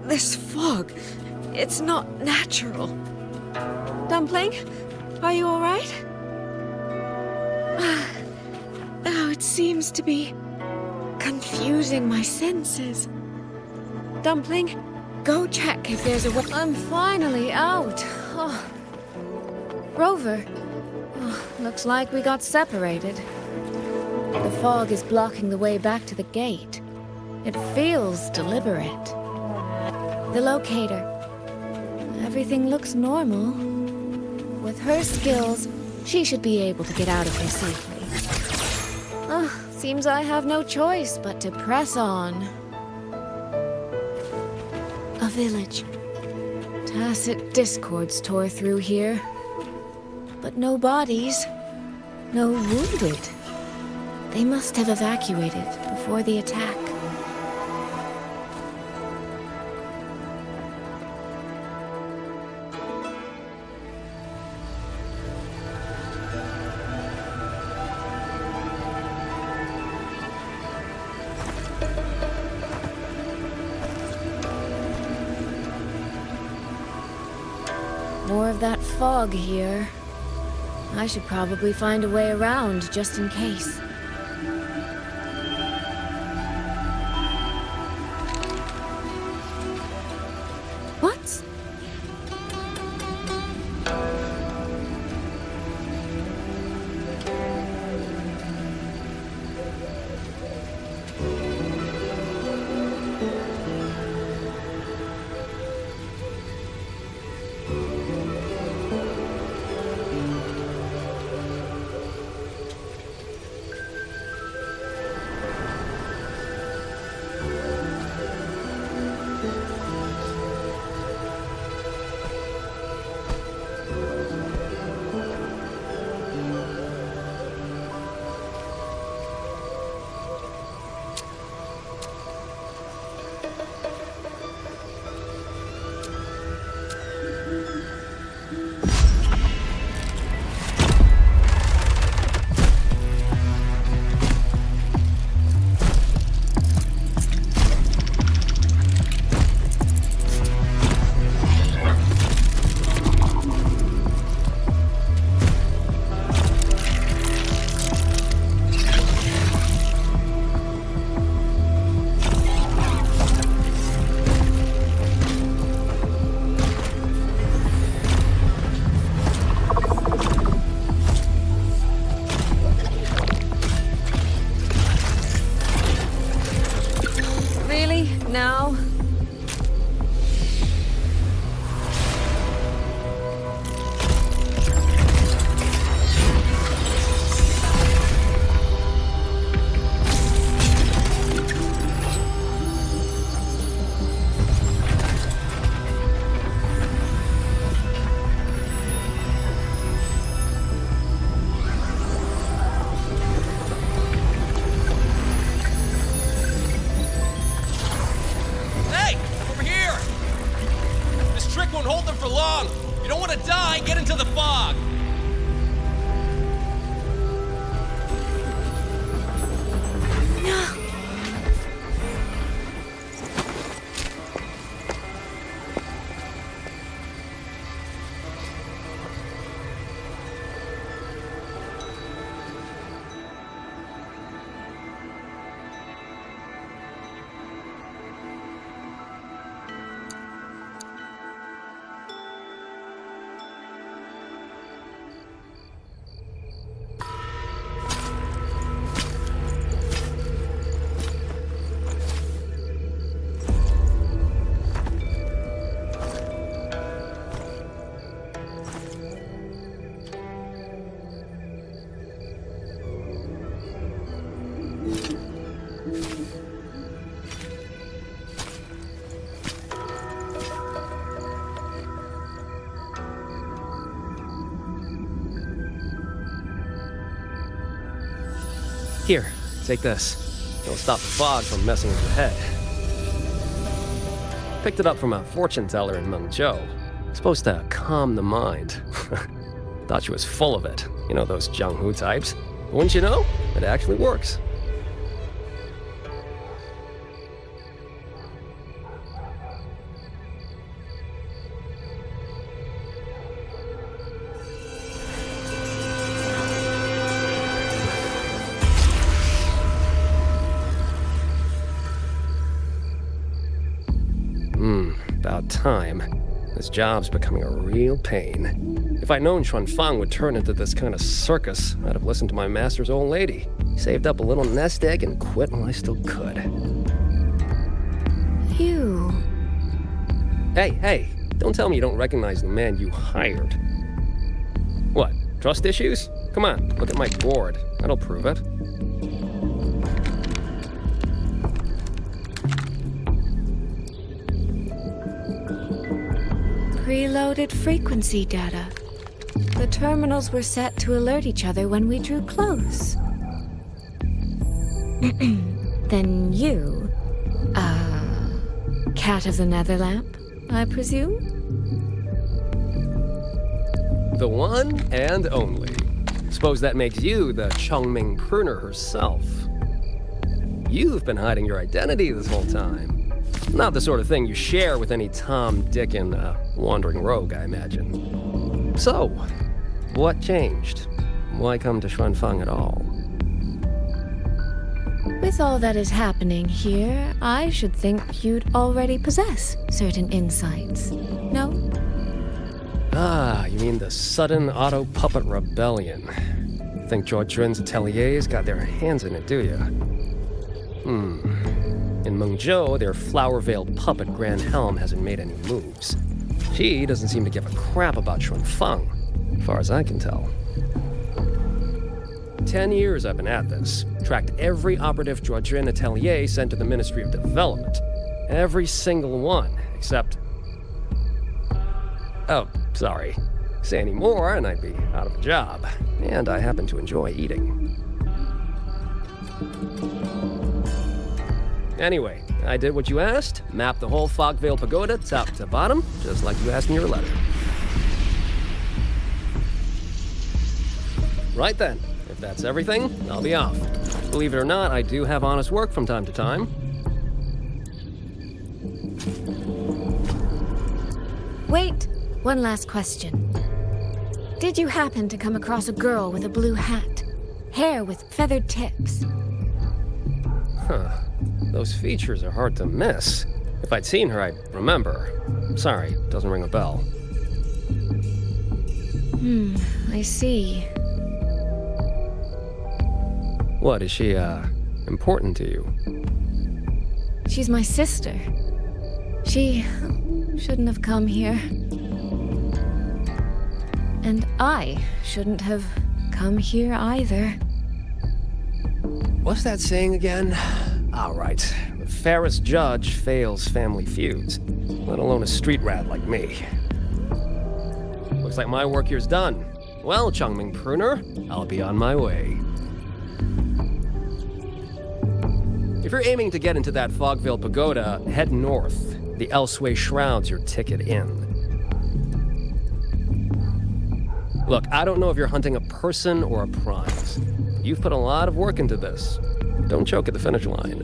This fog, it's not natural. Dumpling, are you all right? Oh, it seems to be confusing my senses. Dumpling, go check if there's a way. I'm finally out. Oh. Rover. Oh, looks like we got separated. The fog is blocking the way back to the gate. It feels deliberate. The locator. Everything looks normal. With her skills, she should be able to get out of here safely. Seems I have no choice but to press on. A village. Tacit discords tore through here. But no bodies. No wounded. They must have evacuated before the attack. More of that fog here. I should probably find a way around just in case. What? hold them for long! You don't want to die, get into the fog! No! Here, take this. It'll stop the fog from messing with your head. Picked it up from a fortune teller in Menghzou. Supposed to calm the mind. Thought she was full of it. You know, those Jianghu types. But wouldn't you know? It actually works. About time. This job's becoming a real pain. If I'd known Xuanfang would turn into this kind of circus, I'd have listened to my master's old lady. Saved up a little nest egg and quit while I still could. Phew. Hey, don't tell me you don't recognize the man you hired. What, trust issues? Come on, look at my board. That'll prove it. Preloaded frequency data. The terminals were set to alert each other when we drew close. Then you, cat of the Netherlamp, I presume? The one and only. Suppose that makes you the Chongming pruner herself. You've been hiding your identity this whole time. Not the sort of thing you share with any Tom, Dick, and wandering rogue, I imagine. So, what changed? Why come to Xuanfang at all? With all that is happening here, I should think you'd already possess certain insights. No? Ah, you mean the sudden auto-puppet rebellion. Think Zhuojuan's ateliers got their hands in it, do you? In Menghzou, their flower-veiled puppet Grand Helm hasn't made any moves. She doesn't seem to give a crap about Xuanfang, as far as I can tell. 10 years I've been at this. Tracked every operative Zhuojuan atelier sent to the Ministry of Development. Every single one, except... Oh, sorry. Say any more and I'd be out of a job. And I happen to enjoy eating. Anyway, I did what you asked, mapped the whole Fogvale Pagoda top to bottom, just like you asked in your letter. Right then, if that's everything, I'll be off. Believe it or not, I do have honest work from time to time. Wait, one last question. Did you happen to come across a girl with a blue hat? Hair with feathered tips? Huh. Those features are hard to miss. If I'd seen her, I'd remember. Sorry, doesn't ring a bell. I see. What, is she, important to you? She's my sister. She shouldn't have come here. And I shouldn't have come here either. What's that saying again? All right. The fairest judge fails family feuds, let alone a street rat like me. Looks like my work here's done. Well, Chongming Pruner, I'll be on my way. If you're aiming to get into that Fogvale Pagoda, head north. The Elseway Shroud's your ticket in. Look, I don't know if you're hunting a person or a prize. You've put a lot of work into this. Don't choke at the finish line.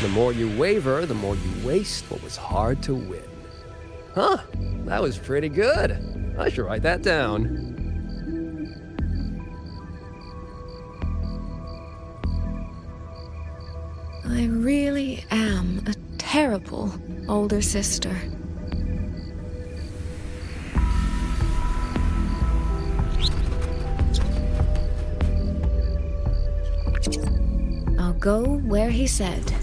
The more you waver, the more you waste what was hard to win. Huh, that was pretty good. I should write that down. I really am a terrible older sister. I'll go where he said.